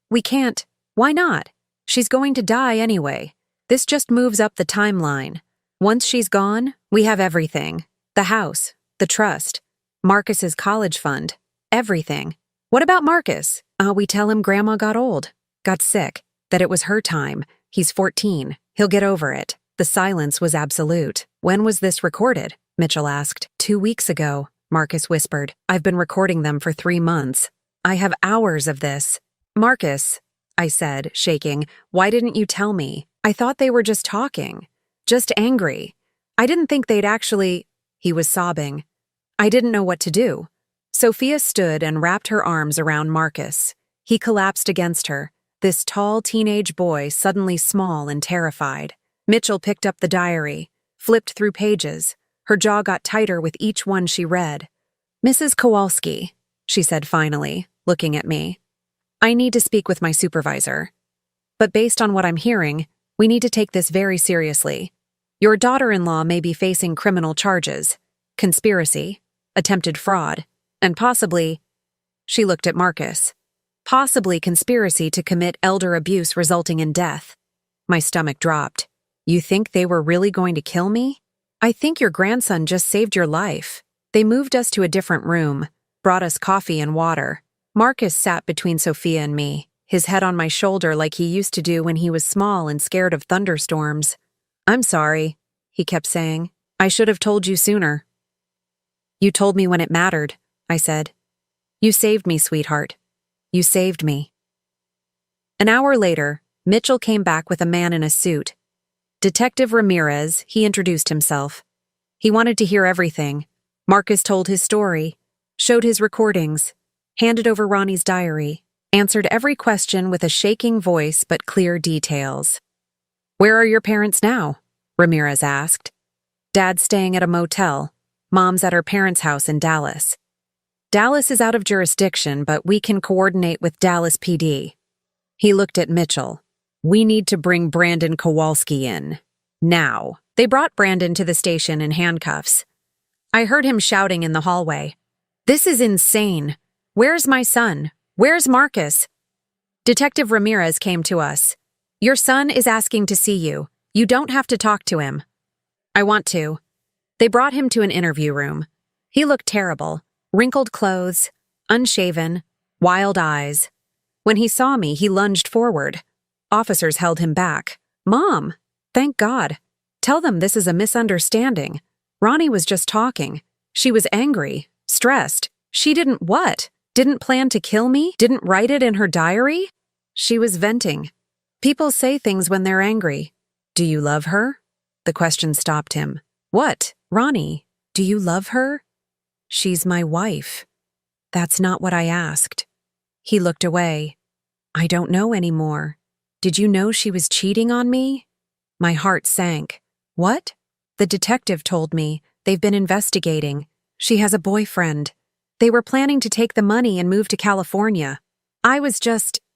we can't. Why not? She's going to die anyway. This just moves up the timeline. Once she's gone, we have everything. The house, the trust, Marcus's college fund, everything. What about Marcus? We tell him Grandma got old, got sick, that it was her time. He's 14. He'll get over it. The silence was absolute. When was this recorded? Mitchell asked. 2 weeks ago, Marcus whispered. I've been recording them for 3 months. I have hours of this. Marcus, I said, shaking, why didn't you tell me? I thought they were just talking. Just angry. I didn't think they'd actually... He was sobbing. I didn't know what to do. Sophia stood and wrapped her arms around Marcus. He collapsed against her, this tall teenage boy suddenly small and terrified. Mitchell picked up the diary, flipped through pages. Her jaw got tighter with each one she read. Mrs. Kowalski, she said finally, looking at me. I need to speak with my supervisor. But based on what I'm hearing, we need to take this very seriously. Your daughter-in-law may be facing criminal charges, conspiracy, attempted fraud, and possibly, she looked at Marcus, possibly conspiracy to commit elder abuse resulting in death. My stomach dropped. You think they were really going to kill me? I think your grandson just saved your life. They moved us to a different room, brought us coffee and water. Marcus sat between Sophia and me, his head on my shoulder like he used to do when he was small and scared of thunderstorms. I'm sorry, he kept saying. I should have told you sooner. You told me when it mattered, I said. You saved me, sweetheart. You saved me. An hour later, Mitchell came back with a man in a suit. Detective Ramirez, he introduced himself. He wanted to hear everything. Marcus told his story, showed his recordings, handed over Ronnie's diary, answered every question with a shaking voice but clear details. Where are your parents now? Ramirez asked. Dad's staying at a motel. Mom's at her parents' house in Dallas. Dallas is out of jurisdiction, but we can coordinate with Dallas PD. He looked at Mitchell. We need to bring Brandon Kowalski in. Now. They brought Brandon to the station in handcuffs. I heard him shouting in the hallway. This is insane. Where's my son? Where's Marcus? Detective Ramirez came to us. Your son is asking to see you. You don't have to talk to him. I want to. They brought him to an interview room. He looked terrible. Wrinkled clothes, unshaven, wild eyes. When he saw me, he lunged forward. Officers held him back. Mom! Thank God. Tell them this is a misunderstanding. Ronnie was just talking. She was angry, stressed. She didn't what? Didn't plan to kill me? Didn't write it in her diary? She was venting. People say things when they're angry. Do you love her? The question stopped him. What? Ronnie, do you love her? She's my wife. That's not what I asked. He looked away. I don't know anymore. Did you know she was cheating on me? My heart sank. What? The detective told me. They've been investigating. She has a boyfriend. They were planning to take the money and move to California.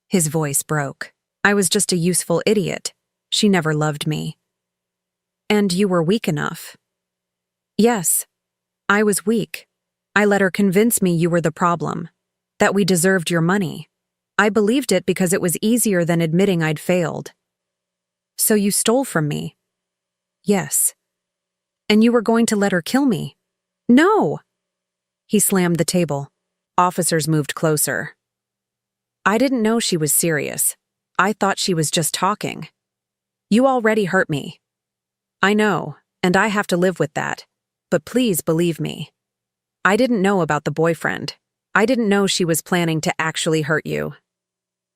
His voice broke. I was just a useful idiot. She never loved me. And you were weak enough. Yes, I was weak. I let her convince me you were the problem, that we deserved your money. I believed it because it was easier than admitting I'd failed. So you stole from me? Yes. And you were going to let her kill me? No! He slammed the table. Officers moved closer. I didn't know she was serious. I thought she was just talking. You already hurt me. I know, and I have to live with that. But please believe me. I didn't know about the boyfriend. I didn't know she was planning to actually hurt you.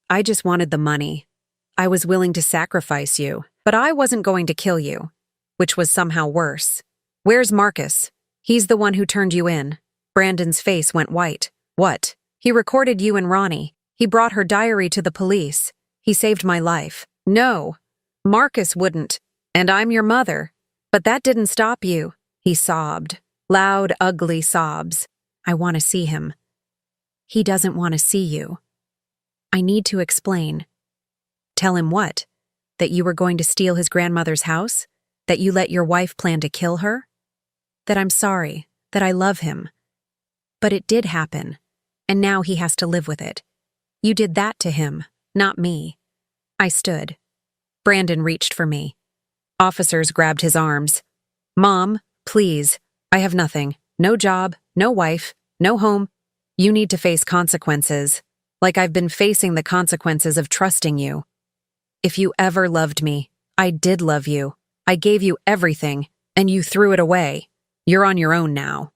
I just wanted the money. I was willing to sacrifice you, but I wasn't going to kill you, which was somehow worse. Where's Marcus? He's the one who turned you in. Brandon's face went white. What? He recorded you and Ronnie. He brought her diary to the police. He saved my life. No, Marcus wouldn't. And I'm your mother. But that didn't stop you. He sobbed. Loud, ugly sobs. I want to see him. He doesn't want to see you. I need to explain. Tell him what? That you were going to steal his grandmother's house? That you let your wife plan to kill her? That I'm sorry, that I love him. But it did happen, and now he has to live with it. You did that to him, not me. I stood. Brandon reached for me. Officers grabbed his arms. Mom, please, I have nothing. No job, no wife, no home. You need to face consequences, like I've been facing the consequences of trusting you. If you ever loved me, I did love you. I gave you everything, and you threw it away. You're on your own now.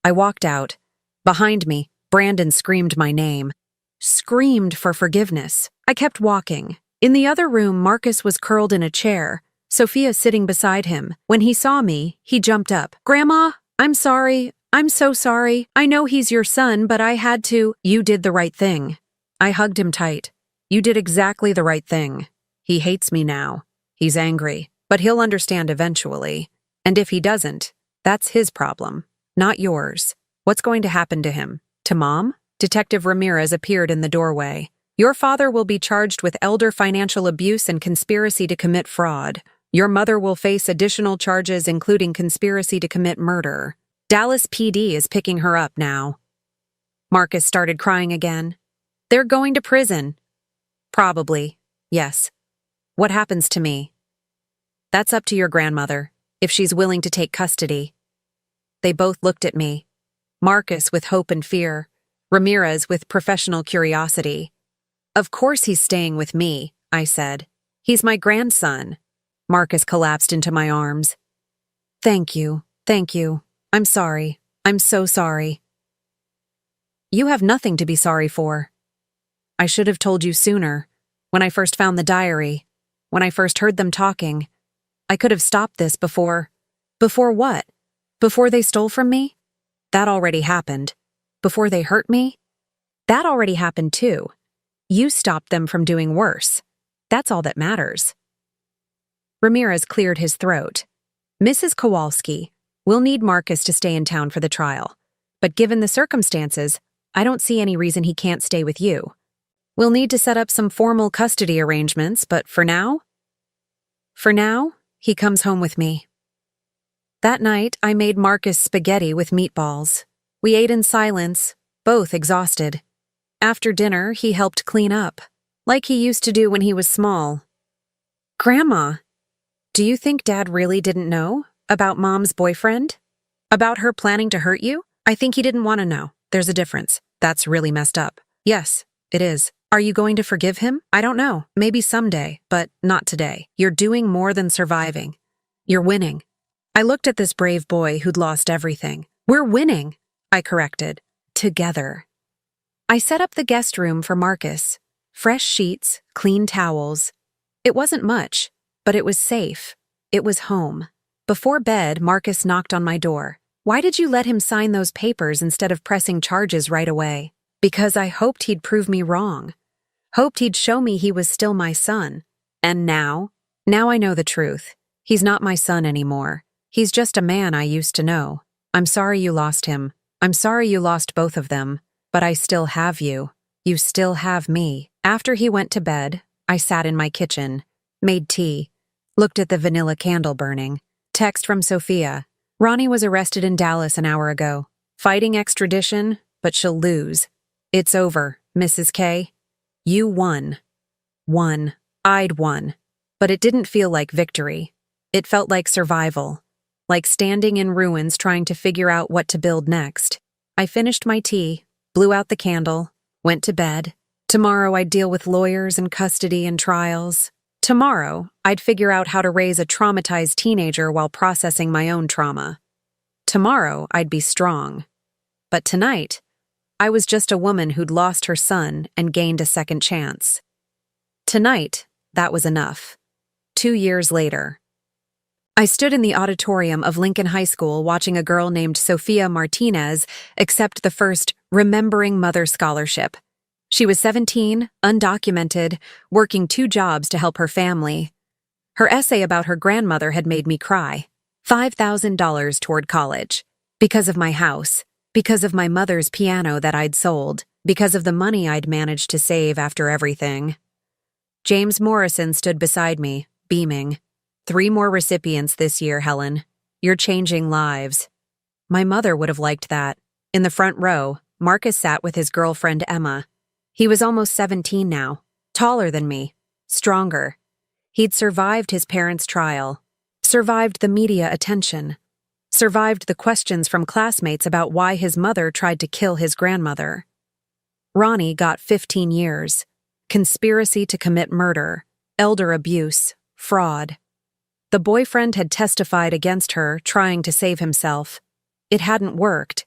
I walked out. Behind me, Brandon screamed my name. Screamed for forgiveness. I kept walking. In the other room, Marcus was curled in a chair, Sophia sitting beside him. When he saw me, he jumped up. Grandma, I'm sorry. I'm so sorry. I know he's your son, but I had to. You did the right thing. I hugged him tight. You did exactly the right thing. He hates me now. He's angry, but he'll understand eventually. And if he doesn't, that's his problem, not yours. What's going to happen to him? To Mom? Detective Ramirez appeared in the doorway. Your father will be charged with elder financial abuse and conspiracy to commit fraud. Your mother will face additional charges including conspiracy to commit murder. Dallas PD is picking her up now. Marcus started crying again. They're going to prison. Probably, yes. What happens to me? That's up to your grandmother, if she's willing to take custody. They both looked at me. Marcus with hope and fear, Ramirez with professional curiosity. Of course he's staying with me, I said. He's my grandson. Marcus collapsed into my arms. Thank you, thank you. I'm sorry. I'm so sorry. You have nothing to be sorry for. I should have told you sooner, when I first found the diary, when I first heard them talking. I could have stopped this before. Before what? Before they stole from me? That already happened. Before they hurt me? That already happened too. You stopped them from doing worse. That's all that matters. Ramirez cleared his throat. Mrs. Kowalski, we'll need Marcus to stay in town for the trial. But given the circumstances, I don't see any reason he can't stay with you. We'll need to set up some formal custody arrangements, but for now? For now, he comes home with me. That night, I made Marcus spaghetti with meatballs. We ate in silence, both exhausted. After dinner, he helped clean up, like he used to do when he was small. Grandma, do you think Dad really didn't know about Mom's boyfriend? About her planning to hurt you? I think he didn't want to know. There's a difference. That's really messed up. Yes, it is. Are you going to forgive him? I don't know. Maybe someday, but not today. You're doing more than surviving. You're winning. I looked at this brave boy who'd lost everything. We're winning, I corrected. Together. I set up the guest room for Marcus. Fresh sheets, clean towels. It wasn't much, but it was safe. It was home. Before bed, Marcus knocked on my door. Why did you let him sign those papers instead of pressing charges right away? Because I hoped he'd prove me wrong. Hoped he'd show me he was still my son. And now I know the truth. He's not my son anymore. He's just a man I used to know. I'm sorry you lost him. I'm sorry you lost both of them. But I still have you. You still have me. After he went to bed, I sat in my kitchen, made tea, looked at the vanilla candle burning. Text from Sophia. Ronnie was arrested in Dallas an hour ago. Fighting extradition, but she'll lose. It's over, Mrs. K. You won. Won. I'd won. But it didn't feel like victory. It felt like survival. Like standing in ruins trying to figure out what to build next. I finished my tea, blew out the candle, went to bed. Tomorrow I'd deal with lawyers and custody and trials. Tomorrow, I'd figure out how to raise a traumatized teenager while processing my own trauma. Tomorrow, I'd be strong. But tonight, I was just a woman who'd lost her son and gained a second chance. Tonight, that was enough. 2 years later. I stood in the auditorium of Lincoln High School watching a girl named Sophia Martinez accept the first Remembering Mother scholarship. She was 17, undocumented, working 2 jobs to help her family. Her essay about her grandmother had made me cry. $5,000 toward college. Because of my house. Because of my mother's piano that I'd sold. Because of the money I'd managed to save after everything. James Morrison stood beside me, beaming. 3 more recipients this year, Helen. You're changing lives. My mother would have liked that. In the front row, Marcus sat with his girlfriend Emma. He was almost 17 now, taller than me, stronger. He'd survived his parents' trial, survived the media attention, survived the questions from classmates about why his mother tried to kill his grandmother. Ronnie got 15 years. Conspiracy to commit murder, elder abuse, fraud. The boyfriend had testified against her, trying to save himself. It hadn't worked.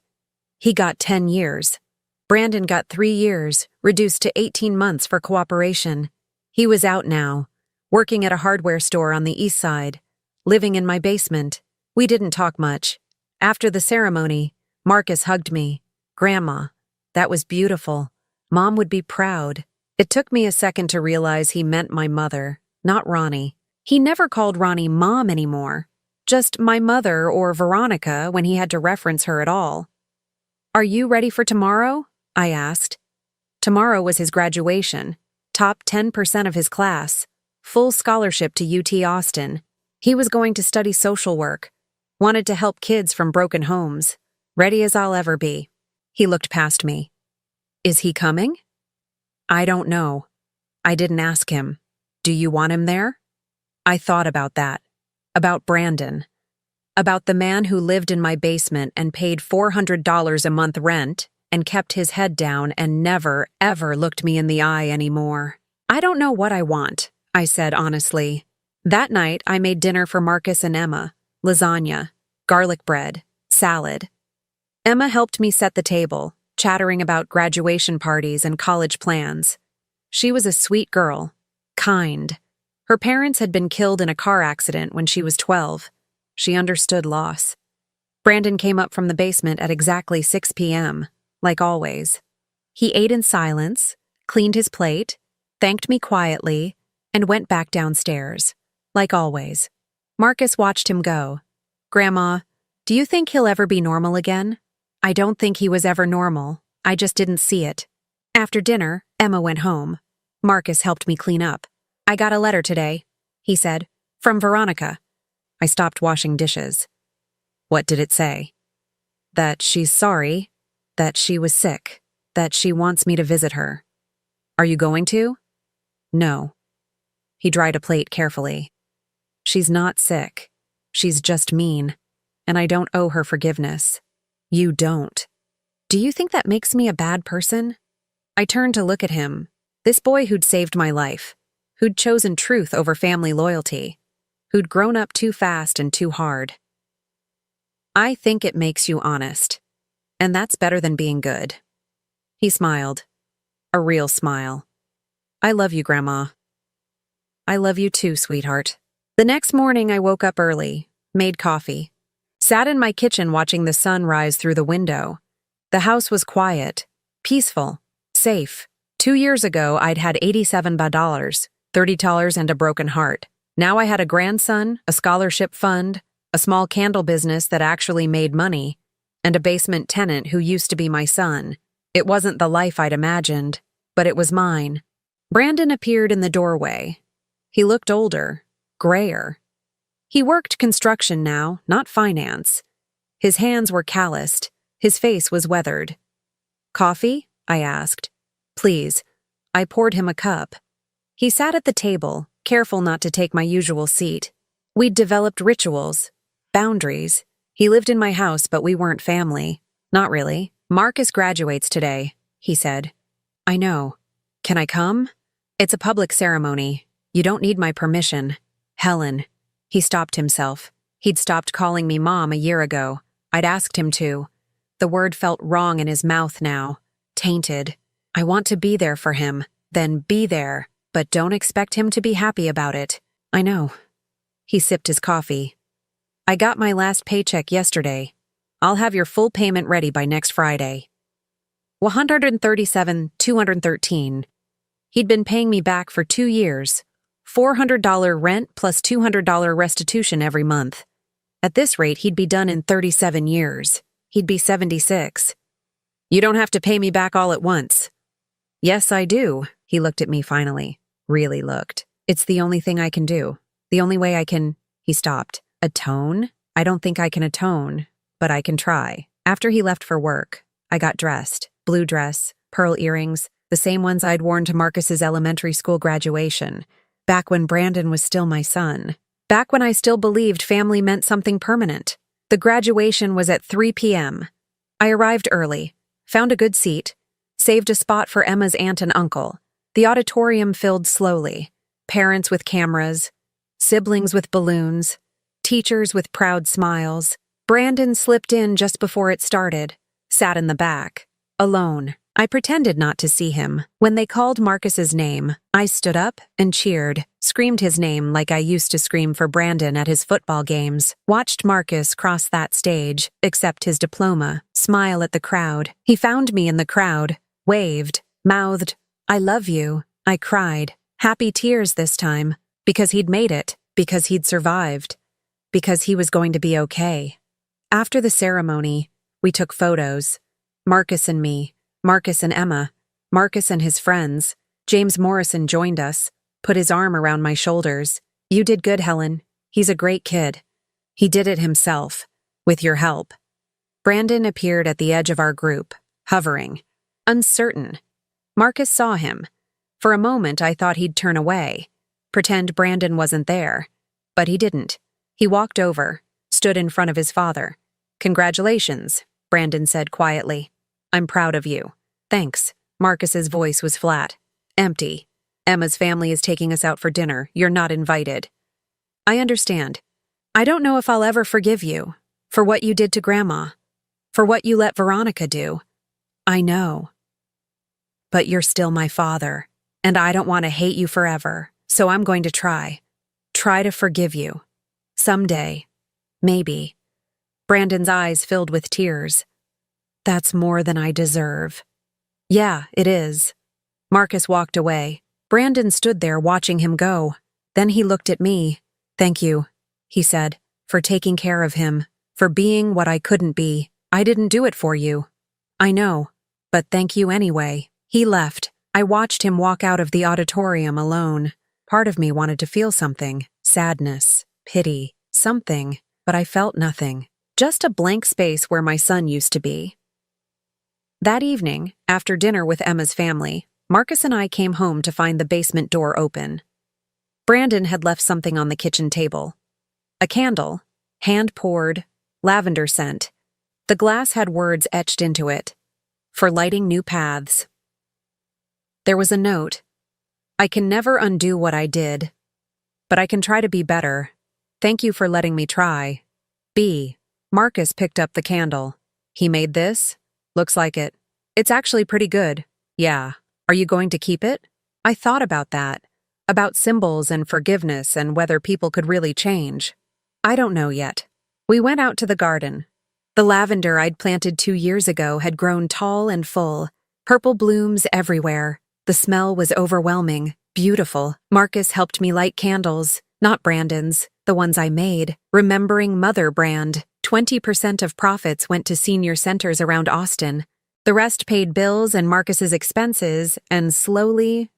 He got 10 years. Brandon got 3 years, reduced to 18 months for cooperation. He was out now, working at a hardware store on the east side, living in my basement. We didn't talk much. After the ceremony, Marcus hugged me. Grandma, that was beautiful. Mom would be proud. It took me a second to realize he meant my mother, not Ronnie. He never called Ronnie Mom anymore, just my mother or Veronica when he had to reference her at all. Are you ready for tomorrow? I asked. Tomorrow was his graduation, top 10% of his class, full scholarship to UT Austin. He was going to study social work, wanted to help kids from broken homes, ready as I'll ever be. He looked past me. Is he coming? I don't know. I didn't ask him. Do you want him there? I thought about that. About Brandon. About the man who lived in my basement and paid $400 a month rent and kept his head down and never, ever looked me in the eye anymore. I don't know what I want, I said honestly. That night, I made dinner for Marcus and Emma. Lasagna, garlic bread, salad. Emma helped me set the table, chattering about graduation parties and college plans. She was a sweet girl, kind. Her parents had been killed in a car accident when she was 12. She understood loss. Brandon came up from the basement at exactly 6 p.m., like always. He ate in silence, cleaned his plate, thanked me quietly, and went back downstairs, like always. Marcus watched him go. Grandma, do you think he'll ever be normal again? I don't think he was ever normal. I just didn't see it. After dinner, Emma went home. Marcus helped me clean up. I got a letter today, he said, from Veronica. I stopped washing dishes. What did it say? That she's sorry, that she was sick, that she wants me to visit her. Are you going to? No. He dried a plate carefully. She's not sick. She's just mean, and I don't owe her forgiveness. You don't. Do you think that makes me a bad person? I turned to look at him, this boy who'd saved my life, who'd chosen truth over family loyalty, who'd grown up too fast and too hard. I think it makes you honest, and that's better than being good. He smiled. A real smile. I love you, Grandma. I love you too, sweetheart. The next morning I woke up early, made coffee, sat in my kitchen watching the sun rise through the window. The house was quiet, peaceful, safe. 2 years ago I'd had $87 $30 and a broken heart. Now I had a grandson, a scholarship fund, a small candle business that actually made money, and a basement tenant who used to be my son. It wasn't the life I'd imagined, but it was mine. Brandon appeared in the doorway. He looked older, grayer. He worked construction now, not finance. His hands were calloused. His face was weathered. Coffee? I asked. Please. I poured him a cup. He sat at the table, careful not to take my usual seat. We'd developed rituals, boundaries. He lived in my house, but we weren't family. Not really. Marcus graduates today, he said. I know. Can I come? It's a public ceremony. You don't need my permission. Helen. He stopped himself. He'd stopped calling me Mom a year ago. I'd asked him to. The word felt wrong in his mouth now. Tainted. I want to be there for him. Then be there. But don't expect him to be happy about it. I know. He sipped his coffee. I got my last paycheck yesterday. I'll have your full payment ready by next Friday. 137,213. He'd been paying me back for 2 years. $400 rent plus $200 restitution every month. At this rate, he'd be done in 37 years. He'd be 76. You don't have to pay me back all at once. Yes, I do. He looked at me finally. Really looked. It's the only thing I can do. The only way I can... He stopped. Atone? I don't think I can atone, but I can try. After he left for work, I got dressed. Blue dress, pearl earrings, the same ones I'd worn to Marcus's elementary school graduation, back when Brandon was still my son. Back when I still believed family meant something permanent. The graduation was at 3 p.m. I arrived early, found a good seat, saved a spot for Emma's aunt and uncle. The auditorium filled slowly. Parents with cameras, siblings with balloons, teachers with proud smiles. Brandon slipped in just before it started, sat in the back, alone. I pretended not to see him. When they called Marcus's name, I stood up and cheered, screamed his name like I used to scream for Brandon at his football games, watched Marcus cross that stage, accept his diploma, smile at the crowd. He found me in the crowd, waved, mouthed, "I love you." I cried, happy tears this time, because he'd made it, because he'd survived, because he was going to be okay. After the ceremony, we took photos. Marcus and me, Marcus and Emma, Marcus and his friends. James Morrison joined us, put his arm around my shoulders. You did good, Helen. He's a great kid. He did it himself, with your help. Brandon appeared at the edge of our group, hovering, uncertain. Marcus saw him. For a moment, I thought he'd turn away, pretend Brandon wasn't there. But he didn't. He walked over, stood in front of his father. Congratulations, Brandon said quietly. I'm proud of you. Thanks. Marcus's voice was flat, empty. Emma's family is taking us out for dinner. You're not invited. I understand. I don't know if I'll ever forgive you for what you did to Grandma, for what you let Veronica do. I know. But you're still my father, and I don't want to hate you forever, so I'm going to try. Try to forgive you. Someday. Maybe. Brandon's eyes filled with tears. That's more than I deserve. Yeah, it is. Marcus walked away. Brandon stood there watching him go. Then he looked at me. Thank you, he said, for taking care of him, for being what I couldn't be. I didn't do it for you. I know, but thank you anyway. He left. I watched him walk out of the auditorium alone. Part of me wanted to feel something. Sadness, pity, something, but I felt nothing. Just a blank space where my son used to be. That evening, after dinner with Emma's family, Marcus and I came home to find the basement door open. Brandon had left something on the kitchen table. A candle, hand-poured, lavender scent. The glass had words etched into it. For lighting new paths. There was a note. I can never undo what I did, but I can try to be better. Thank you for letting me try. B. Marcus picked up the candle. He made this? Looks like it. It's actually pretty good. Yeah. Are you going to keep it? I thought about that. About symbols and forgiveness and whether people could really change. I don't know yet. We went out to the garden. The lavender I'd planted 2 years ago had grown tall and full. Purple blooms everywhere. The smell was overwhelming, beautiful. Marcus helped me light candles, not Brandon's, the ones I made. Remembering Mother brand. 20% of profits went to senior centers around Austin. The rest paid bills and Marcus's expenses and slowly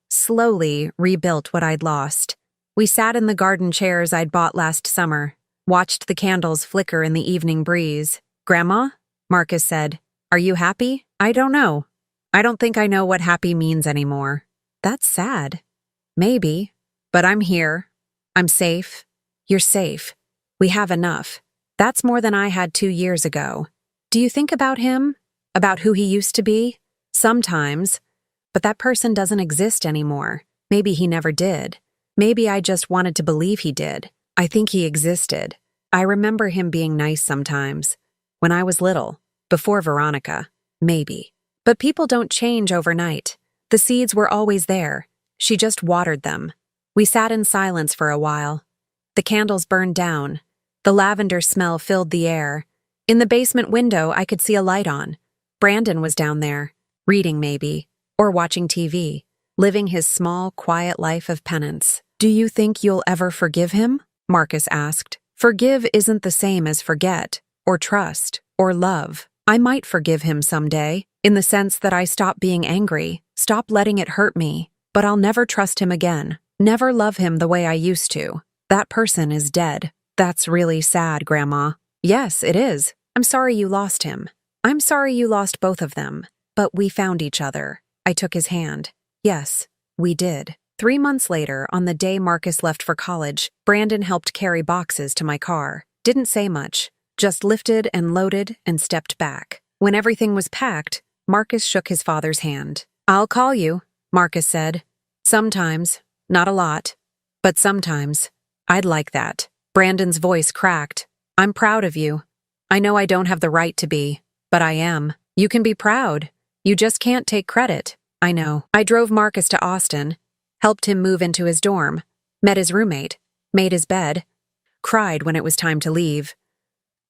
rebuilt what I'd lost. We sat in the garden chairs I'd bought last summer, watched the candles flicker in the evening breeze. Grandma? Marcus said, Are you happy? I don't know. I don't think I know what happy means anymore. That's sad. Maybe. But I'm here. I'm safe. You're safe. We have enough. That's more than I had 2 years ago. Do you think about him? About who he used to be? Sometimes. But that person doesn't exist anymore. Maybe he never did. Maybe I just wanted to believe he did. I think he existed. I remember him being nice sometimes. When I was little, before Veronica, maybe. But people don't change overnight. The seeds were always there. She just watered them. We sat in silence for a while. The candles burned down. The lavender smell filled the air. In the basement window, I could see a light on. Brandon was down there, reading maybe, or watching TV, living his small, quiet life of penance. "Do you think you'll ever forgive him?" Marcus asked. "Forgive isn't the same as forget, or trust, or love. I might forgive him someday, in the sense that I stop being angry, stop letting it hurt me, but I'll never trust him again, never love him the way I used to. That person is dead." "That's really sad, Grandma." "Yes, it is. I'm sorry you lost him. I'm sorry you lost both of them. But we found each other." I took his hand. "Yes, we did." 3 months later, on the day Marcus left for college, Brandon helped carry boxes to my car. Didn't say much, just lifted and loaded and stepped back. When everything was packed, Marcus shook his father's hand. "I'll call you," Marcus said. "Sometimes, not a lot, but sometimes. I'd like that." Brandon's voice cracked. "I'm proud of you. I know I don't have the right to be, but I am. You can be proud. You just can't take credit." "I know." I drove Marcus to Austin, helped him move into his dorm, met his roommate, made his bed, cried when it was time to leave.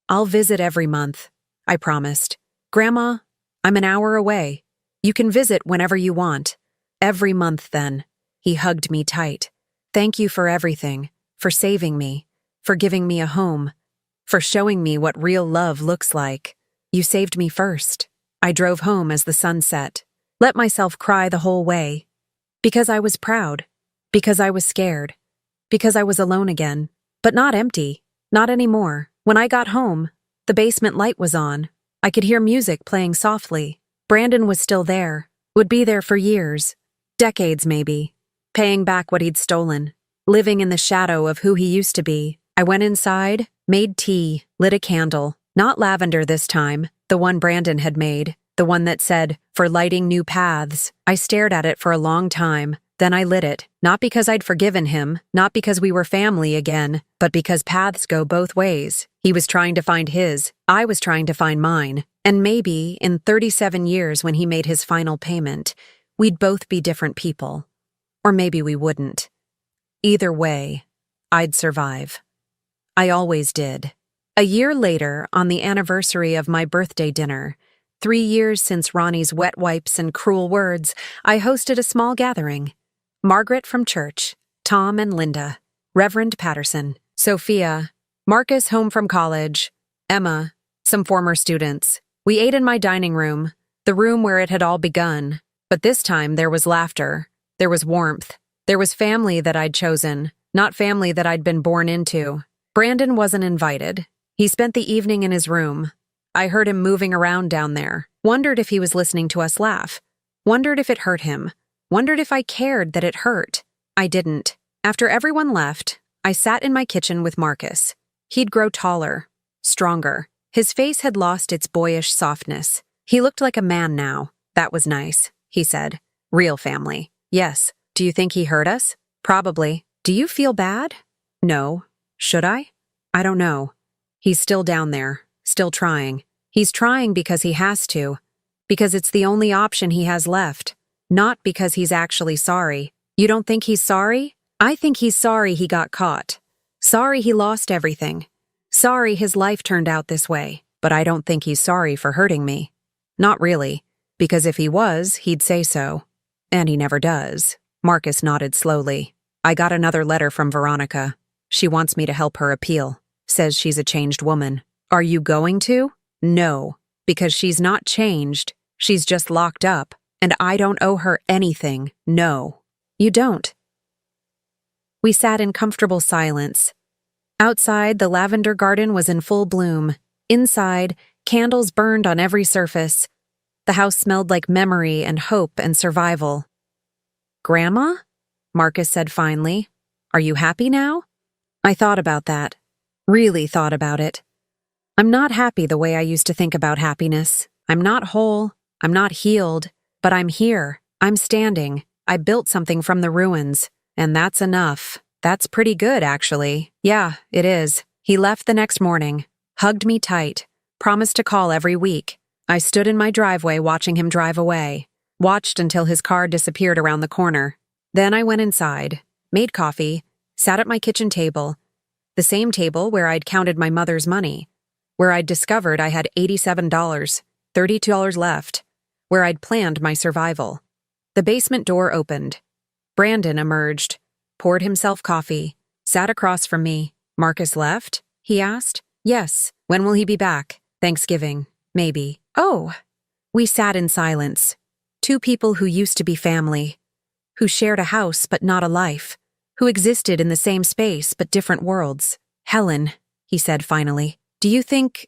"I'll visit every month," I promised. "Grandma, I'm an hour away. You can visit whenever you want. Every month then." He hugged me tight. "Thank you for everything, for saving me, for giving me a home, for showing me what real love looks like. You saved me first." I drove home as the sun set, let myself cry the whole way. Because I was proud, because I was scared, because I was alone again, but not empty, not anymore. When I got home, the basement light was on. I could hear music playing softly. Brandon was still there, would be there for years, decades maybe, paying back what he'd stolen, living in the shadow of who he used to be. I went inside, made tea, lit a candle, not lavender this time, the one Brandon had made, the one that said, "For lighting new paths." I stared at it for a long time, then I lit it, not because I'd forgiven him, not because we were family again, but because paths go both ways. He was trying to find his, I was trying to find mine, and maybe, in 37 years when he made his final payment, we'd both be different people. Or maybe we wouldn't. Either way, I'd survive. I always did. A year later, on the anniversary of my birthday dinner, 3 years since Ronnie's wet wipes and cruel words, I hosted a small gathering. Margaret from church, Tom and Linda, Reverend Patterson, Sophia, Marcus home from college, Emma, some former students. We ate in my dining room, the room where it had all begun. But this time there was laughter, there was warmth, there was family that I'd chosen, not family that I'd been born into. Brandon wasn't invited. He spent the evening in his room. I heard him moving around down there, wondered if he was listening to us laugh, wondered if it hurt him, wondered if I cared that it hurt. I didn't. After everyone left, I sat in my kitchen with Marcus. He'd grow taller, stronger. His face had lost its boyish softness. He looked like a man now. "That was nice," he said. "Real family." "Yes." "Do you think he hurt us?" "Probably." "Do you feel bad?" "No." "Should I?" "I don't know." He's still down there, still trying. He's trying because he has to, because it's the only option he has left, not because he's actually sorry. You don't think he's sorry? I think he's sorry he got caught. Sorry he lost everything. Sorry his life turned out this way. But I don't think he's sorry for hurting me. Not really, because if he was, he'd say so. And he never does. Marcus nodded slowly. "I got another letter from Veronica. She wants me to help her appeal. Says she's a changed woman." "Are you going to?" "No, because she's not changed. She's just locked up, and I don't owe her anything. No." "You don't." We sat in comfortable silence. Outside, the lavender garden was in full bloom. Inside, candles burned on every surface. The house smelled like memory and hope and survival. "Grandma?" Marcus said finally. "Are you happy now?" I thought about that. Really thought about it. I'm not happy the way I used to think about happiness. I'm not whole. I'm not healed. But I'm here. I'm standing. I built something from the ruins. And that's enough. That's pretty good, actually. Yeah, it is. He left the next morning, hugged me tight, promised to call every week. I stood in my driveway watching him drive away, watched until his car disappeared around the corner. Then I went inside, made coffee, sat at my kitchen table, the same table where I'd counted my mother's money, where I'd discovered I had $87, $32 left, where I'd planned my survival. The basement door opened. Brandon emerged, poured himself coffee, sat across from me. Marcus left? He asked. Yes. When will he be back? Thanksgiving. Maybe. Oh. We sat in silence. Two people who used to be family, who shared a house but not a life, who existed in the same space but different worlds. Helen, he said finally, do you think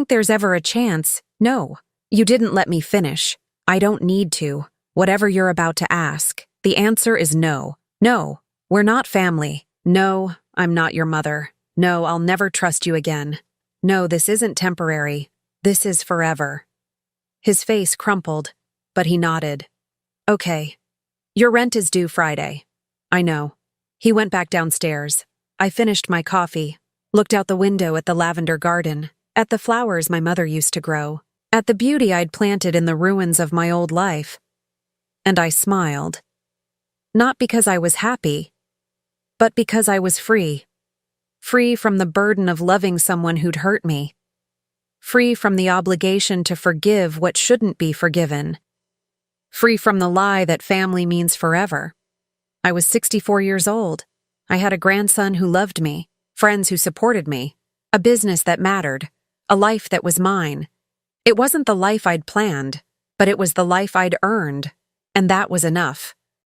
there's ever a chance? No. You didn't let me finish. I don't need to. Whatever you're about to ask, the answer is no. No, we're not family. No, I'm not your mother. No, I'll never trust you again. No, this isn't temporary. This is forever. His face crumpled, but he nodded. Okay. Your rent is due Friday. I know. He went back downstairs. I finished my coffee, looked out the window at the lavender garden, at the flowers my mother used to grow, at the beauty I'd planted in the ruins of my old life. And I smiled. Not because I was happy, but because I was free. Free from the burden of loving someone who'd hurt me. Free from the obligation to forgive what shouldn't be forgiven. Free from the lie that family means forever. I was 64 years old. I had a grandson who loved me, friends who supported me, a business that mattered, a life that was mine. It wasn't the life I'd planned, but it was the life I'd earned, and that was enough.